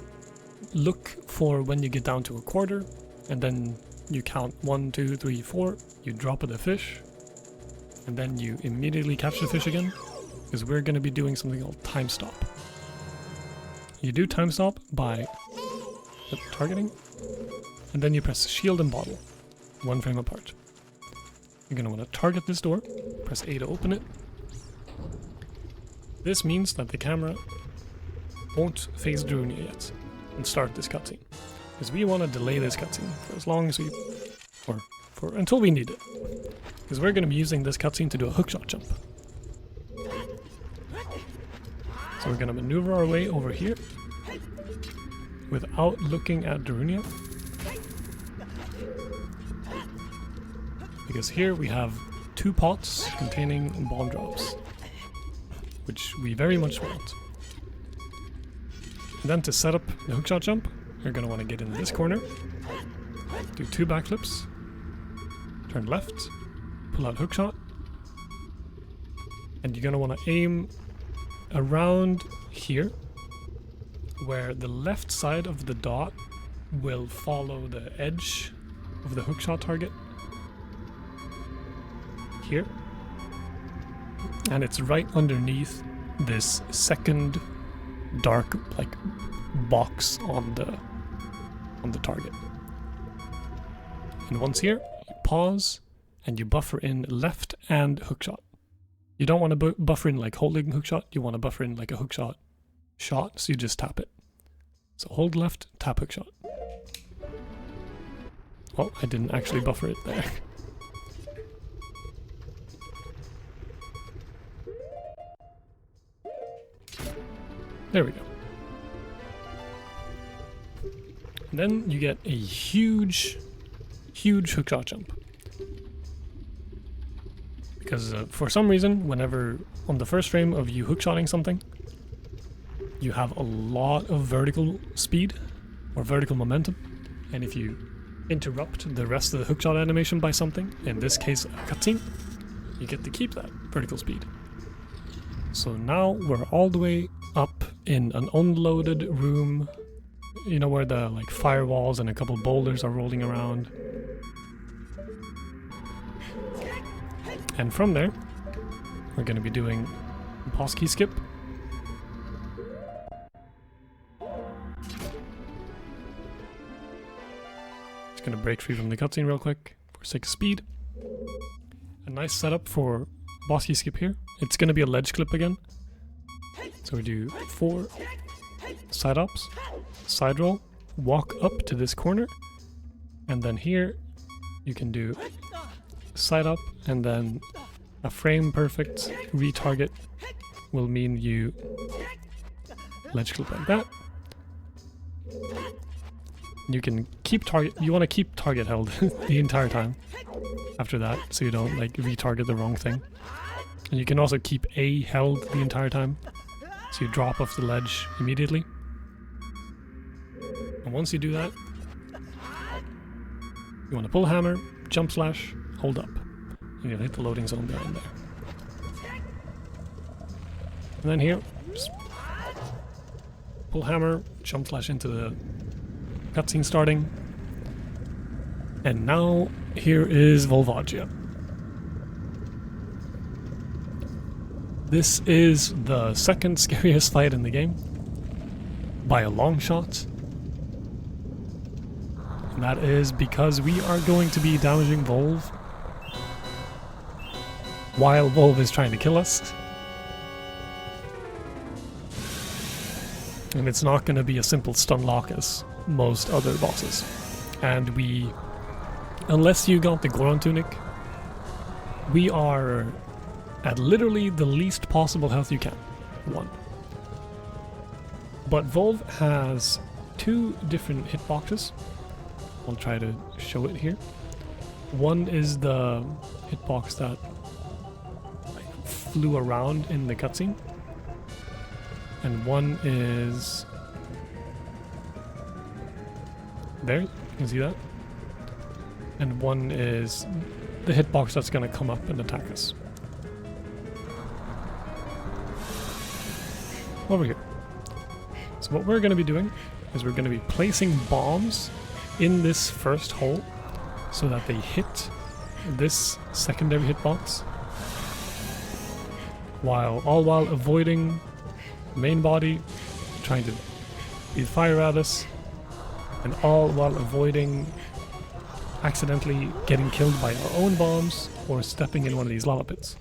Speaker 1: look for when you get down to a quarter, and then you count 1, 2, 3, 4, you drop the fish, and then you immediately catch the fish again, because we're going to be doing something called time stop. You do time stop by targeting, and then you press shield and bottle, 1 frame apart. You're going to want to target this door, press A to open it. This means that the camera won't face Drunia yet and start this cutscene, because we want to delay this cutscene for as long as we, or until we need it, because we're going to be using this cutscene to do a hookshot jump. So we're going to maneuver our way over here without looking at Darunia, because here we have 2 pots containing bomb drops, which we very much want. And then to set up the hookshot jump, you're going to want to get in this corner, do 2 backflips, turn left, pull out hookshot, and you're going to want to aim around here, where the left side of the dot will follow the edge of the hookshot target. Here. And it's right underneath this second dark like box on the target. And once here, you pause and you buffer in left and hookshot. You don't want to buffer in like holding hookshot, you want to buffer in like a hookshot shot, so you just tap it. So hold left, tap hookshot. Oh, I didn't actually buffer it there. There we go. And then you get a huge hookshot jump. Because for some reason, whenever on the first frame of you hookshotting something, you have a lot of vertical speed or vertical momentum, and if you interrupt the rest of the hookshot animation by something, in this case a cutscene, you get to keep that vertical speed. So now we're all the way up in an unloaded room, you know, where the like firewalls and a couple boulders are rolling around. And from there, we're going to be doing boss key skip. Just going to break free from the cutscene real quick for sake of speed. A nice setup for boss key skip here. It's going to be a ledge clip again. So we do 4 side ups, side roll, walk up to this corner, and then here you can do side up, and then a frame perfect retarget will mean you ledge clip like that. You can keep target, you want to keep target held the entire time after that, so you don't like retarget the wrong thing. And you can also keep A held the entire time, so you drop off the ledge immediately. And once you do that, you want to pull hammer, jump slash, hold up, and you'll hit the loading zone behind there. And then here, just pull hammer, jump slash into the cutscene starting, And now, here is Volvagia. This is the second scariest fight in the game, by a long shot. And that is because we are going to be damaging Volv while Volv is trying to kill us. And it's not going to be a simple stun lock as most other bosses. And we, unless you got the Goron Tunic, we are at literally the least possible health you can. 1. But Volv has 2 different hitboxes. I'll try to show it here. One is the hitbox that flew around in the cutscene. And one is there, you can see that. And one is the hitbox that's going to come up and attack us. Over here. So what we're going to be doing is we're going to be placing bombs in this first hole so that they hit this secondary hitbox, while avoiding the main body trying to breathe fire at us, and all while avoiding accidentally getting killed by our own bombs or stepping in one of these lava pits,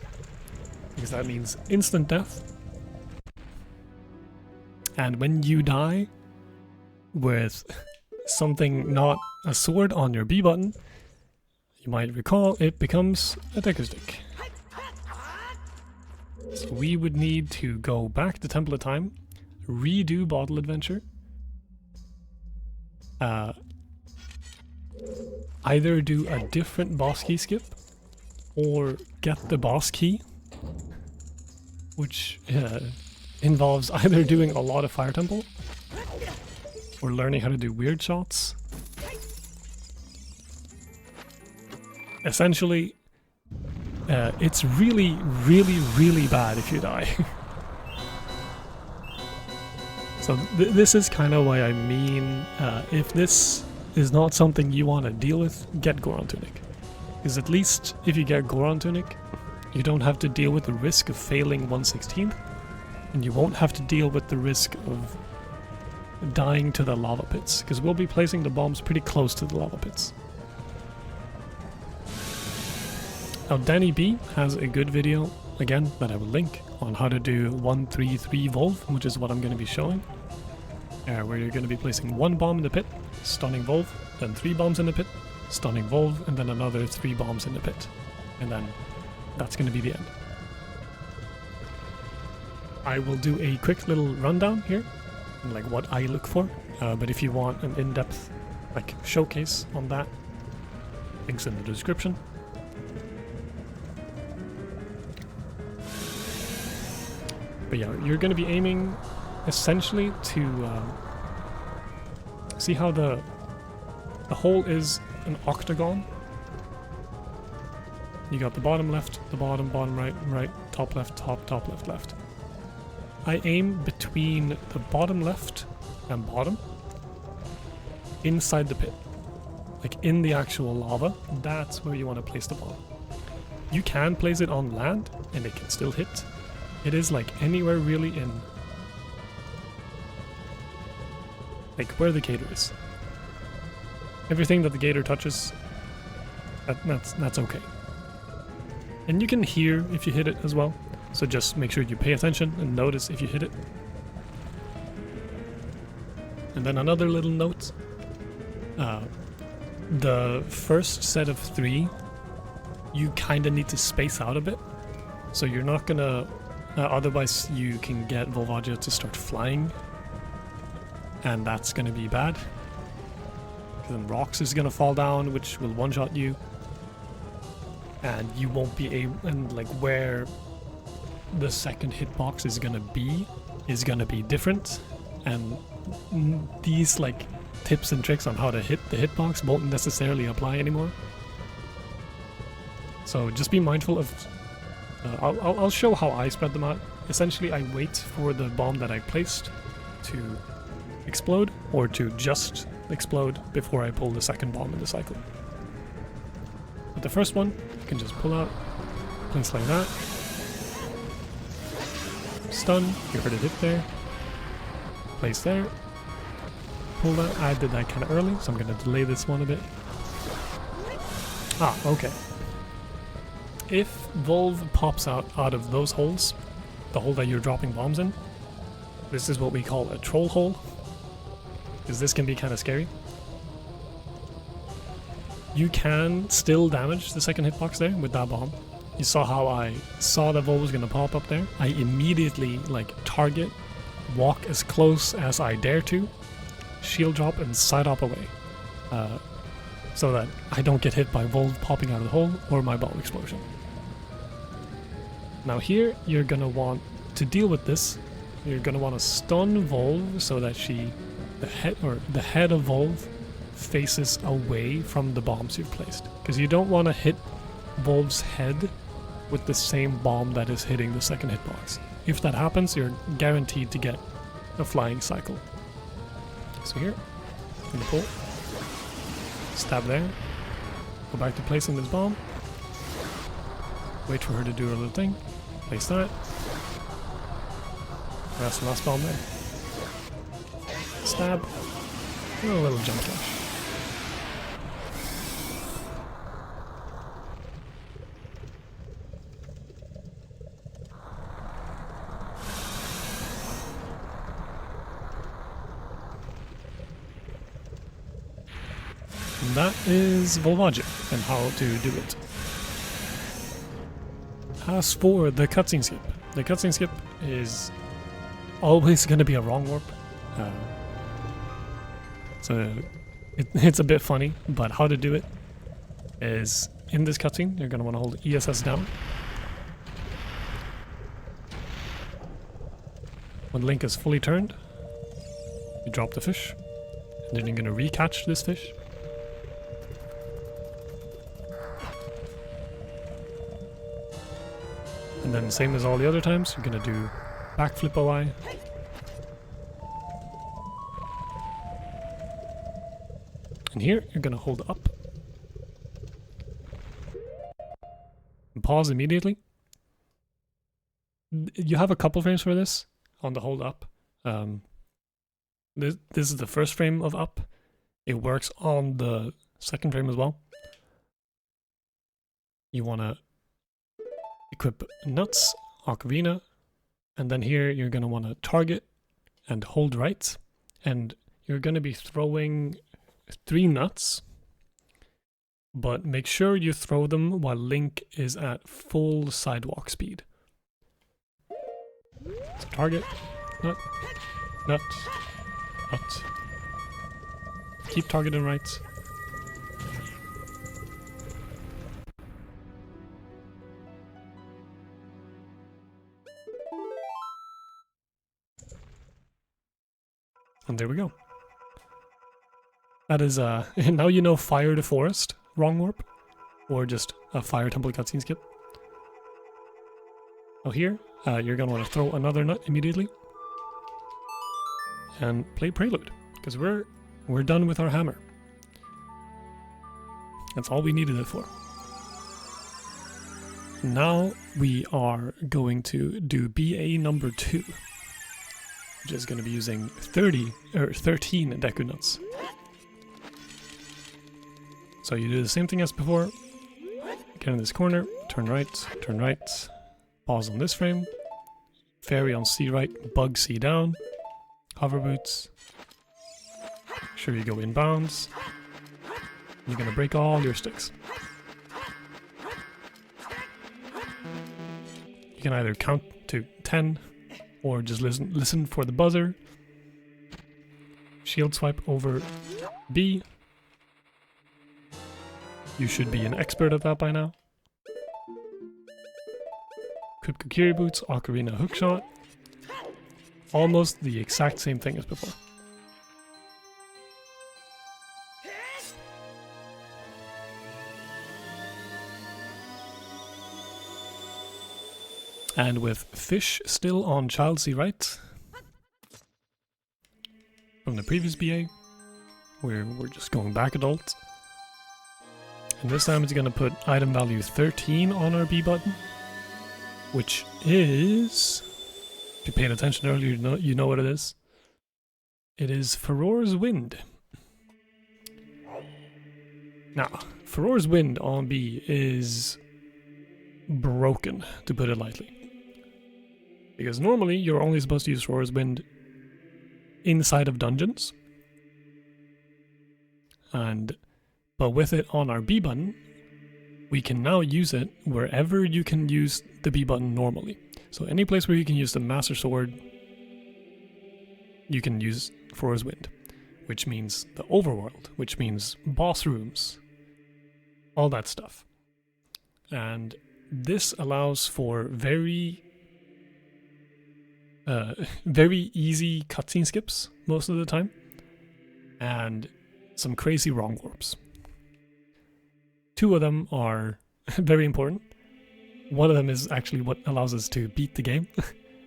Speaker 1: because that means instant death. And when you die with something not a sword on your B button, you might recall it becomes a Deku Stick. So we would need to go back to Temple of Time, redo Bottle Adventure, either do a different boss key skip, or get the boss key, which involves either doing a lot of Fire Temple or learning how to do weird shots. Essentially, it's really, really, really bad if you die. So this is kind of why I mean, if this is not something you want to deal with, get Goron Tunic. Because at least if you get Goron Tunic, you don't have to deal with the risk of failing 1/16th. And you won't have to deal with the risk of dying to the lava pits, because we'll be placing the bombs pretty close to the lava pits. Now Danny B has a good video, again, that I will link, on how to do 1-3-3 Volv, which is what I'm going to be showing. Where you're going to be placing 1 bomb in the pit, stunning Volv, then 3 bombs in the pit, stunning Volv, and then another 3 bombs in the pit. And then that's going to be the end. I will do a quick little rundown here, like what I look for, but if you want an in-depth like showcase on that, links in the description. But yeah, you're going to be aiming essentially to see how the hole is an octagon. You got the bottom left, the bottom right, top left, top left, left. I aim between the bottom left and bottom, inside the pit, like in the actual lava. That's where you want to place the bomb. You can place it on land and it can still hit. It is like anywhere really in, like where the gator is. Everything that the gator touches, that's okay. And you can hear if you hit it as well. So just make sure you pay attention and notice if you hit it. And then another little note. The first set of 3, you kind of need to space out a bit. So you're not gonna... otherwise you can get Volvagia to start flying. And that's gonna be bad. Then Rox is gonna fall down, which will one-shot you. And you won't be able... and like where the second hitbox is gonna be different, and these like tips and tricks on how to hit the hitbox won't necessarily apply anymore. So just be mindful of I'll show how I spread them out. Essentially I wait for the bomb that I placed to explode, or to just explode, before I pull the second bomb in the cycle. With the first one, you can just pull out, place like that. Stun, you heard it hit there. Place there. Pull that. I did that kind of early, so I'm going to delay this one a bit. Ah, okay. If Volv pops out of those holes, the hole that you're dropping bombs in, this is what we call a troll hole, because this can be kind of scary. You can still damage the second hitbox there with that bomb. You saw how I saw that Volv was going to pop up there. I immediately like target, walk as close as I dare to, shield drop and side hop away. So that I don't get hit by Volv popping out of the hole or my bomb explosion. Now here, you're gonna want to deal with this. You're gonna want to stun Volv so that the head of Volv faces away from the bombs you've placed. Because you don't want to hit Volv's head with the same bomb that is hitting the second hitbox. If that happens, you're guaranteed to get a flying cycle. So here, in the pull, stab there, go back to placing this bomb, wait for her to do her little thing, place that, that's the last bomb there. Stab, and a little jump dash. And that is Volvagic and how to do it. As for the cutscene skip is always going to be a wrong warp. So it's a bit funny, but how to do it is in this cutscene, you're going to want to hold ESS down. When Link is fully turned, you drop the fish, and then you're going to recatch this fish. And then same as all the other times, you're gonna do backflip OI. And here, you're gonna hold up. And pause immediately. You have a couple frames for this on the hold up. This is the first frame of up. It works on the second frame as well. You wanna equip nuts, ocarina, and then here you're going to want to target and hold right, and you're going to be throwing 3 nuts, but make sure you throw them while Link is at full sidewalk speed. So target, nut, nut, nut. Keep targeting right. And there we go. That is, now you know Fire to Forest, wrong warp, or just a Fire Temple cutscene skip. Now here, you're going to want to throw another nut immediately. And play Prelude, because we're done with our hammer. That's all we needed it for. Now we are going to do BA number 2. Which is going to be using 13 Deku Nuts. So you do the same thing as before. Get in this corner, turn right, pause on this frame, fairy on C right, bug C down, hover boots, make sure you go inbounds. You're going to break all your sticks. You can either count to 10 or just listen for the buzzer. Shield swipe over B. You should be an expert at that by now. Equip Kokiri Boots, Ocarina Hookshot. Almost the exact same thing as before. And with fish still on child C right from the previous BA, we're just going back adult. And this time it's going to put item value 13 on our B button, which is, if you paid attention earlier, you know what it is. It is Furore's Wind. Now, Furore's Wind on B is broken, to put it lightly. Because normally you're only supposed to use Furore's Wind inside of dungeons. But with it on our B button, we can now use it wherever you can use the B button normally. So any place where you can use the Master Sword, you can use Furore's Wind, which means the overworld, which means boss rooms, all that stuff. And this allows for very easy cutscene skips most of the time, and some crazy wrong warps. Two of them are very important. One of them is actually what allows us to beat the game,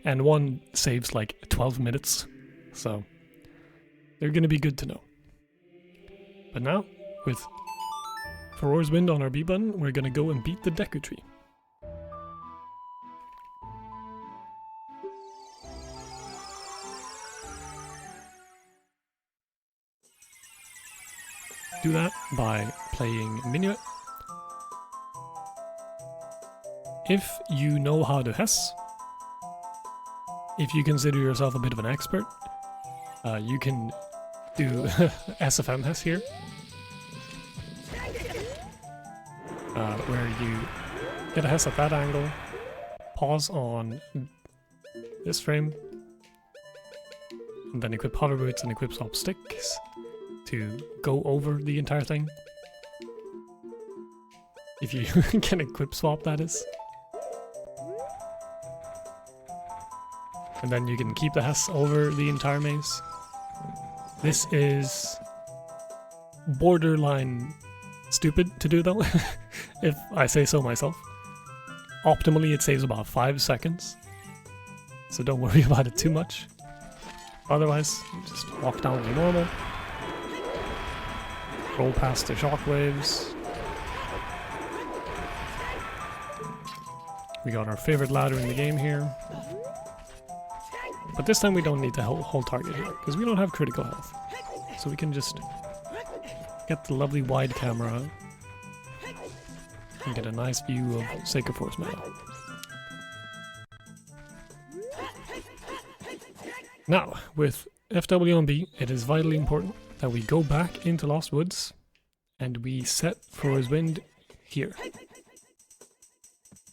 Speaker 1: and one saves like 12 minutes, so they're going to be good to know. But now, with Furore's Wind on our B button, we're going to go and beat the Deku Tree. Do that by playing Minuet. If you know how to Hess, if you consider yourself a bit of an expert, you can do SFM Hess here, where you get a Hess at that angle, pause on this frame, and then equip hover boots and equip swap sticks to go over the entire thing. If you can equip swap, that is. And then you can keep the Hess over the entire maze. This is borderline stupid to do though, if I say so myself. Optimally it saves about 5 seconds, so don't worry about it too much. Otherwise, just walk down to normal. Roll past the shockwaves. We got our favorite ladder in the game here. But this time we don't need to hold target here, because we don't have critical health. So we can just get the lovely wide camera and get a nice view of Sacred Force Meadow. Now, with FW and B, it is vitally important that we go back into Lost Woods and we set Furore's Wind here.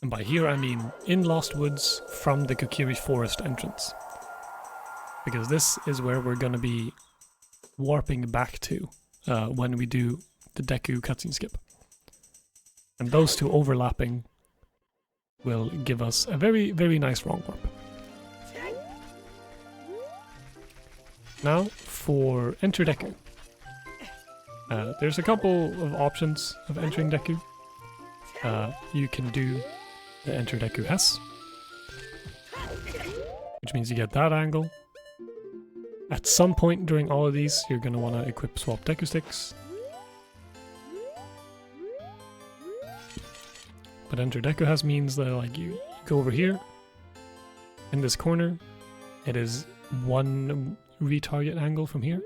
Speaker 1: And by here I mean in Lost Woods from the Kokiri Forest entrance. Because this is where we're going to be warping back to when we do the Deku cutscene skip. And those two overlapping will give us a very, very nice wrong warp. Now for Enter Deku. There's a couple of options of entering Deku. You can do the Enter Deku Hess, which means you get that angle. At some point during all of these, you're going to want to equip swap Deku Sticks. But Enter Deku Hess means that like you go over here, in this corner, it is one retarget angle from here.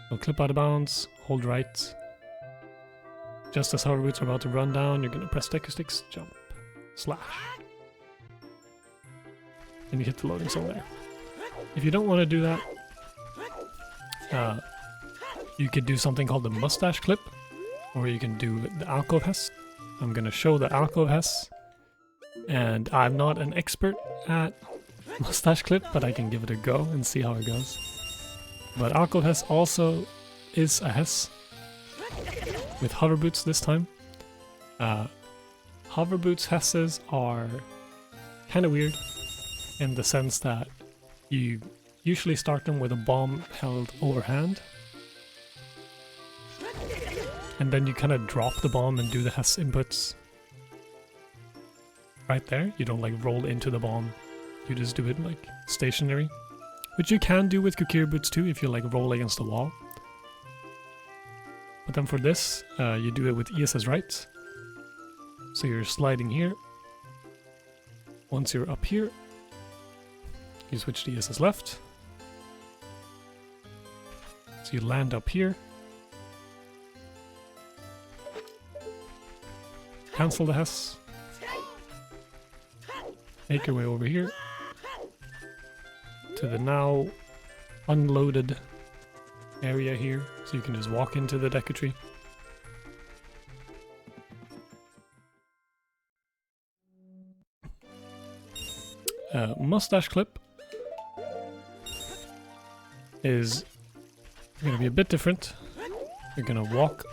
Speaker 1: You'll clip out of bounds, hold right. Just as hover boots are about to run down, you're going to press Deku Sticks, jump, slash. And you hit the loading zone there. If you don't want to do that, you could do something called the mustache clip, or you can do the alcove Hess. I'm going to show the alcove Hess, and I'm not an expert at mustache clip, but I can give it a go and see how it goes. But alcove Hess also is a Hess, with hover boots this time. Hover boots Hesses are kind of weird, in the sense that you usually start them with a bomb held overhand, and then you kind of drop the bomb and do the Hess inputs right there. You don't like roll into the bomb, you just do it like stationary, which you can do with Kokiri boots too if you like roll against the wall. But then for this, you do it with ESS right. So you're sliding here. Once you're up here, you switch to ESS left. So you land up here. Cancel the Hess. Make your way over here to the now unloaded area here, so you can just walk into the Deku Tree. Mustache clip is going to be a bit different. You're going to walk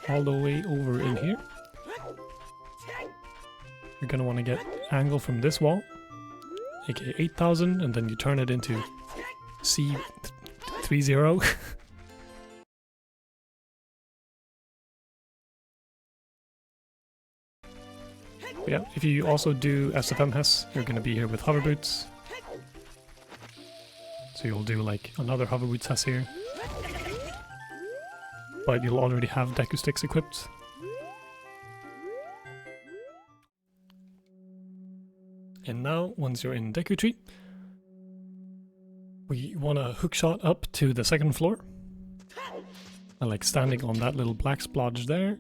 Speaker 1: all the way over in here. You're going to want to get angle from this wall, aka 8000, and then you turn it into C30. Yeah, if you also do SFM Hess, you're going to be here with hover boots. So you'll do like another hover boots Hess here. But you'll already have Deku sticks equipped. And now, once you're in Deku Tree, we want to hookshot up to the second floor. I like standing on that little black splodge there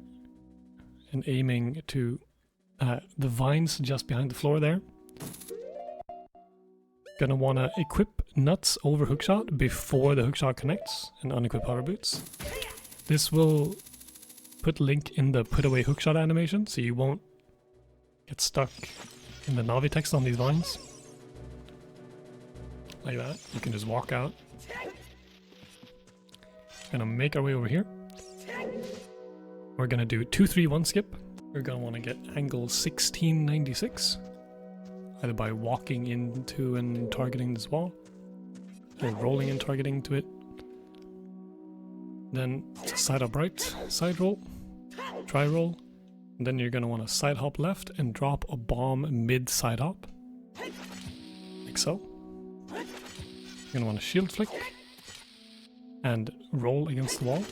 Speaker 1: and aiming to the vines just behind the floor there. Gonna want to equip nuts over hookshot before the hookshot connects and unequip hover boots. This will put Link in the put away hookshot animation, so you won't get stuck in the Navi text on these vines. Like that. You can just walk out. Gonna make our way over here. We're gonna do 2-3-1 skip. We're gonna want to get angle 1696, either by walking into and targeting this wall, or rolling and targeting to it. Then side up right, side roll, try roll, and then you're gonna want to side hop left and drop a bomb mid side hop, like so. You're gonna want to shield flick and roll against the wall,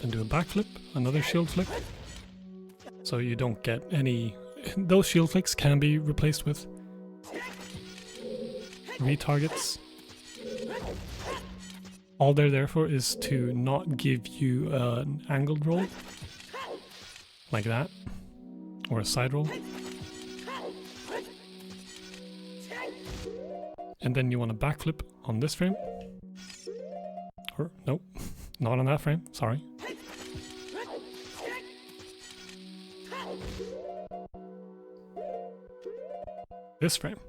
Speaker 1: then do a backflip, another shield flick. So you don't get any... Those shield flicks can be replaced with retargets. All they're there for is to not give you an angled roll, like that, or a side roll. And then you want to backflip on this frame. Or, nope, not on that frame, sorry. This frame.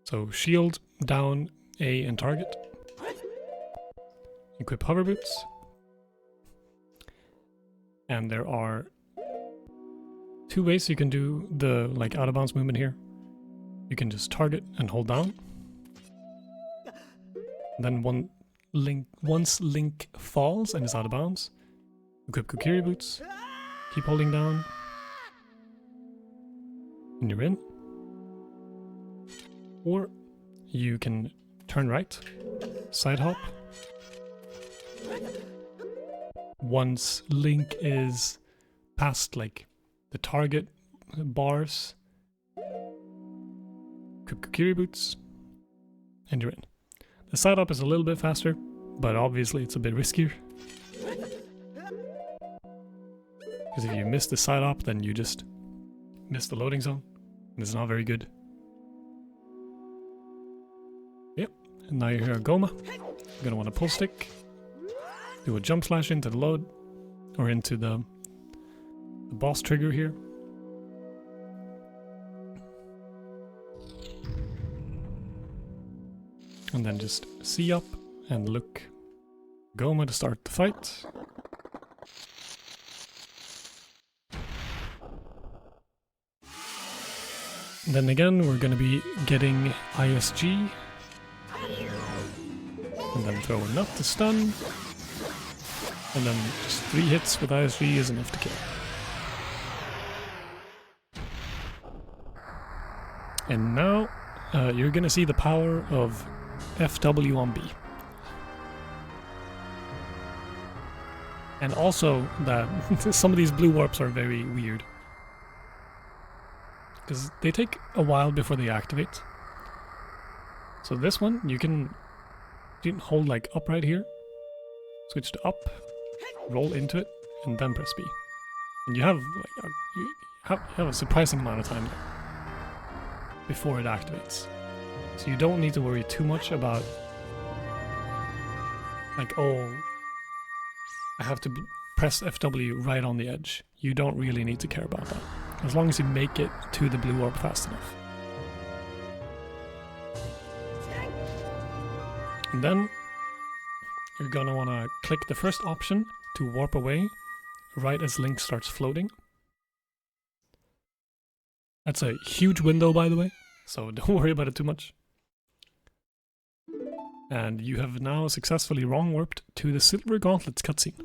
Speaker 1: So shield, down, A, and target. Equip hover boots. And there are two ways you can do the like out of bounds movement here. You can just target and hold down. Then once Link falls and is out of bounds, equip Kokiri boots. Keep holding down. And you're in. Or you can turn right, side hop. Once Link is past like the target bars, equip Kokiri boots, and you're in. The side hop is a little bit faster, but obviously it's a bit riskier. Because if you miss the side hop, then you just miss the loading zone, and it's not very good. Yep, and now you're here at Goma. You're gonna want to pull stick, do a jump slash into the load, or into the boss trigger here. And then just C up and look Goma to start the fight. Then again, we're going to be getting ISG. And then throw a nut to stun. And then just 3 hits with ISG is enough to kill. And now you're going to see the power of FW on B. And also that some of these blue warps are very weird. Because they take a while before they activate. So this one, you can hold like up right here, switch to up, roll into it, and then press B. And you have like you have a surprising amount of time there before it activates. So you don't need to worry too much about like, oh, I have to press FW right on the edge. You don't really need to care about that, as long as you make it to the blue orb fast enough. And then you're gonna wanna click the first option to warp away right as Link starts floating. That's a huge window, by the way, so don't worry about it too much. And you have now successfully wrong warped to the Silver Gauntlets cutscene.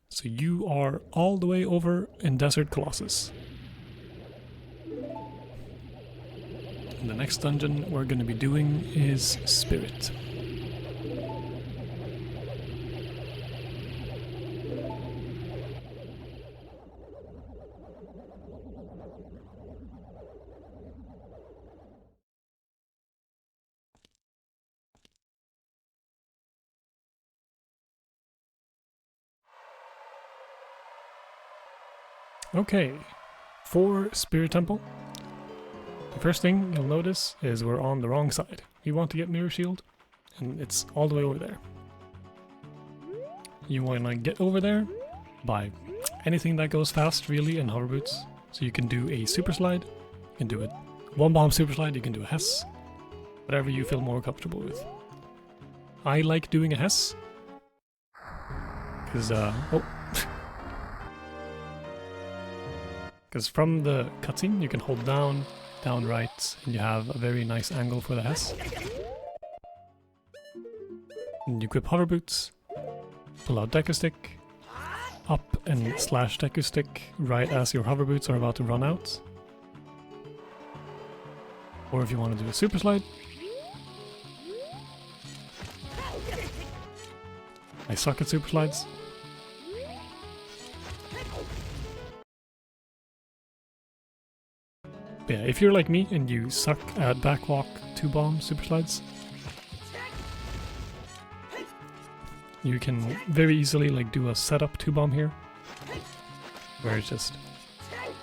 Speaker 1: So you are all the way over in Desert Colossus. And the next dungeon we're going to be doing is Spirit. Okay, for Spirit Temple, the first thing you'll notice is we're on the wrong side. You want to get Mirror Shield, and it's all the way over there. You want to get over there by anything that goes fast, really, in hover boots. So you can do a super slide, you can do a one bomb super slide, you can do a Hess, whatever you feel more comfortable with. I like doing a Hess, because, because from the cutscene you can hold down, down right, and you have a very nice angle for the Hess. And you equip hover boots, pull out Deku Stick, up and slash Deku Stick right as your hover boots are about to run out. Or if you want to do a super slide, I suck at super slides. But yeah, if you're like me and you suck at backwalk 2-bomb super slides, you can very easily like do a setup 2-bomb here, where it's just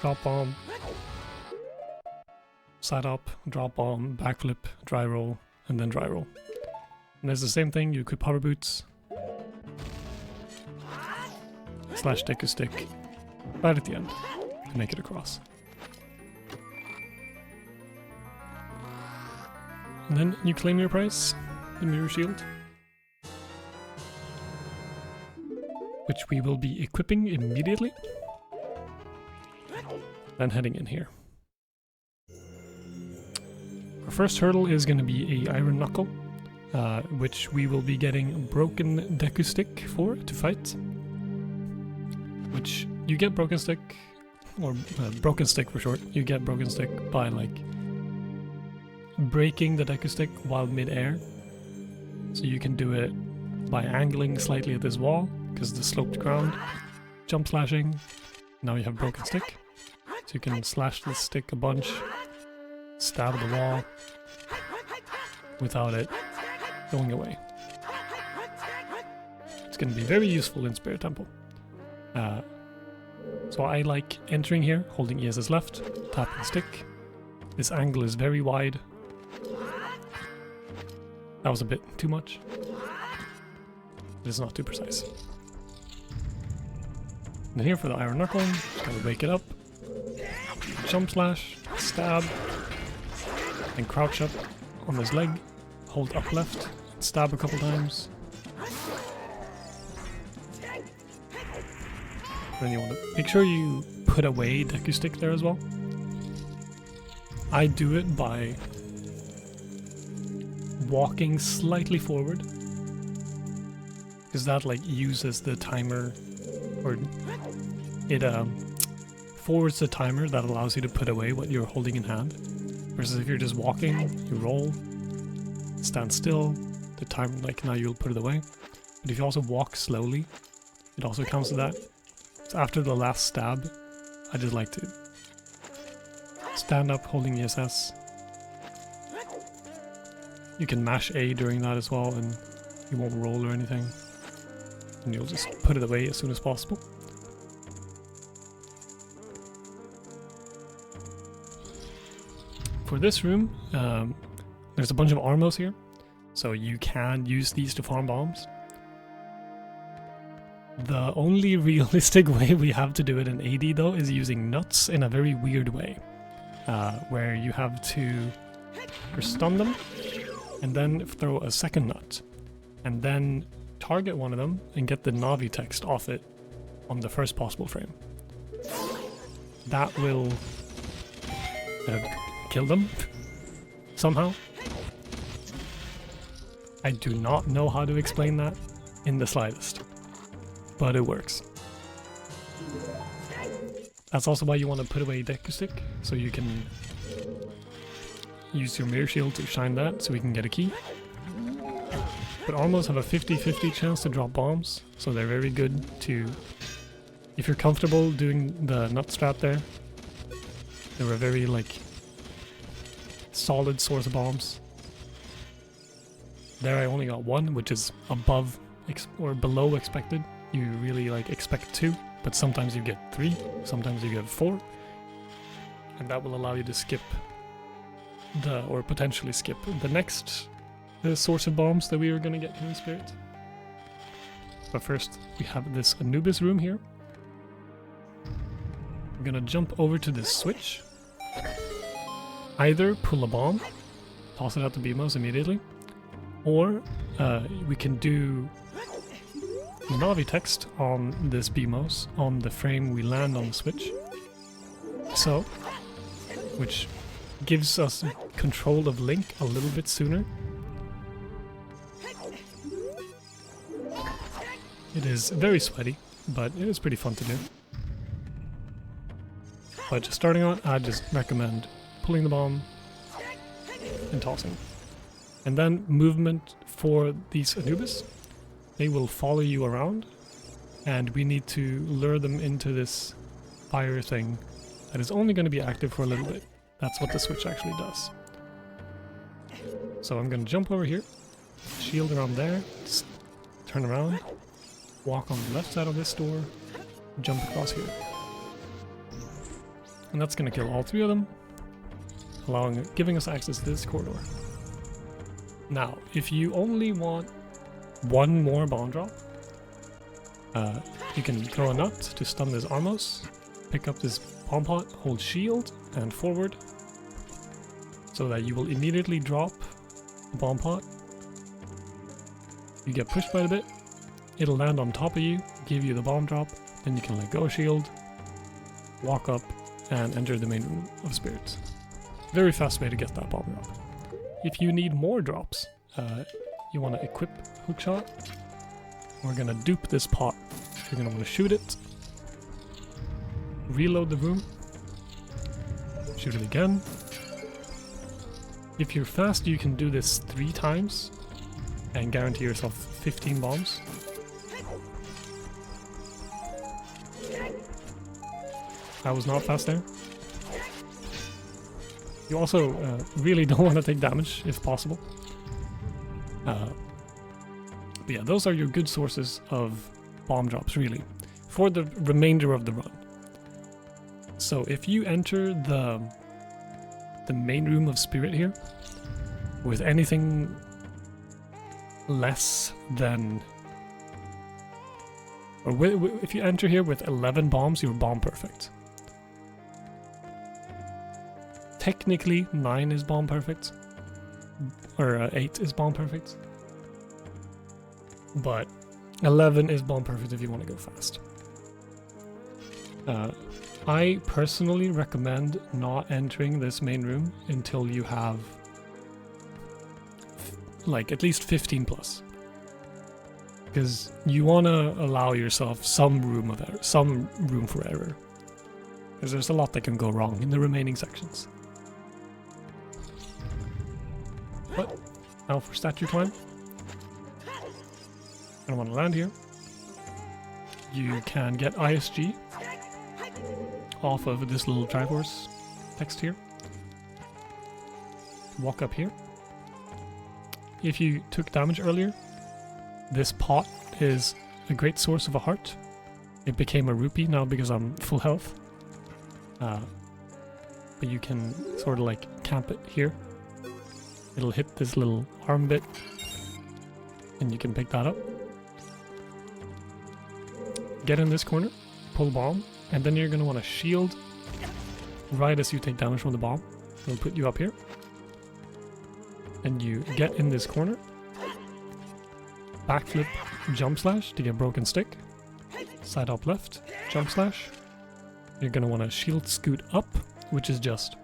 Speaker 1: drop bomb, side up, drop bomb, backflip, dry roll, and then dry roll. And there's the same thing, you equip hover boots, slash Deku Stick right at the end to make it across. And then you claim your prize, the Mirror Shield, which we will be equipping immediately, then heading in here. Our first hurdle is going to be a Iron Knuckle, which we will be getting Broken Deku Stick for to fight. Which you get Broken Stick, or Broken Stick for short, you get Broken Stick by like breaking the Deku Stick while mid-air. So you can do it by angling slightly at this wall, because the sloped ground, jump slashing, now you have Broken Stick. So you can slash the stick a bunch, stab the wall, without it going away. It's going to be very useful in Spirit Temple. So I like entering here, holding ESS left, tapping the stick. This angle is very wide. That was a bit too much. It's not too precise. And then here for the Iron Knuckle, just gotta wake it up. Jump slash, stab, and crouch up on his leg, hold up left, stab a couple times. Then you want to make sure you put away Deku Stick there as well. I do it by walking slightly forward, because that like uses the timer, or it forwards the timer that allows you to put away what you're holding in hand. Versus if you're just walking, you roll, stand still, the timer, like now you'll put it away. but if you also walk slowly, it also counts to that. So after the last stab, I just like to stand up holding ESS. You can mash A during that as well, and you won't roll or anything. And you'll just put it away as soon as possible. For this room, there's a bunch of armos here, so you can use these to farm bombs. The only realistic way we have to do it in AD though is using nuts in a very weird way, where you have to first stun them, and then throw a second nut, and then target one of them and get the Navi text off it on the first possible frame. That will kill them somehow. I do not know how to explain that in the slightest, but it works. That's also why you want to put away Deku Stick, so you can use your mirror shield to shine that so we can get a key. But armors have a 50-50 chance to drop bombs, so they're very good to... If you're comfortable doing the nut strat there, they're a very, like, solid source of bombs. There I only got one, which is above or below expected. You really, like, expect 2, but sometimes you get 3, sometimes you get 4. And that will allow you to skip or potentially skip the next source of bombs that we are going to get here in Spirit. But first, we have this Anubis room here. I'm going to jump over to this switch. Either pull a bomb, toss it out to Beamos immediately, or we can do Navi text on this Beamos on the frame we land on the switch. So, which gives us control of Link a little bit sooner. It is very sweaty, but it is pretty fun to do. But just starting out, I just recommend pulling the bomb and tossing. And then movement for these Anubis. They will follow you around, and we need to lure them into this fire thing that is only going to be active for a little bit. That's what the switch actually does. So I'm going to jump over here, shield around there, just turn around, walk on the left side of this door, jump across here. And that's going to kill all 3 of them, giving us access to this corridor. Now, if you only want one more bomb drop, you can throw a nut to stun this Armos, pick up this bomb pot, hold shield, and forward, so that you will immediately drop the bomb pot. You get pushed by the bit, it'll land on top of you, give you the bomb drop, then you can let go of shield, walk up, and enter the main room of spirits. Very fast way to get that bomb drop. If you need more drops, you want to equip hookshot. We're gonna dupe this pot. You're gonna want to shoot it, reload the room, shoot it again. If you're fast, you can do this 3 times and guarantee yourself 15 bombs. I was not fast there. You also really don't want to take damage if possible. But yeah, those are your good sources of bomb drops, really, for the remainder of the run. So if you enter the main room of Spirit here with anything less than... or if you enter here with 11 bombs, you're bomb perfect. Technically, 9 is bomb perfect, or 8 is bomb perfect, but 11 is bomb perfect if you want to go fast. I personally recommend not entering this main room until you have like at least 15 plus, because you want to allow yourself some room for error, because there's a lot that can go wrong in the remaining sections. But now for statue climb. I don't want to land here. You can get ISG off of this little Triforce text here. Walk up here. If you took damage earlier, this pot is a great source of a heart. It became a rupee now because I'm full health. But you can sort of like camp it here. It'll hit this little arm bit and you can pick that up. Get in this corner, pull bomb, and then you're going to want to shield right as you take damage from the bomb. It'll put you up here. And you get in this corner. Backflip, jump slash to get broken stick. Side up left, jump slash. You're going to want to shield scoot up, which is just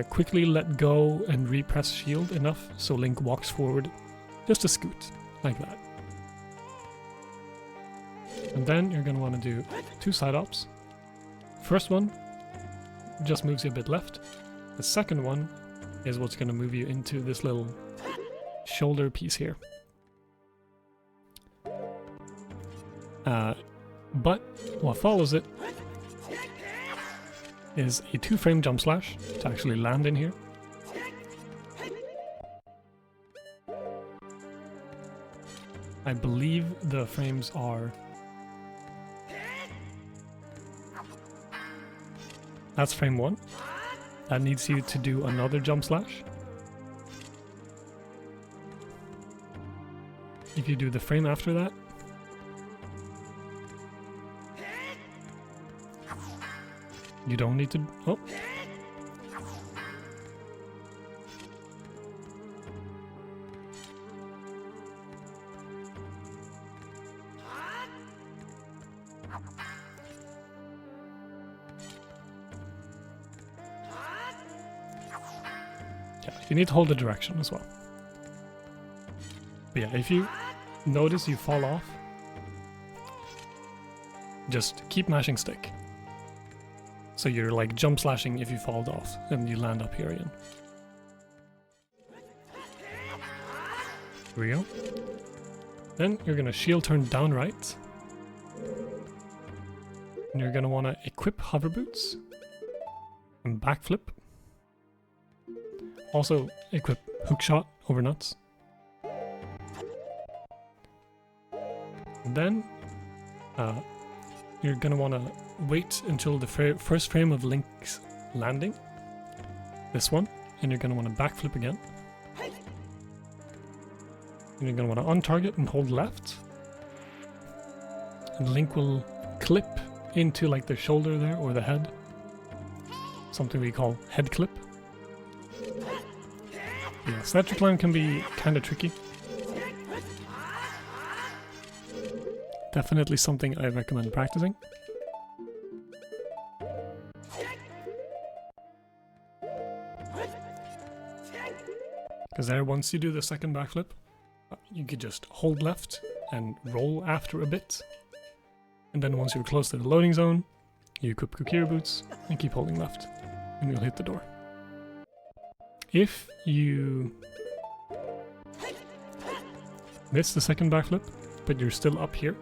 Speaker 1: quickly let go and repress shield enough so Link walks forward. Just a scoot, like that. And then you're going to want to do 2 side ups. First one just moves you a bit left. The second one is what's going to move you into this little shoulder piece here. But what follows it is a 2-frame jump slash to actually land in here. I believe the frames are... That's frame 1. That needs you to do another jump slash. If you do the frame after that, you don't need to... Oh. Yeah, you need to hold the direction as well. But yeah, if you notice you fall off, just keep mashing stick. So you're like jump slashing if you fall off and you land up here again. Here we go. Then you're gonna shield turn down right. And you're gonna wanna equip hover boots and backflip. Also equip hookshot over nuts. And then you're gonna wanna wait until the first frame of Link's landing. This one. And you're gonna wanna backflip again. And you're gonna wanna on-target and hold left. And Link will clip into like the shoulder there or the head. Something we call head clip. Yeah, snatcher climb can be kinda tricky. Definitely something I recommend practicing. Because there, once you do the second backflip, you could just hold left and roll after a bit. And then once you're close to the loading zone, you equip Kukira boots and keep holding left, and you'll hit the door. If you miss the second backflip, but you're still up here,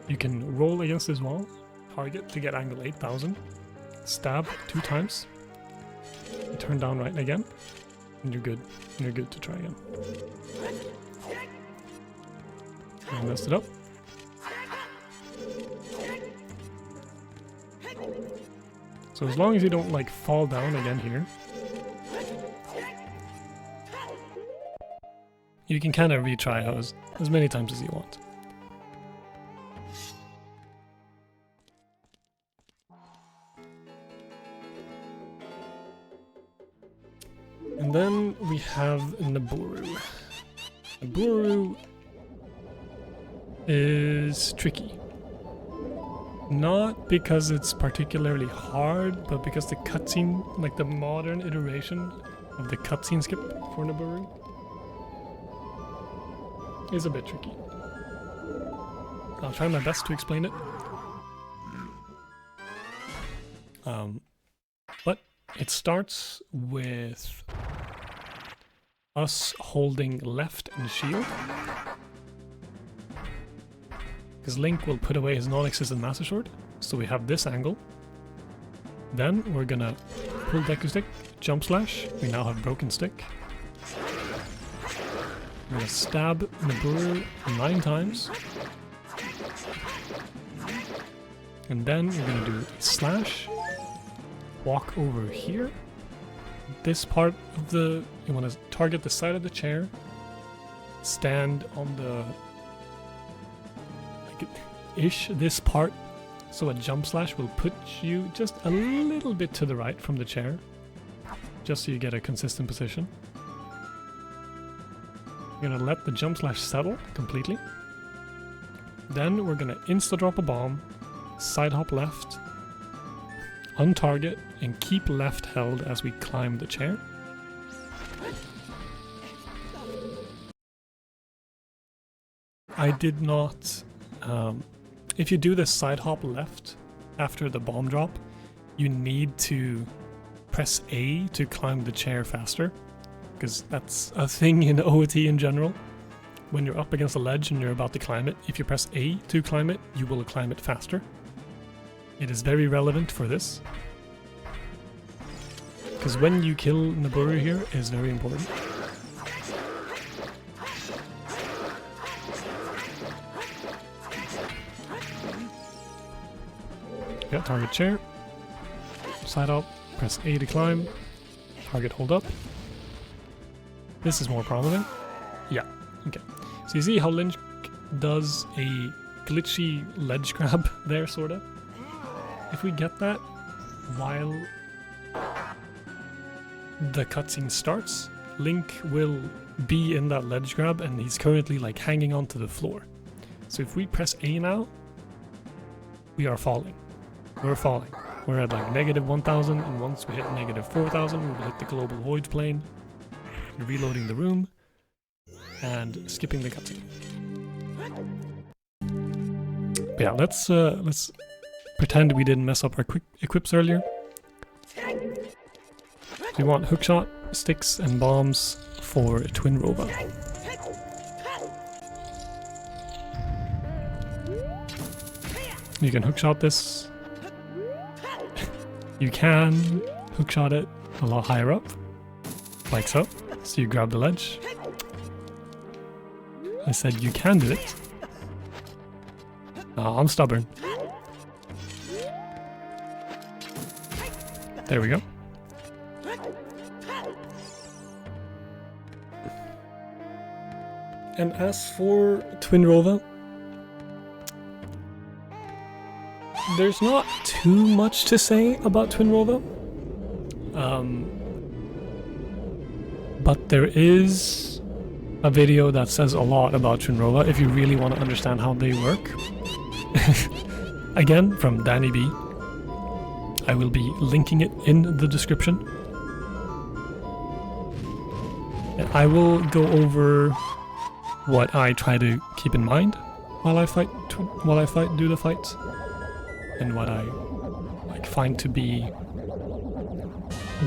Speaker 1: you can roll against this wall, target to get angle 8000, stab 2 times, and turn down right again, and you're good. And you're good to try again. I messed it up. So as long as you don't like fall down again here, you can kind of retry as many times as you want. And then we have Nabooru. Nabooru is tricky. Not because it's particularly hard, but because the cutscene, like the modern iteration of the cutscene skip for Nabooru, is a bit tricky. I'll try my best to explain it. But it starts with us holding left and shield. Because Link will put away his non-existent Master Sword. So we have this angle. Then we're gonna pull Deku Stick, jump slash. We now have broken stick. We're gonna stab Naburu 9 times. And then we're gonna do a slash. Walk over here. This part of the... You wanna target the side of the chair. Stand on the... ish, this part. So a jump slash will put you just a little bit to the right from the chair. Just so you get a consistent position. You're gonna let the jump slash settle completely. Then we're gonna insta-drop a bomb, side hop left, on target, and keep left held as we climb the chair. I did not... if you do the side hop left after the bomb drop, you need to press A to climb the chair faster. Because that's a thing in OOT in general. When you're up against a ledge and you're about to climb it, if you press A to climb it, you will climb it faster. It is very relevant for this. Because when you kill Naburu here is very important. Yeah, target chair. Side up, press A to climb. Target hold up. This is more prominent. Yeah, okay. So you see how Link does a glitchy ledge grab there, sorta? If we get that while the cutscene starts, Link will be in that ledge grab and he's currently like hanging onto the floor. So if we press A now, we are falling. We're falling. We're at like -1000, and once we hit -4000, we will hit the global void plane. Reloading the room and skipping the cutscene. But yeah, let's pretend we didn't mess up our quick equips earlier. We want hookshot, sticks, and bombs for Twin Rova. You can hookshot this. You can hookshot it a lot higher up, like so. So you grab the ledge. I said you can do it. Oh, I'm stubborn. There we go. And as for Twin Rova, there's not too much to say about Twin Rova. But there is a video that says a lot about Twin Rova if you really want to understand how they work. Again, from Danny B. I will be linking it in the description. And I will go over what I try to keep in mind while I do the fights, and what I like find to be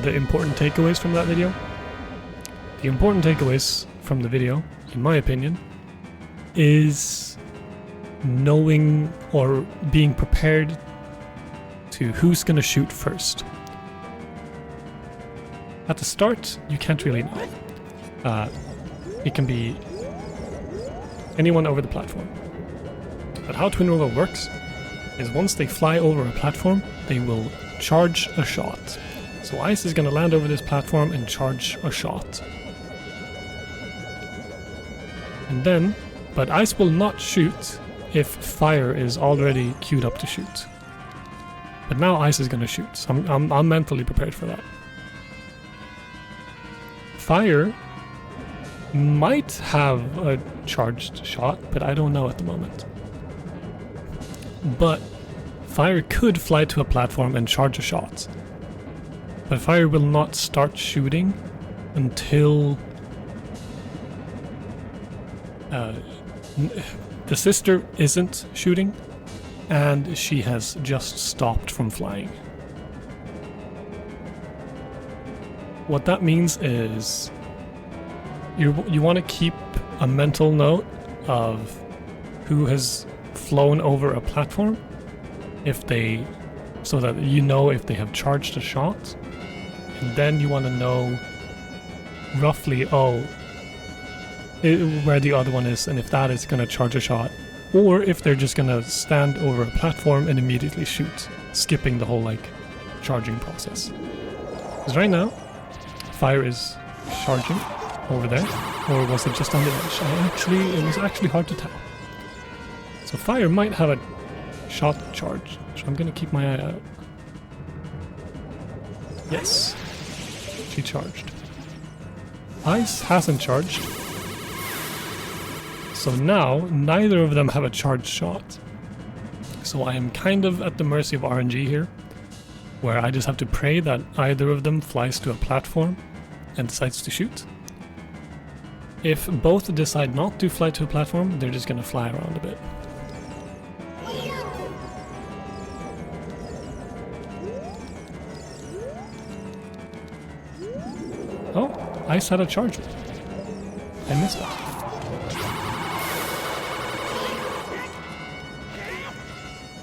Speaker 1: the important takeaways from that video. The important takeaways from the video, in my opinion, is knowing or being prepared to who's gonna shoot first. At the start, you can't really know. It can be anyone over the platform. But how Twin Rova works is once they fly over a platform, they will charge a shot. So Ice is gonna land over this platform and charge a shot. And then, but Ice will not shoot if Fire is already queued up to shoot. But now Ice is gonna shoot, so I'm mentally prepared for that. Fire might have a charged shot, but I don't know at the moment. But Fire could fly to a platform and charge a shot. But Fire will not start shooting until the sister isn't shooting, and she has just stopped from flying. What that means is you want to keep a mental note of who has flown over a platform, so that you know if they have charged a shot, and then you want to know roughly where the other one is, and if that is going to charge a shot, or if they're just going to stand over a platform and immediately shoot, skipping the whole like charging process. Because right now, fire is charging over there, or was it just on the edge? It was actually hard to tell. So fire might have a shot charge, so I'm gonna keep my eye out. Yes, she charged. Ice hasn't charged. So now, neither of them have a charged shot. So I am kind of at the mercy of RNG here, where I just have to pray that either of them flies to a platform and decides to shoot. If both decide not to fly to a platform, they're just gonna fly around a bit. Oh, Ice had a charge. I missed that.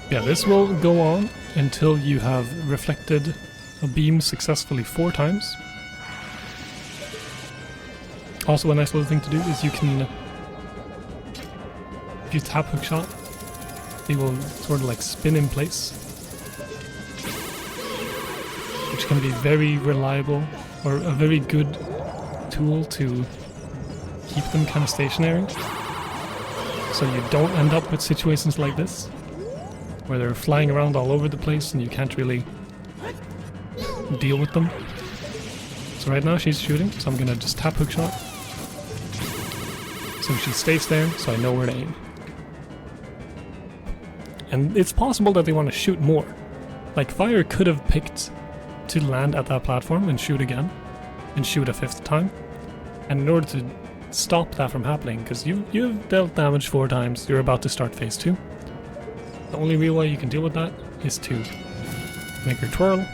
Speaker 1: Yeah, this will go on until you have reflected a beam successfully 4 times. Also, a nice little thing to do is you can, if you tap hookshot, they will sort of like spin in place, which can be very reliable, or a very good tool to keep them kind of stationary, so you don't end up with situations like this, where they're flying around all over the place and you can't really deal with them. So right now she's shooting, so I'm gonna just tap hookshot, so she stays there, so I know where to aim. And it's possible that they want to shoot more. Like, fire could have picked to land at that platform and shoot again, and shoot a 5th time. And in order to stop that from happening, because you've dealt damage 4 times, you're about to start phase 2. The only real way you can deal with that is to make her twirl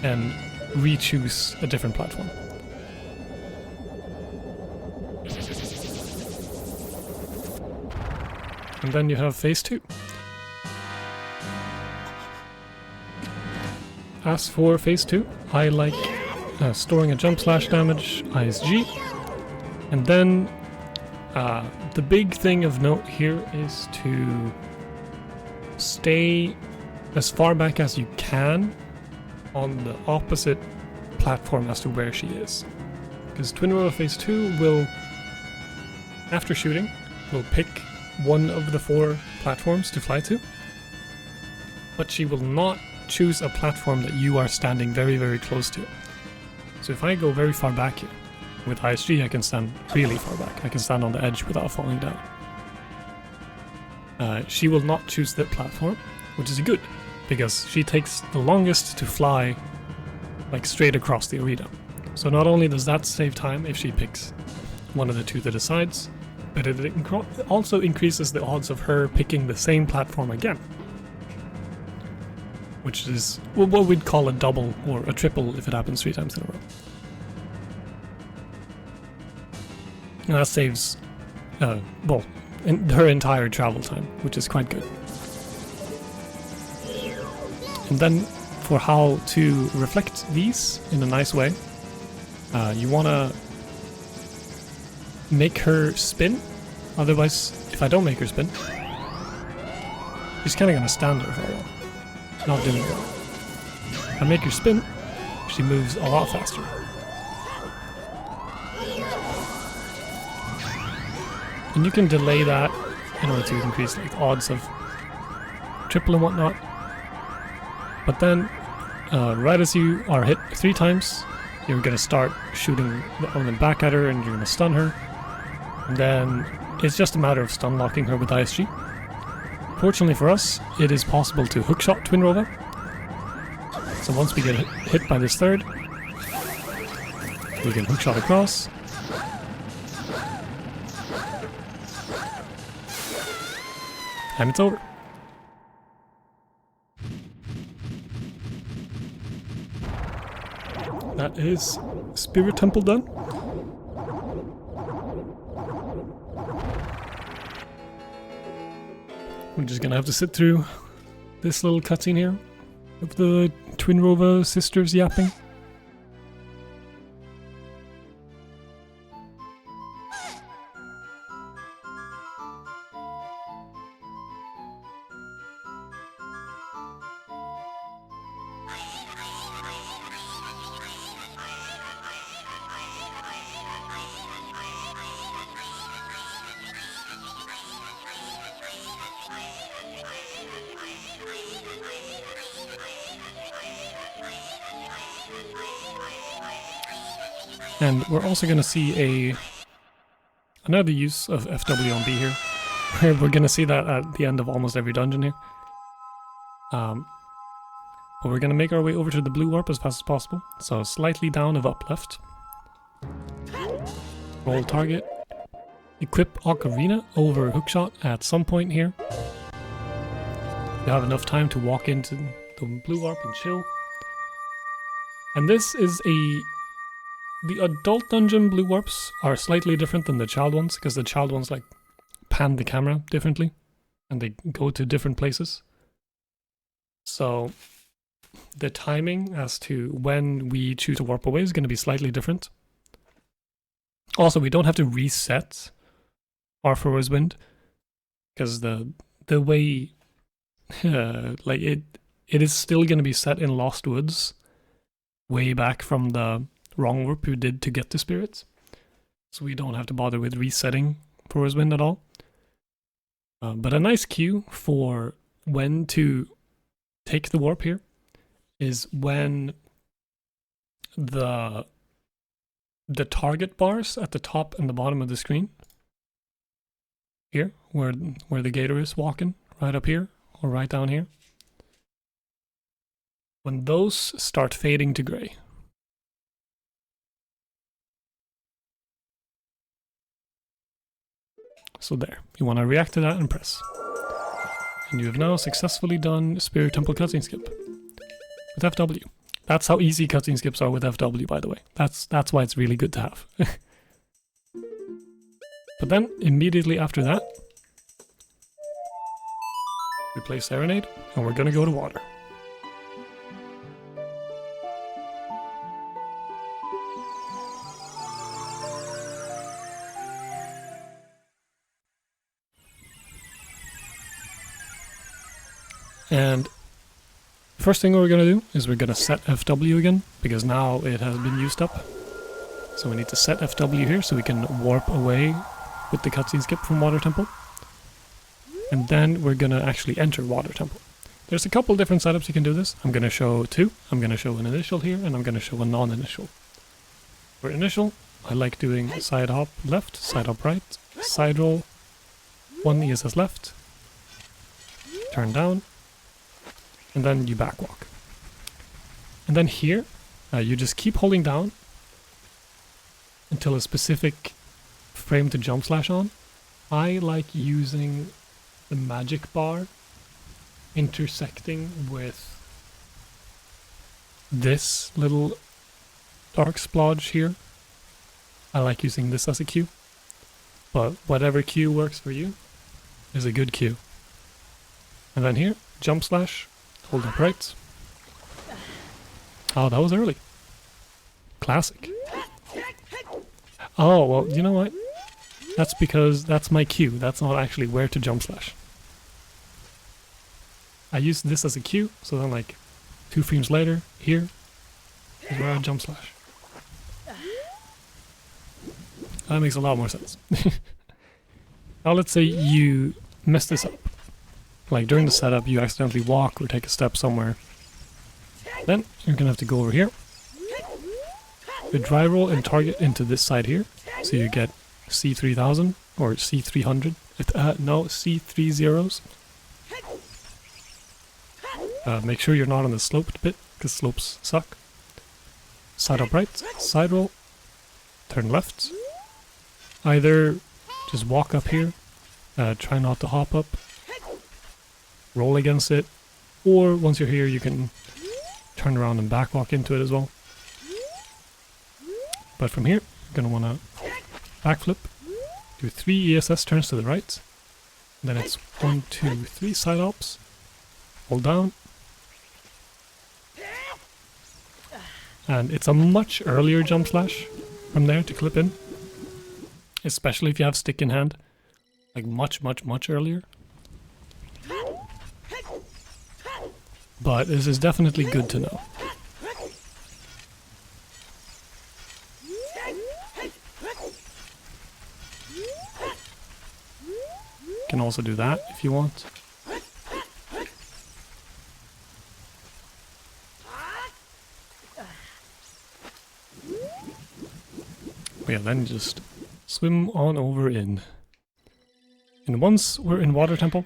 Speaker 1: and re-choose a different platform. And then you have phase 2. As for phase 2, I like storing a jump slash damage, ISG, and then the big thing of note here is to stay as far back as you can on the opposite platform as to where she is. Because Twin Roller phase 2 will, after shooting, will pick one of the 4 platforms to fly to, but she will not choose a platform that you are standing very, very close to. So if I go very far back here, with ISG I can stand really far back. I can stand on the edge without falling down. She will not choose that platform, which is good, because she takes the longest to fly like straight across the arena. So not only does that save time if she picks one of the 2 that decides, but it also increases the odds of her picking the same platform again, which is what we'd call a double or a triple if it happens 3 times in a row. And that saves, her entire travel time, which is quite good. And then for how to reflect these in a nice way, you want to make her spin. Otherwise, if I don't make her spin, she's kind of going to stand there for a while, not doing well. If I make her spin, she moves a lot faster. And you can delay that in order to increase like odds of triple and whatnot. But then, right as you are hit 3 times, you're going to start shooting the element back at her and you're going to stun her. And then it's just a matter of stun locking her with ISG. Fortunately for us, it is possible to hookshot Twin Rover. So once we get hit by this 3rd, we can hookshot across. And it's over. That is Spirit Temple done. We're just gonna have to sit through this little cutscene here of the Twin Rova sisters yapping. And we're also going to see another use of FW on B here. We're going to see that at the end of almost every dungeon here. But we're going to make our way over to the blue warp as fast as possible. So slightly down of up left. Roll target. Equip Ocarina over Hookshot at some point here. You have enough time to walk into the blue warp and chill. And this is the adult dungeon blue warps are slightly different than the child ones, because the child ones like pan the camera differently and they go to different places. So the timing as to when we choose to warp away is going to be slightly different. Also, we don't have to reset our forwards wind, because the way like it is still going to be set in Lost Woods way back from the wrong warp we did to get the spirits, so we don't have to bother with resetting forwards wind at all. But a nice cue for when to take the warp here is when the target bars at the top and the bottom of the screen here, where the gator is walking, right up here or right down here, when those start fading to gray. So there, you want to react to that and press. And you have now successfully done Spirit Temple cutscene skip with FW. That's how easy cutscene skips are with FW, by the way. That's why it's really good to have. But then, immediately after that, we play Serenade, and we're gonna go to water. And first thing we're gonna do is we're gonna set FW again, because now it has been used up. So we need to set FW here so we can warp away with the cutscene skip from Water Temple. And then we're gonna actually enter Water Temple. There's a couple different setups you can do this. I'm gonna show two. I'm gonna show an initial here, and I'm gonna show a non-initial. For initial, I like doing side hop left, side hop right, side roll, one ESS left, turn down, and then you back walk. And then here, you just keep holding down until a specific frame to jump slash on. I like using the magic bar intersecting with this little dark splodge here. I like using this as a cue, but whatever cue works for you is a good cue. And then here, jump slash, hold up right. Oh, that was early. Classic. Oh, well, you know what? That's because that's my cue. That's not actually where to jump slash. I use this as a cue, so then like 2 frames later, here is where I jump slash. That makes a lot more sense. Now let's say you mess this up. Like during the setup, you accidentally walk or take a step somewhere. Then you're gonna have to go over here. You dry roll and target into this side here, so you get C3000 or C300. No, C3 zeros. Make sure you're not on the sloped bit, because slopes suck. Side up right, side roll, turn left. Either just walk up here, try not to hop up, roll against it, or once you're here you can turn around and back walk into it as well. But from here, you're going to want to backflip, do 3 ESS turns to the right, Then it's 1, 2, 3 side hops. Hold down. And it's a much earlier jump slash from there to clip in. Especially if you have stick in hand. Like much earlier. But this is definitely good to know. You can also do that if you want. But yeah, then just swim on over in. And once we're in Water Temple,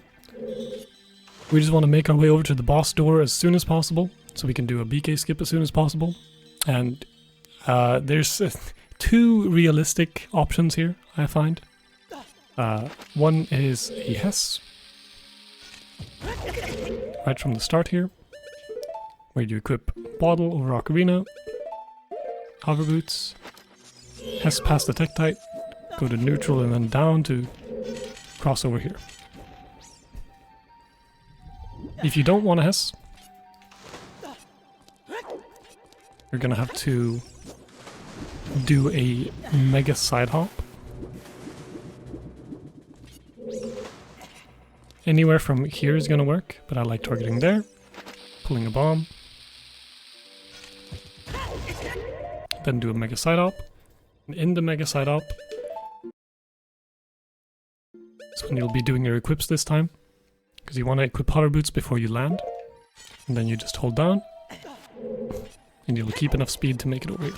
Speaker 1: we just want to make our way over to the boss door as soon as possible, so we can do a BK skip as soon as possible. And there's 2 realistic options here, I find. One is a Hess, right from the start here, where you equip Bottle over Ocarina, Hover Boots, Hess past the Tektite, go to neutral and then down to cross over here. If you don't want a Hess, you're gonna have to do a mega side hop. Anywhere from here is gonna work, but I like targeting there, pulling a bomb, then do a mega side hop. And in the mega side hop, that's when you'll be doing your equips this time, because you want to equip hover boots before you land, and then you just hold down, and you'll keep enough speed to make it over here.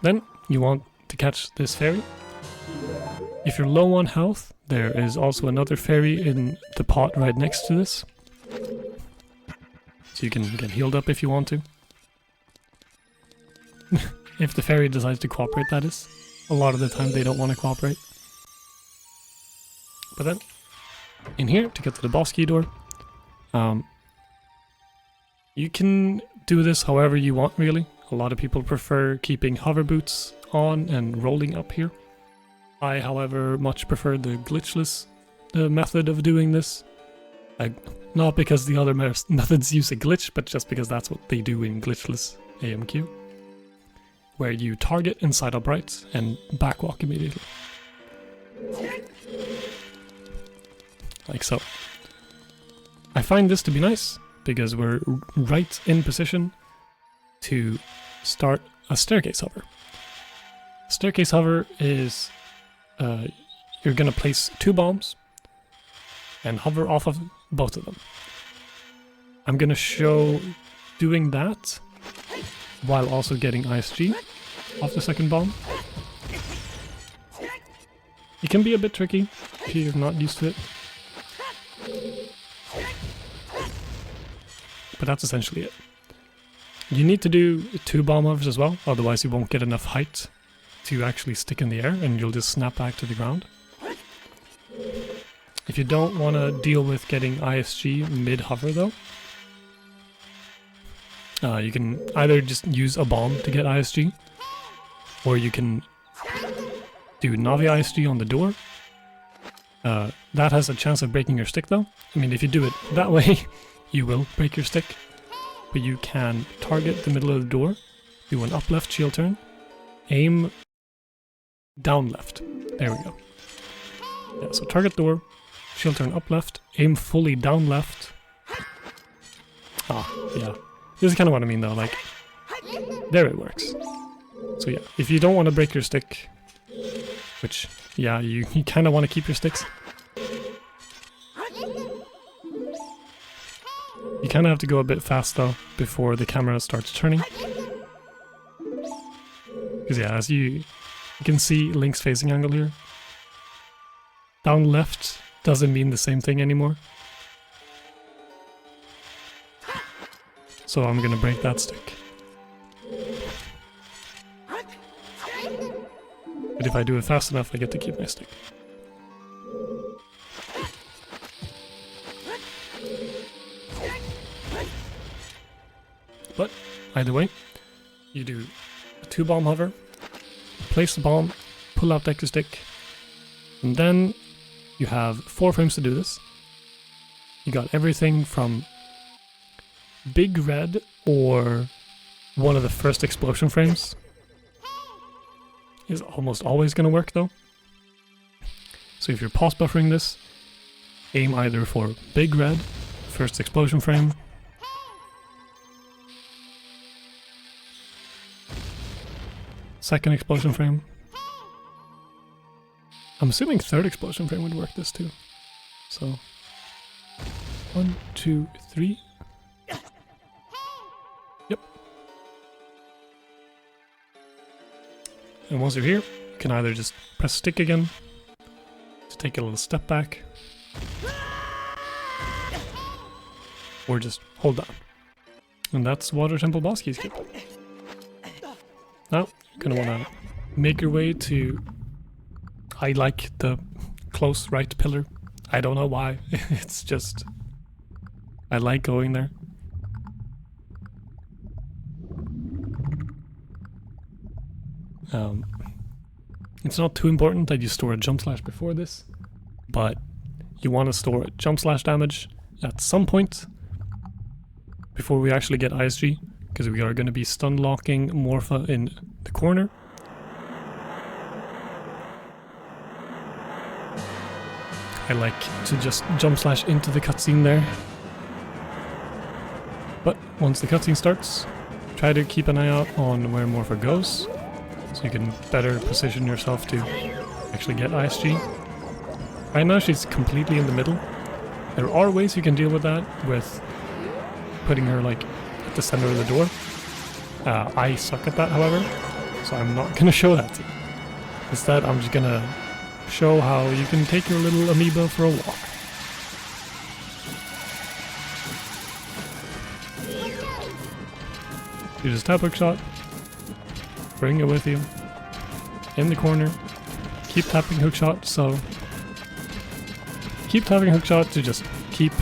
Speaker 1: Then you want to catch this fairy. If you're low on health, there is also another fairy in the pot right next to this, so you can get healed up if you want to. If the fairy decides to cooperate, that is. A lot of the time they don't want to cooperate. But then, in here, to get to the boss key door, you can do this however you want, really. A lot of people prefer keeping hover boots on and rolling up here. I, however, much prefer the glitchless method of doing this. Not because the other methods use a glitch, but just because that's what they do in glitchless AMQ. Where you target inside up right and backwalk immediately. Like so. I find this to be nice, because we're right in position to start a staircase hover. Staircase hover is you're gonna place 2 bombs and hover off of both of them. I'm gonna show doing that while also getting ISG off the second bomb. It can be a bit tricky if you're not used to it. But that's essentially it. You need to do 2 bomb hovers as well, otherwise you won't get enough height to actually stick in the air and you'll just snap back to the ground. If you don't want to deal with getting ISG mid-hover though, you can either just use a bomb to get ISG, or you can do Navi ISG on the door. That has a chance of breaking your stick though. I mean, if you do it that way, you will break your stick. But you can target the middle of the door, do an up left shield turn, aim down left. There we go. Yeah, so target door, shield turn up left, aim fully down left. Ah, yeah. This is kind of what I mean though, like, there it works. So yeah, if you don't want to break your stick, which, yeah, you kind of want to keep your sticks. You kind of have to go a bit fast though, before the camera starts turning. Because yeah, as you can see Link's facing angle here. Down left doesn't mean the same thing anymore. So I'm gonna break that stick. But if I do it fast enough, I get to keep my stick. But either way, you do a 2 bomb hover, place the bomb, pull out the extra stick, and then You have 4 frames to do this. You got everything from Big Red or one of the first explosion frames. Is almost always going to work though. So if you're pause buffering this, aim either for Big Red, first explosion frame, second explosion frame. I'm assuming third explosion frame would work this too. So 1, 2, 3. Yep. And once you're here, you can either just press stick again to take a little step back, or just hold down. And that's Water Temple boss key skip. Now, you're gonna wanna make your way to... I like the close right pillar. I don't know why. It's just... I like going there. It's not too important that you store a jump slash before this, but you want to store jump slash damage at some point before we actually get ISG, because we are going to be stun locking Morpha in the corner. I like to just jump slash into the cutscene there. But once the cutscene starts, try to keep an eye out on where Morpha goes, so you can better position yourself to actually get ISG. Right now she's completely in the middle. There are ways you can deal with that with putting her like at the center of the door. I suck at that, however, so I'm not gonna show that to you. Instead, I'm just gonna show how you can take your little amoeba for a walk. You just tap hookshot, bring it with you, in the corner, keep tapping hookshot, so keep tapping hookshot to just keep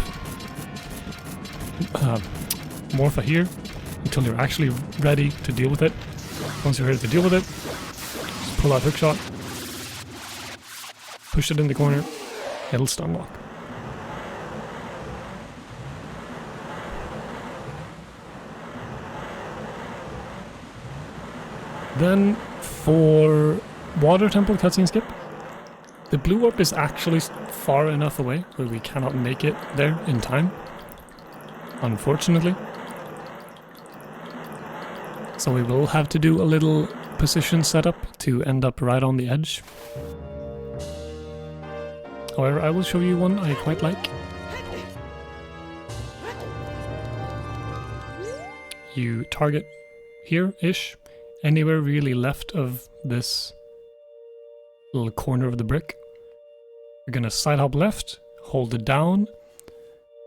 Speaker 1: Morpha here until you're actually ready to deal with it. Once you're ready to deal with it, just pull out hookshot, push it in the corner, it'll stun lock. Then for Water Temple cutscene skip, the blue warp is actually far enough away where we cannot make it there in time, unfortunately. So we will have to do a little position setup to end up right on the edge. However, I will show you one I quite like. You target here-ish, anywhere really left of this little corner of the brick. You're gonna side hop left, hold it down,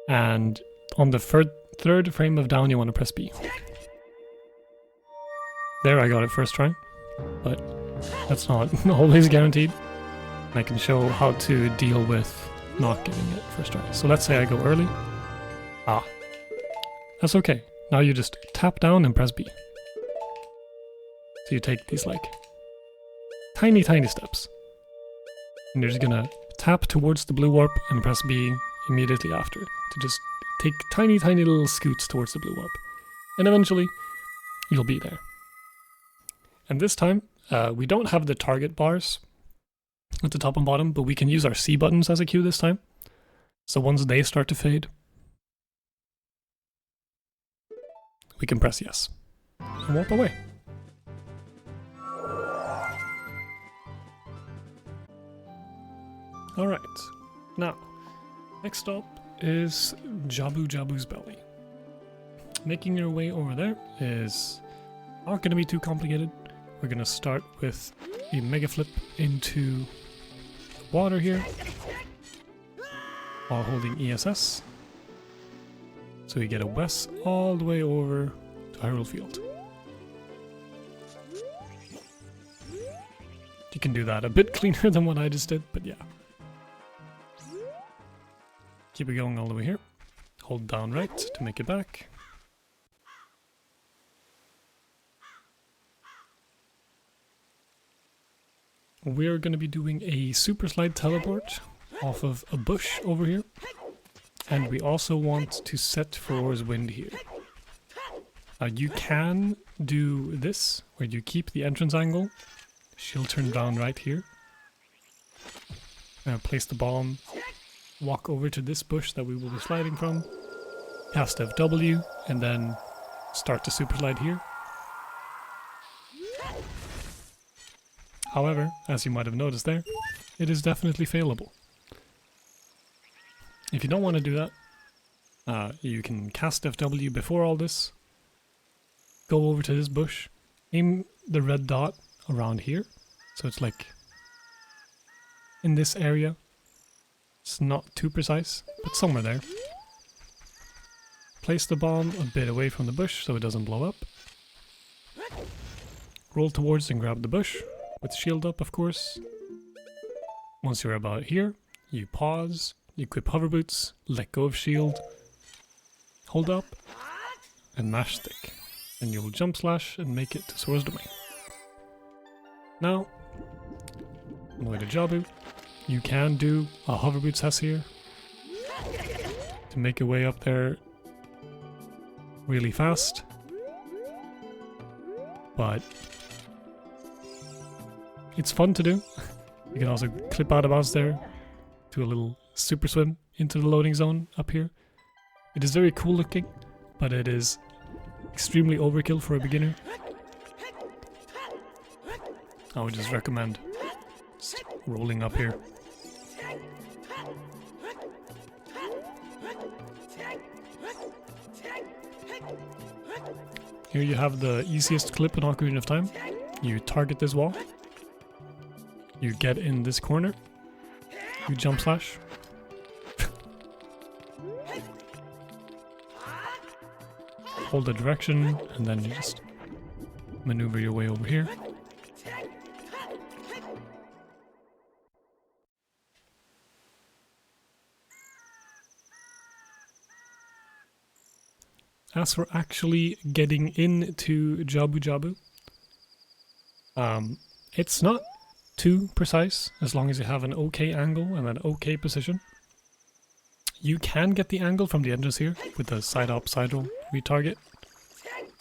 Speaker 1: and on the third frame of down you want to press B. There, I got it first try, but that's not always guaranteed. I can show how to deal with not getting it first try. So let's say I go early. Ah, that's okay. Now you just tap down and press B. So you take these like tiny steps. And you're just gonna tap towards the blue warp and press B immediately after to just take tiny little scoots towards the blue warp. And eventually you'll be there. And this time we don't have the target bars at the top and bottom, but we can use our C buttons as a cue this time. So once they start to fade, we can press yes and walk away. Alright, now, next up is Jabu's belly. Making your way over there is not going to be too complicated. We're going to start with a mega flip into water here while holding ESS. So we get a Wes all the way over to Hyrule Field. You can do that a bit cleaner than what I just did, but yeah. Keep it going all the way here. Hold down right to make it back. We're going to be doing a super slide teleport off of a bush over here. And we also want to set Furor's wind here. You can do this, where you keep the entrance angle, shield turned down right here. Place the bomb, walk over to this bush that we will be sliding from, cast FW, and then start the super slide here. However, as you might have noticed there, it is definitely failable. If you don't want to do that, you can cast FW before all this, go over to this bush, aim the red dot around here, so it's like in this area. It's not too precise, but somewhere there. Place the bomb a bit away from the bush so it doesn't blow up. Roll towards and grab the bush, with shield up of course. Once you're about here, you pause, you equip hover boots, let go of shield, hold up, and mash stick. And you'll jump slash and make it to Sora's domain. Now, on the way to Jabu, you can do a hover boots Hess here to make your way up there really fast. But it's fun to do. You can also clip out of bounds there, do a little super swim into the loading zone up here. It is very cool looking, but it is extremely overkill for a beginner. I would just recommend just rolling up here. Here you have the easiest clip in Ocarina of Time. You target this wall. You get in this corner. You jump slash. Hold the direction, and then you just maneuver your way over here. As for actually getting into Jabu Jabu, it's not too precise as long as you have an okay angle and an okay position. You can get the angle from the entrance here with the side up, side roll retarget,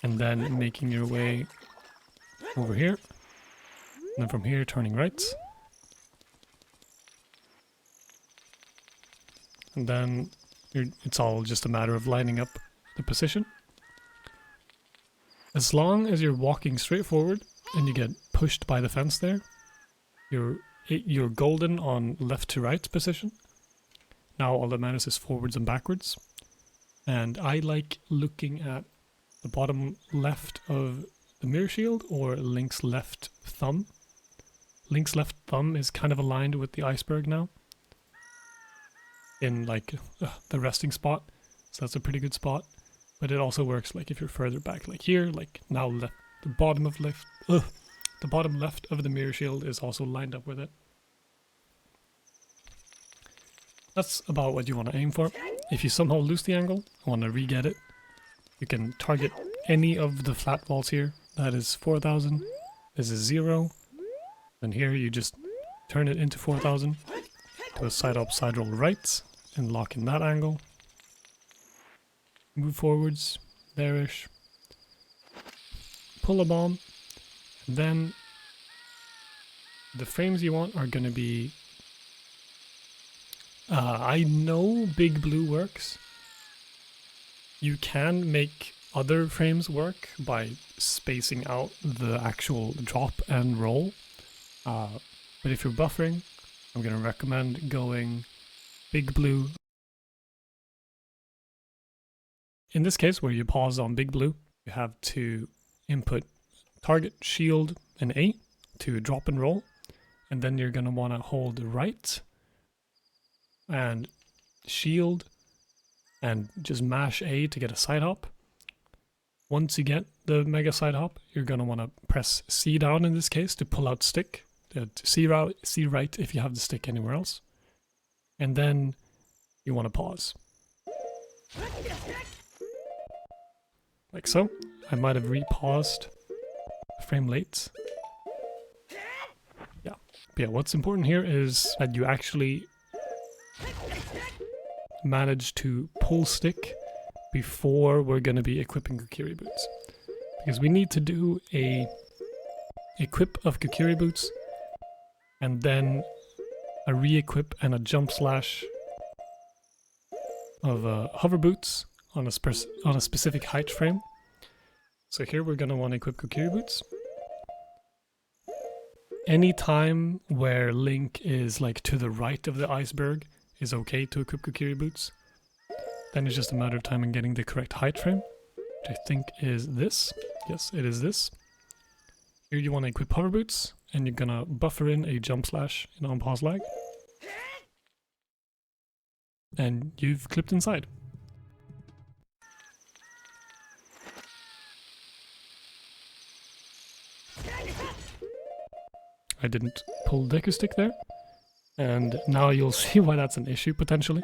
Speaker 1: and then making your way over here, and then from here turning right, and then it's all just a matter of lining up the position. As long as you're walking straight forward and you get pushed by the fence there, you're golden on left to right position. Now all that matters is forwards and backwards. And I like looking at the bottom left of the mirror shield or Link's left thumb. Link's left thumb is kind of aligned with the iceberg now, in like the resting spot, so that's a pretty good spot. But it also works like if you're further back, like here, like now left, the bottom left of the mirror shield is also lined up with it. That's about what you want to aim for. If you somehow lose the angle, want to re-get it, you can target any of the flat walls here. That is 4,000. This is 0. And here you just turn it into 4,000 to a side up, side roll right, and lock in that angle. Move forwards, there-ish. Pull a bomb, and then the frames you want are going to be... I know Big Blue works. You can make other frames work by spacing out the actual drop and roll. But if you're buffering, I'm going to recommend going Big Blue. In this case, where you pause on Big Blue, you have to input target, shield, and A to drop and roll. And then you're going to want to hold right and shield and just mash A to get a side hop. Once you get the mega side hop, you're going to want to press C down in this case to pull out stick. C right if you have the stick anywhere else. And then you want to pause. Like so. I might have repaused a frame late. Yeah. But yeah, what's important here is that you actually manage to pull stick before we're going to be equipping Kukiri boots. Because we need to do a equip of Kukiri boots and then a re-equip and a jump slash of hover boots on a specific height frame. So here we're going to want to equip Kukiri boots. Any time where Link is like to the right of the iceberg is okay to equip Kukiri boots. Then it's just a matter of time and getting the correct height frame, which I think is this. Yes, it is this. Here you want to equip hover boots, and you're gonna buffer in a jump slash in on pause lag. And you've clipped inside. I didn't pull Deku Stick there, and now you'll see why that's an issue potentially.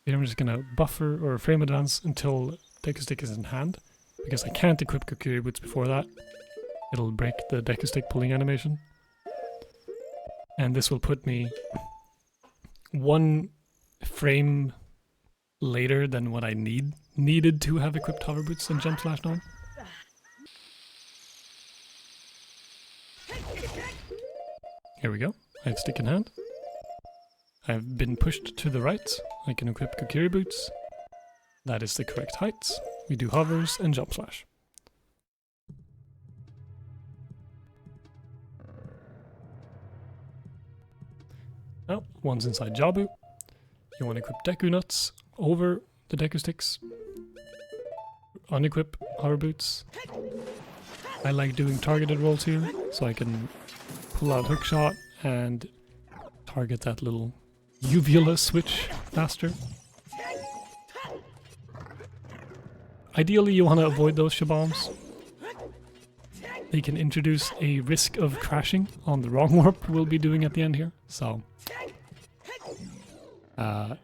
Speaker 1: Here I'm just gonna buffer or frame advance until Deku Stick is in hand, because I can't equip Kukiri boots before that. It'll break the Deku Stick pulling animation. And this will put me one frame later than what I needed to have equipped hover boots and jump slash on. Here we go. I have stick in hand. I've been pushed to the right. I can equip Kukiri boots. That is the correct height. We do hovers and jump slash. Now, one's inside Jabu. You want to equip Deku Nuts over the Deku Sticks. Unequip hover boots. I like doing targeted rolls here, so I can pull out hook shot and target that little uvula switch faster. Ideally you want to avoid those shabombs. They can introduce a risk of crashing on the wrong warp we'll be doing at the end here, so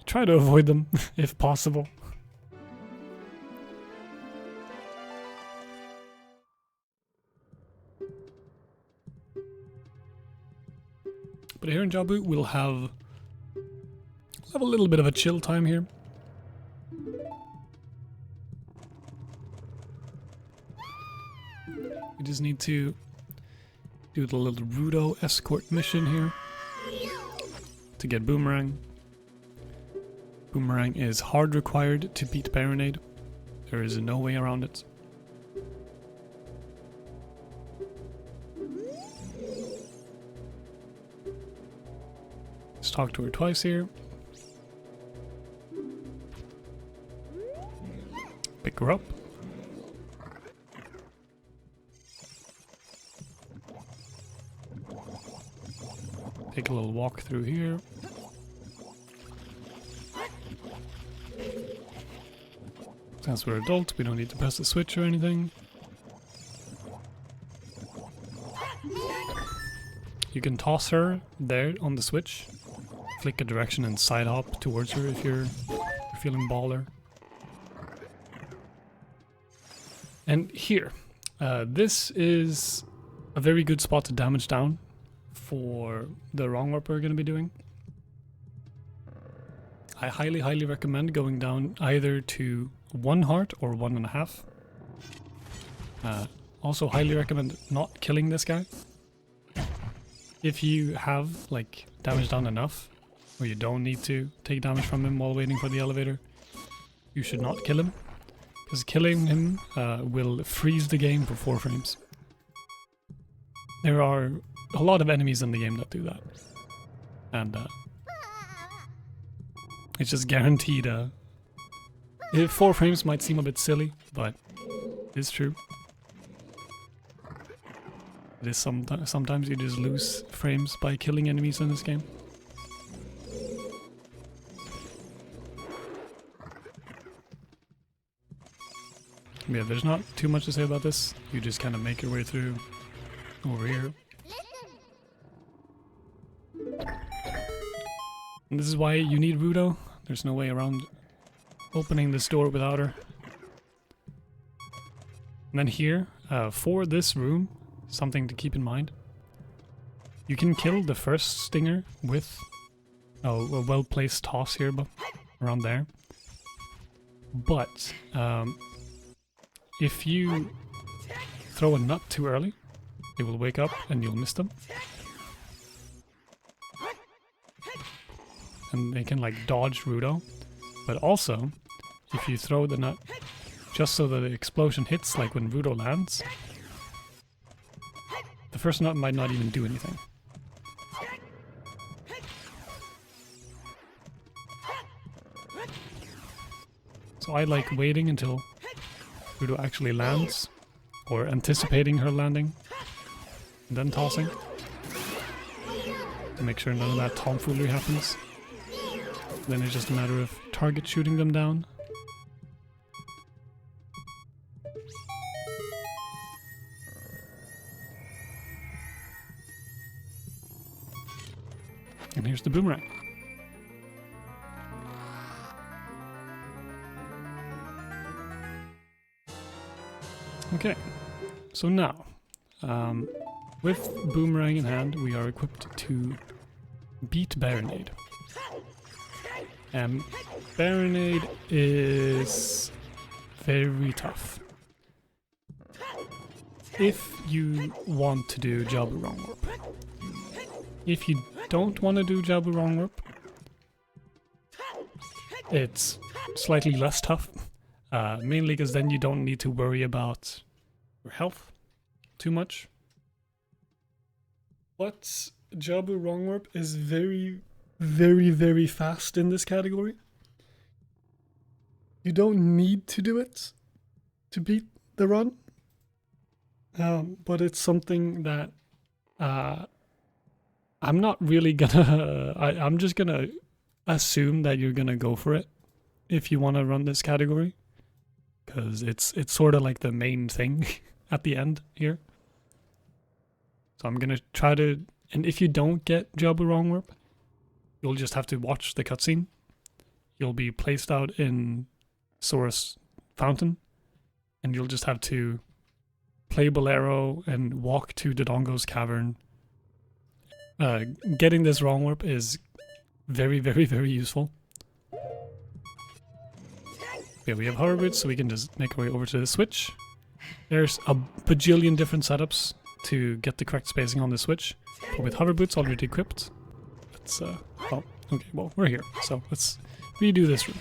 Speaker 1: try to avoid them if possible. But here in Jabu we'll have a little bit of a chill time here. We just need to do the little Rudo escort mission here to get Boomerang. Boomerang is hard required to beat Baronade. There is no way around it. Let's talk to her twice here. Pick her up. Take a little walk through here. Since we're adults, we don't need to press the switch or anything. You can toss her there on the switch. Flick a direction and side hop towards her if you're feeling baller. And here, this is a very good spot to damage down for the wrong warp we're going to be doing. I highly recommend going down either to 1 heart or 1.5. Also highly recommend not killing this guy. If you have like damage down enough, where you don't need to take damage from him while waiting for the elevator, you should not kill him. Because killing him will freeze the game for 4 frames. There are a lot of enemies in the game that do that. And it's just guaranteed. 4 frames might seem a bit silly, but it's true. It is sometimes you just lose frames by killing enemies in this game. Yeah, there's not too much to say about this. You just kind of make your way through over here. And this is why you need Rudo. There's no way around opening this door without her. And then here, for this room, something to keep in mind. You can kill the first stinger with a well-placed toss here, but around there. But if you throw a nut too early, they will wake up and you'll miss them. And they can like dodge Rudo. But also, if you throw the nut just so that the explosion hits, like when Rudo lands, the first nut might not even do anything. So I like waiting until Rudo actually lands, or anticipating her landing, and then tossing, to make sure none of that tomfoolery happens. Then it's just a matter of target shooting them down. And here's the boomerang. Okay, so now, with boomerang in hand, we are equipped to beat Baronade. Baronade is very tough. If you want to do Jabu Wrong Warp. If you don't want to do Jabu Wrong Warp, it's slightly less tough. Mainly because then you don't need to worry about your health too much. But Jabu Wrong Warp is very, very fast in this category. You don't need to do it to beat the run. But it's something that I'm not really gonna... I'm just gonna assume that you're gonna go for it if you want to run this category. Because it's sort of like the main thing at the end here. So I'm gonna try to... And if you don't get Jabu Wrong Warp, you'll just have to watch the cutscene. You'll be placed out in Sora's Fountain, and you'll just have to play Bolero and walk to Dodongo's Cavern. Getting this Wrong Warp is very useful. Okay, we have hover boots, so we can just make our way over to the switch. There's a bajillion different setups to get the correct spacing on the switch. But with hover boots already equipped, let's oh, okay, well, we're here, so let's redo this room.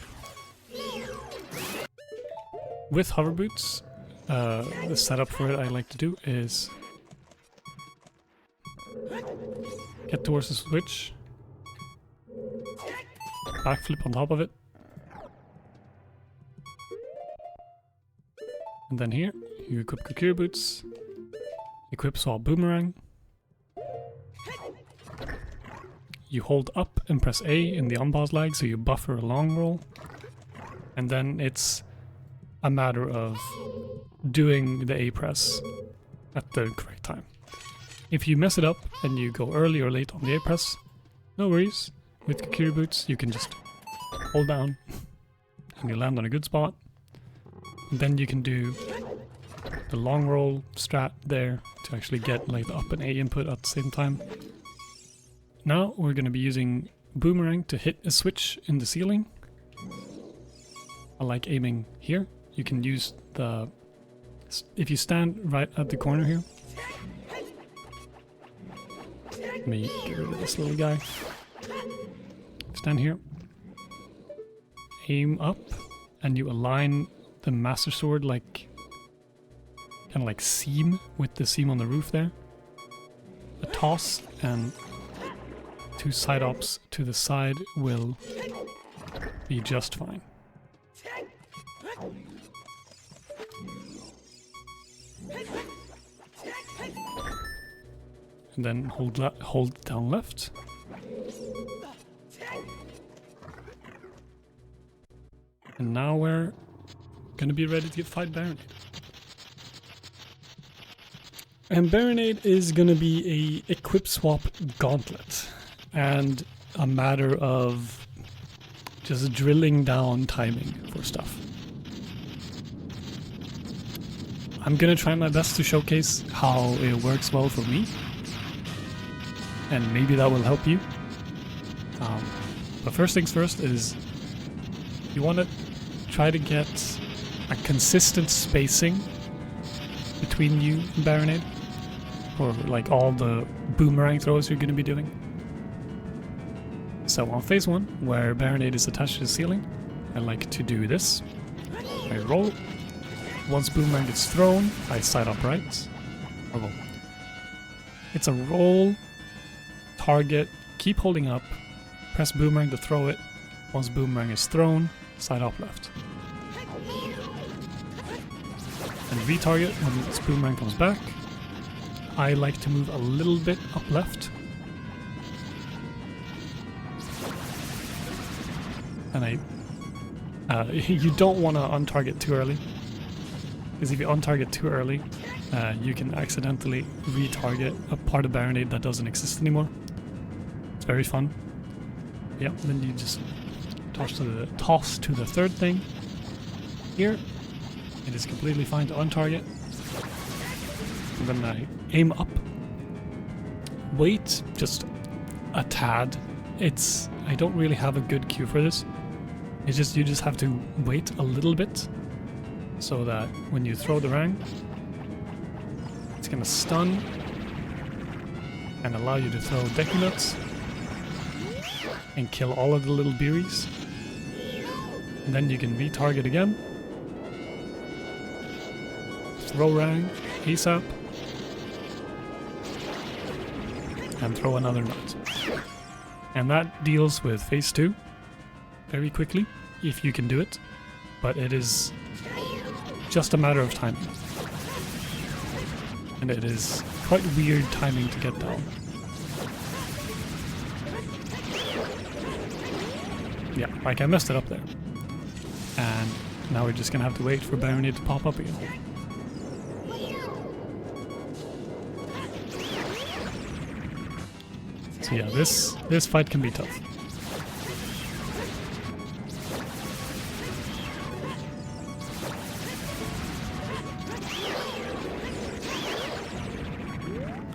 Speaker 1: With hover boots, the setup for it I like to do is get towards the switch, backflip on top of it, and then here you equip Kokiri boots, equip Saw Boomerang, you hold up and press A in the unpause lag so you buffer a long roll, and then it's a matter of doing the A press at the correct time. If you mess it up and you go early or late on the A press, no worries. With Kokiri boots you can just hold down and you land on a good spot. And then you can do the long roll strat there to actually get like the up and A input at the same time. Now we're going to be using Boomerang to hit a switch in the ceiling. I like aiming here. You can use the... If you stand right at the corner here. Let me get rid of this little guy. Stand here. Aim up and you align the Master Sword like... kind of like seam with the seam on the roof there. A toss and... two side ops to the side will be just fine. And then hold down left. And now we're gonna be ready to fight Baronade. And Baronade is gonna be a equip swap gauntlet. And a matter of just drilling down timing for stuff. I'm gonna try my best to showcase how it works well for me. And maybe that will help you. But first things first is You want to try to get a consistent spacing between you and Baronade, or like all the boomerang throws you're going to be doing. So on phase 1, where Baronade is attached to the ceiling, I like to do this. I roll. Once boomerang gets thrown, I side up right. Or well, it's a roll, target, keep holding up, press boomerang to throw it. Once boomerang is thrown, side up left. And retarget when this boomerang comes back. I like to move a little bit up left. And you don't want to untarget too early, because if you untarget too early, you can accidentally retarget a part of Baronade that doesn't exist anymore. It's very fun. Yep, then you just toss to the third thing. Here, it is completely fine to untarget. And then I aim up. Wait just a tad. I don't really have a good cue for this. It's just, you just have to wait a little bit so that when you throw the rang, it's gonna stun and allow you to throw Deku Nuts and kill all of the little berries. And then you can retarget again. Throw rang, ASAP, and throw another nut. And that deals with phase 2 very quickly, if you can do it, but it is just a matter of timing. And it is quite weird timing to get down. Yeah, like I messed it up there. And now we're just gonna have to wait for Baronade to pop up again. So yeah, this fight can be tough.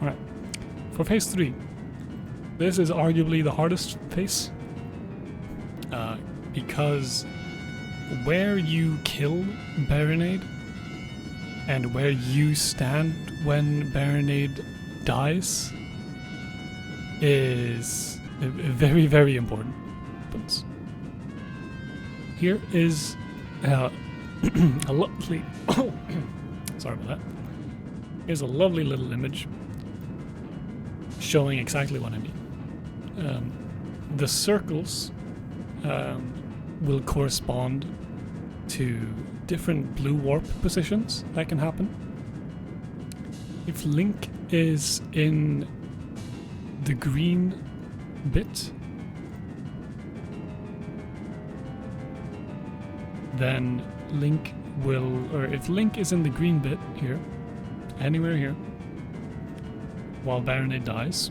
Speaker 1: Alright, for phase 3, this is arguably the hardest phase, because where you kill Baronade and where you stand when Baronade dies is very, very important. Here is a lovely sorry about that. Here's a lovely little image showing exactly what I mean. The circles will correspond to different blue warp positions that can happen. If Link is in the green bit, then Link will, or if Link is in the green bit here, anywhere here, while Baronade dies,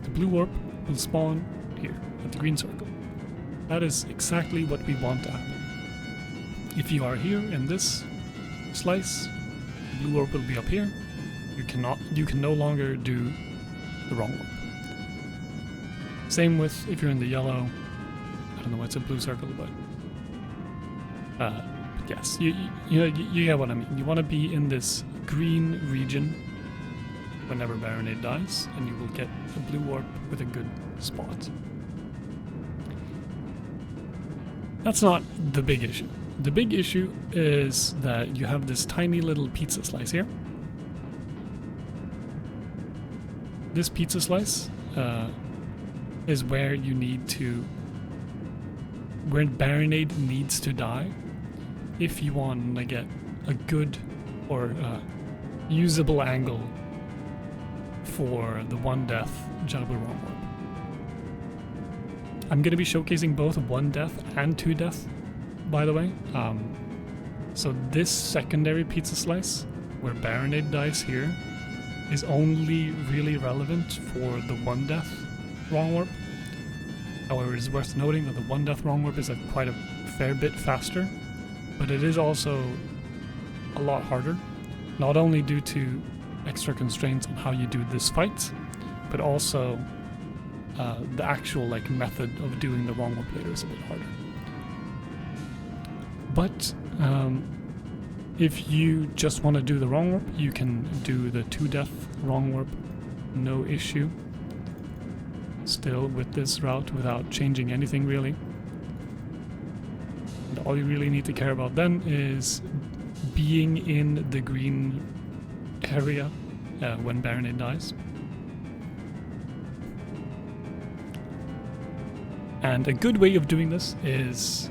Speaker 1: the blue warp will spawn here at the green circle. That is exactly what we want to happen. If you are here in this slice, the blue warp will be up here. You can no longer do the wrong warp. Same with if you're in the yellow. I don't know why it's a blue circle, but yes, you get what I mean. You want to be in this green region whenever Baronade dies, and you will get a blue warp with a good spot. That's not the big issue. The big issue is that you have this tiny little pizza slice here. This pizza slice is where where Baronade needs to die if you want to get a good or usable angle for the 1 death Jabba Wrong Warp. I'm going to be showcasing both 1 death and 2 death, by the way. So this secondary pizza slice, where Baronade dies here, is only really relevant for the 1 death Wrong Warp. However, it is worth noting that the 1 death Wrong Warp is quite a fair bit faster, but it is also a lot harder, not only due to extra constraints on how you do this fight, but also the actual method of doing the Wrong Warp later is a bit harder. But if you just want to do the wrong warp, you can do the 2-death wrong warp, no issue. Still with this route without changing anything really. And all you really need to care about then is being in the green area when Baronade dies. And a good way of doing this is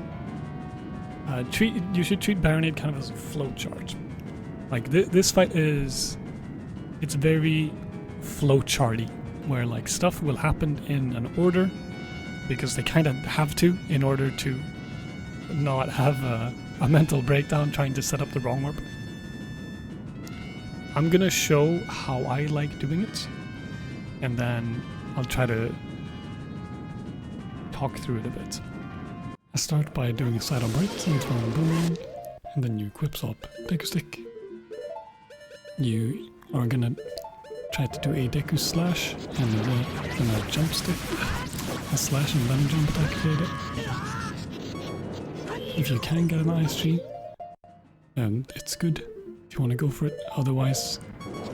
Speaker 1: you should treat Baronade kind of as a flowchart. Like this fight it's very flowcharty, where like stuff will happen in an order because they kind of have to in order to not have a mental breakdown trying to set up the wrong warp. I'm gonna show how I like doing it, and then I'll try to talk through it a bit. I start by doing a side on bright and throw a boomerang, and then you equip swap Deku Stick. You are gonna try to do a Deku Slash and then a Jump Stick, a Slash and then Jump to activate it. If you can get an ISG, it's good if you want to go for it. Otherwise,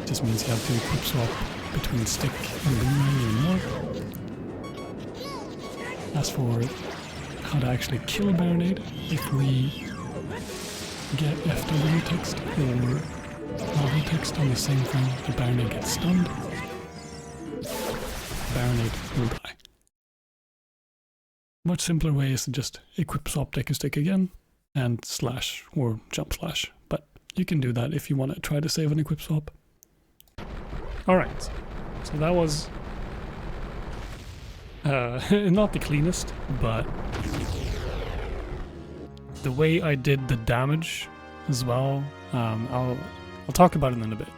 Speaker 1: it just means you have to equip swap between Stick and Boomerang even more. As for how to actually kill Baronade, if we get FW text or LV text on the same thing, the Baronade gets stunned, Baronade will die. Much simpler way is to just equip swap Deku Stick again and slash or jump slash, but you can do that if you want to try to save an equip swap. Alright, so that was not the cleanest, but the way I did the damage as well, I'll talk about it in a bit.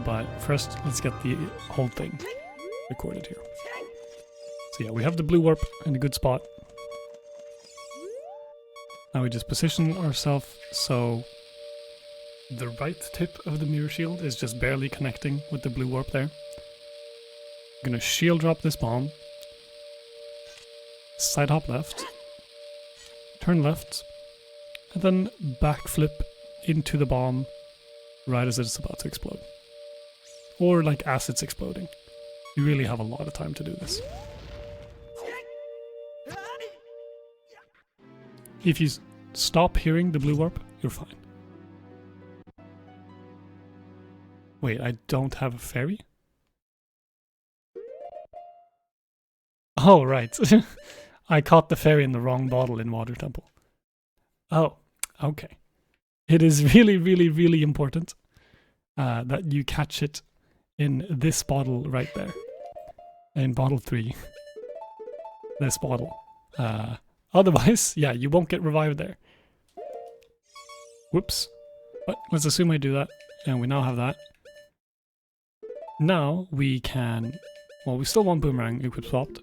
Speaker 1: But first, let's get the whole thing recorded here. So yeah, we have the blue warp in a good spot. Now we just position ourselves so the right tip of the mirror shield is just barely connecting with the blue warp there. I'm gonna shield drop this bomb. Side hop left. Turn left. And then backflip into the bomb right as it's about to explode. Or like as it's exploding. You really have a lot of time to do this. If you stop hearing the blue warp, you're fine. Wait, I don't have a fairy? Oh, right. I caught the fairy in the wrong bottle in Water Temple. Oh, okay. It is really, really, really important that you catch it in this bottle right there. In bottle 3. This bottle. Otherwise, yeah, you won't get revived there. Whoops. But let's assume I do that, and we now have that. Now we can... Well, we still want Boomerang equip swapped.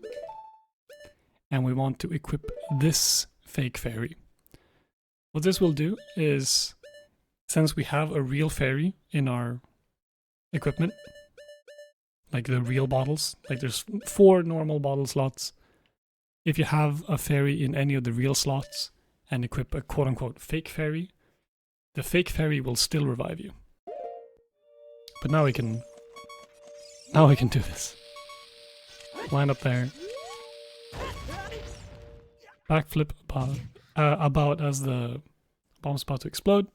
Speaker 1: And we want to equip this fake fairy. What this will do is, since we have a real fairy in our equipment, like the real bottles, like there's 4 normal bottle slots. If you have a fairy in any of the real slots and equip a quote-unquote fake fairy, the fake fairy will still revive you. But now we can do this. Line up there. Backflip about as the bomb's about to explode.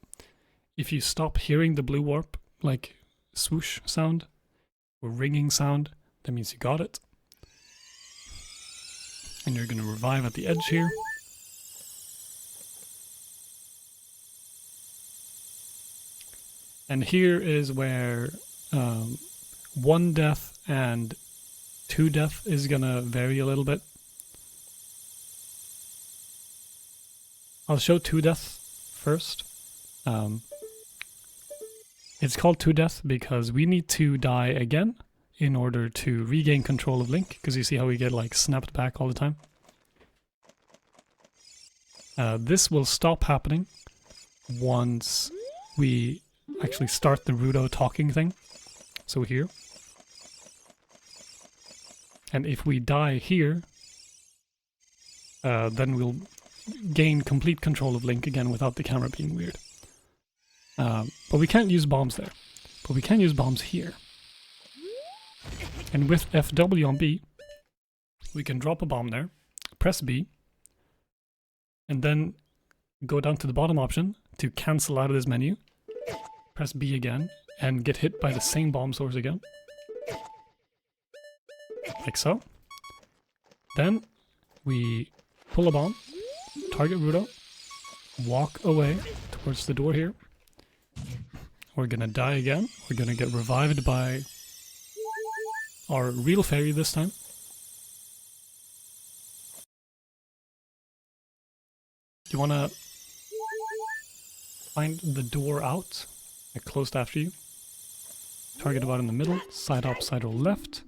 Speaker 1: If you stop hearing the blue warp, like swoosh sound or ringing sound, that means you got it. And you're going to revive at the edge here. And here is where 1 death and 2 death is going to vary a little bit. I'll show 2 death first. It's called 2 death because we need to die again in order to regain control of Link, because you see how we get like snapped back all the time. This will stop happening once we actually start the Rudo talking thing. So here. And if we die here, then we'll gain complete control of Link again without the camera being weird. But we can't use bombs there. But we can use bombs here. And with FW on B, we can drop a bomb there, press B, and then go down to the bottom option to cancel out of this menu, press B again, and get hit by the same bomb source again. Like so. Then we pull a bomb, target Rudo, walk away towards the door here. We're gonna die again. We're gonna get revived by our real fairy this time. You wanna find the door out. It closed after you. Target about in the middle, side up, side roll left.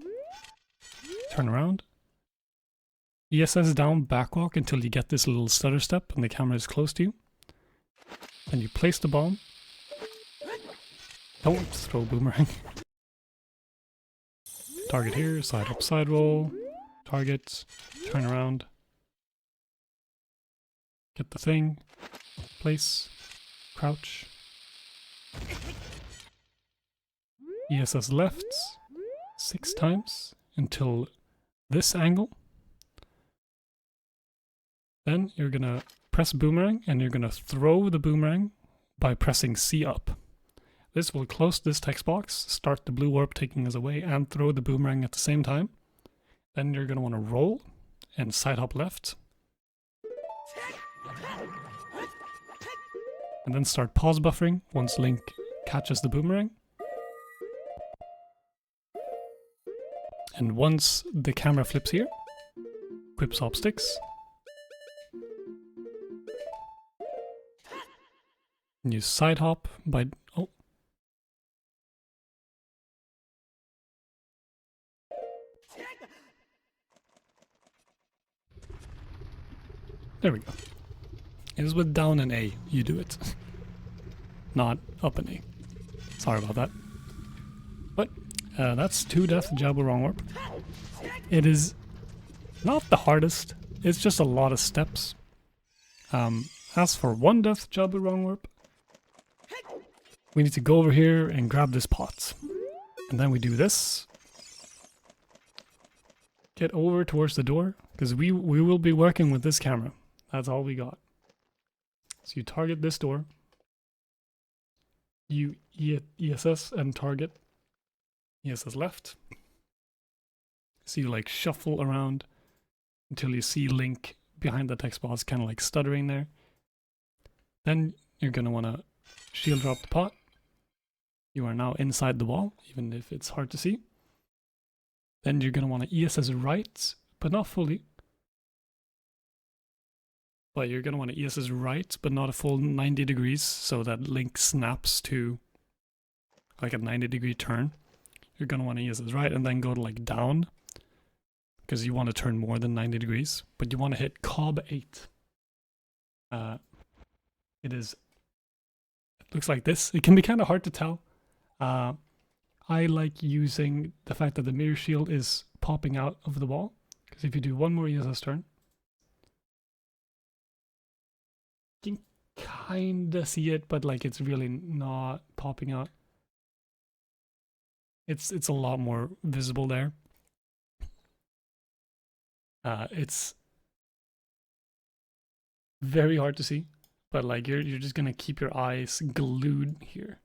Speaker 1: Turn around. ESS down, backwalk until you get this little stutter step and the camera is close to you. Then you place the bomb. Don't throw boomerang. Target here, side up, side roll. Target, turn around. Get the thing. Place. Crouch. ESS left 6 times until this angle. Then you're gonna press boomerang and you're gonna throw the boomerang by pressing C up. This will close this text box, start the blue warp taking us away, and throw the boomerang at the same time. Then you're gonna want to roll and side hop left. And then start pause buffering once Link catches the boomerang. And once the camera flips here, equip swap sticks. And you side hop by... oh. There we go. It is with down and A you do it. Not up and A. Sorry about that. But that's 2 death Jabu wrong warp. It is not the hardest. It's just a lot of steps. As for 1 death Jabu wrong warp, we need to go over here and grab this pot. And then we do this. Get over towards the door, because we will be working with this camera. That's all we got. So you target this door. You ESS and target ESS left. So you like shuffle around until you see Link behind the text box kind of like stuttering there. Then you're going to want to shield drop the pot. You are now inside the wall, even if it's hard to see. Then you're going to want to ESS right, but not fully. But you're going to want to ESS right, but not a full 90 degrees, so that Link snaps to like a 90-degree turn. You're going to want to ESS right and then go to like down, because you want to turn more than 90 degrees. But you want to hit Cob 8. It looks like this. It can be kind of hard to tell. I like using the fact that the mirror shield is popping out of the wall, because if you do one more ESS turn, you can kinda see it, but like it's really not popping out. It's a lot more visible there. It's very hard to see, but like you're just gonna keep your eyes glued here.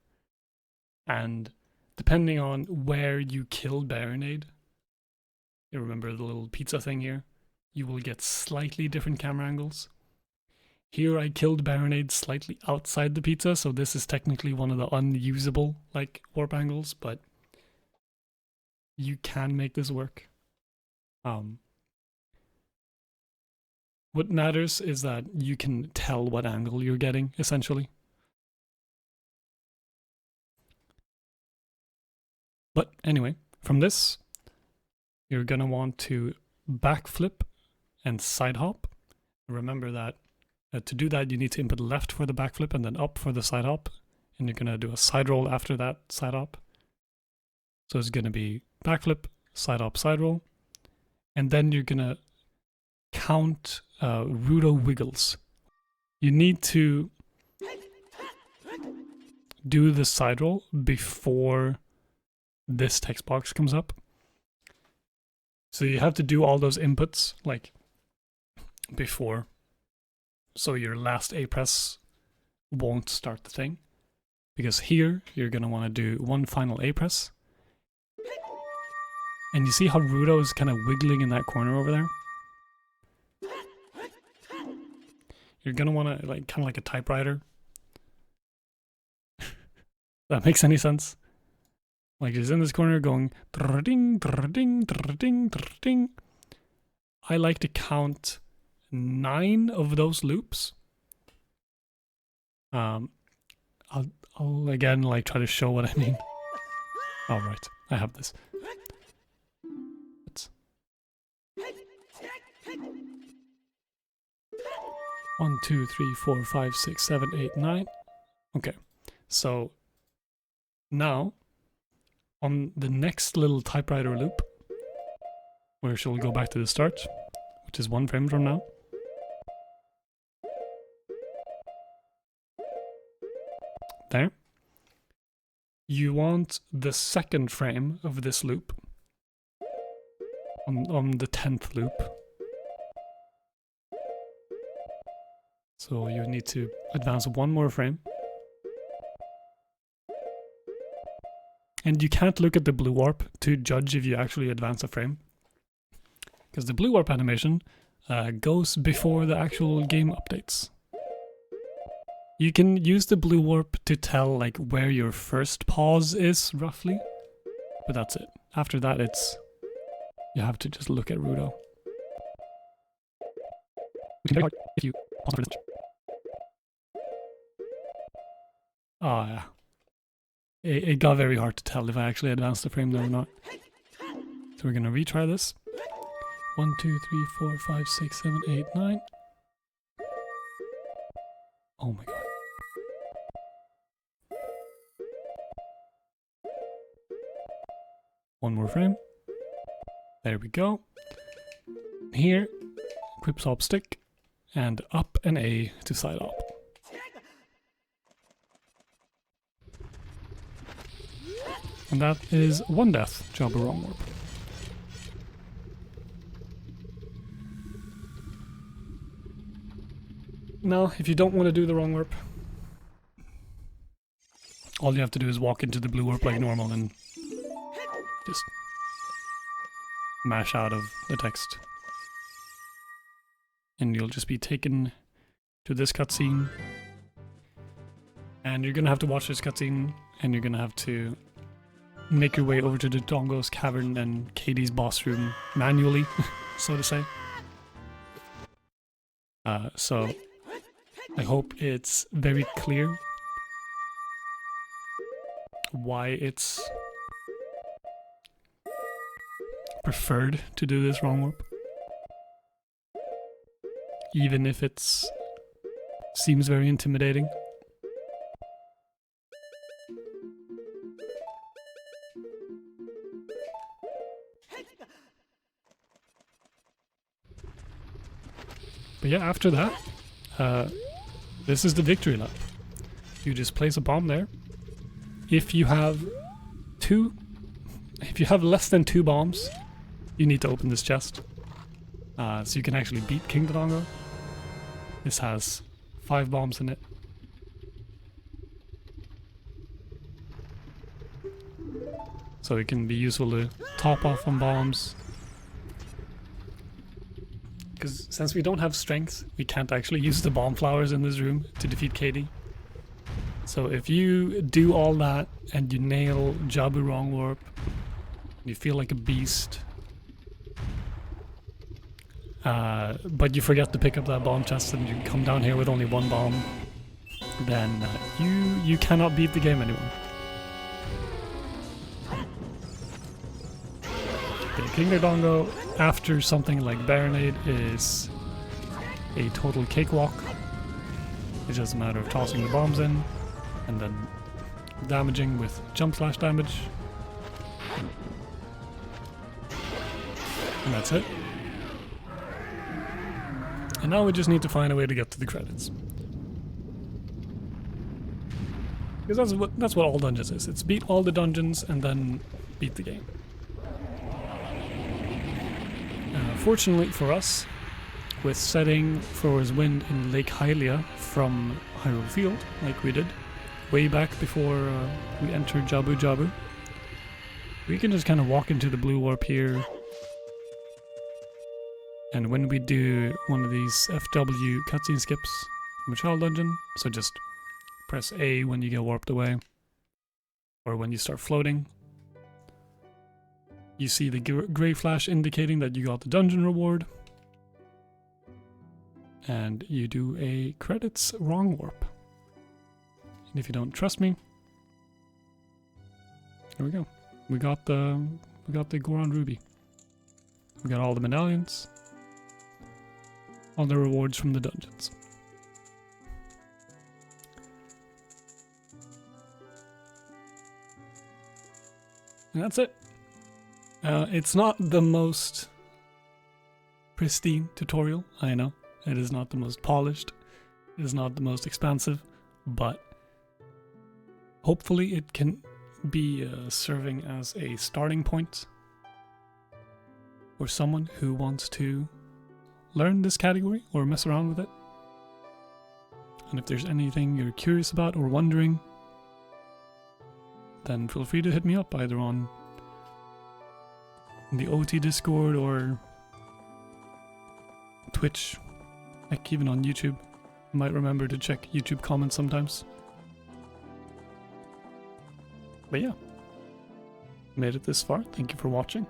Speaker 1: And depending on where you killed Baronade, you remember the little pizza thing here, you will get slightly different camera angles. Here I killed Baronade slightly outside the pizza, so this is technically one of the unusable like warp angles, but you can make this work. What matters is that you can tell what angle you're getting, essentially. But anyway, from this, you're gonna want to backflip and side hop. Remember that to do that, you need to input left for the backflip and then up for the side hop. And you're gonna do a side roll after that side hop. So it's gonna be backflip, side hop, side roll. And then you're gonna count Rudo wiggles. You need to do the side roll before this text box comes up. So you have to do all those inputs like before. So your last A press won't start the thing. Because here you're going to want to do one final A press. And you see how Rudo is kind of wiggling in that corner over there? You're going to want to, like, kind of like a typewriter. That makes any sense? Like, he's in this corner going ding, ding, ding, ding. I like to count 9 of those loops. I'll again like try to show what I mean. All right, I have this. It's 1, 2, 3, 4, 5, 6, 7, 8, 9. Okay, so now on the next little typewriter loop, where she'll go back to the start, which is 1 frame from now. There. You want the second frame of this loop on the 10th loop. So you need to advance 1 more frame. And you can't look at the blue warp to judge if you actually advance a frame. Because the blue warp animation goes before the actual game updates. You can use the blue warp to tell like where your first pause is roughly, but that's it. After that, you have to just look at Rudo. Which can be very hard if you pause for this much. Oh yeah, it got very hard to tell if I actually advanced the frame though or not. So we're gonna retry this. 1, 2, 3, 4, 5, 6, 7, 8, 9. Oh my god. One more frame. There we go. Here, equip swap stick, and up and A to side op. And that is 1 death, job a wrong warp. Now, if you don't want to do the wrong warp, all you have to do is walk into the blue warp like normal and just mash out of the text. And you'll just be taken to this cutscene. And you're gonna have to watch this cutscene, and you're gonna have to make your way over to the Dongo's cavern and Katie's boss room manually, so to say. So I hope it's very clear why it's preferred to do this wrong warp, even if it's seems very intimidating. But yeah, after that, this is the victory lap. You just place a bomb there. If you have less than 2 bombs, you need to open this chest. So you can actually beat King Dodongo. This has 5 bombs in it. So it can be useful to top off on bombs. Because since we don't have strength, we can't actually use the bomb flowers in this room to defeat Katie. So if you do all that and you nail Jabu wrong warp, you feel like a beast, but you forget to pick up that bomb chest and you come down here with only 1 bomb, then you cannot beat the game anymore. Okay, King Dodongo, after something like Baronade, is a total cakewalk. It's just a matter of tossing the bombs in and then damaging with jump slash damage. And that's it. And now we just need to find a way to get to the credits. Because that's what all dungeons is. It's beat all the dungeons and then beat the game. Fortunately for us, with setting Thor's Wind in Lake Hylia from Hyrule Field, like we did way back before we entered Jabu Jabu, we can just kind of walk into the blue warp here. And when we do one of these FW cutscene skips from a child dungeon, so just press A when you get warped away, or when you start floating, you see the gray flash indicating that you got the dungeon reward, and you do a credits wrong warp. And if you don't trust me, here we go. We got the Goron Ruby. We got all the medallions, all the rewards from the dungeons. And that's it. It's not the most pristine tutorial, I know. It is not the most polished. It is not the most expansive, but hopefully it can be serving as a starting point for someone who wants to learn this category or mess around with it. And if there's anything you're curious about or wondering, then feel free to hit me up either on the OT Discord or Twitch, like even on YouTube. I might remember to check YouTube comments sometimes. But yeah, made it this far. Thank you for watching.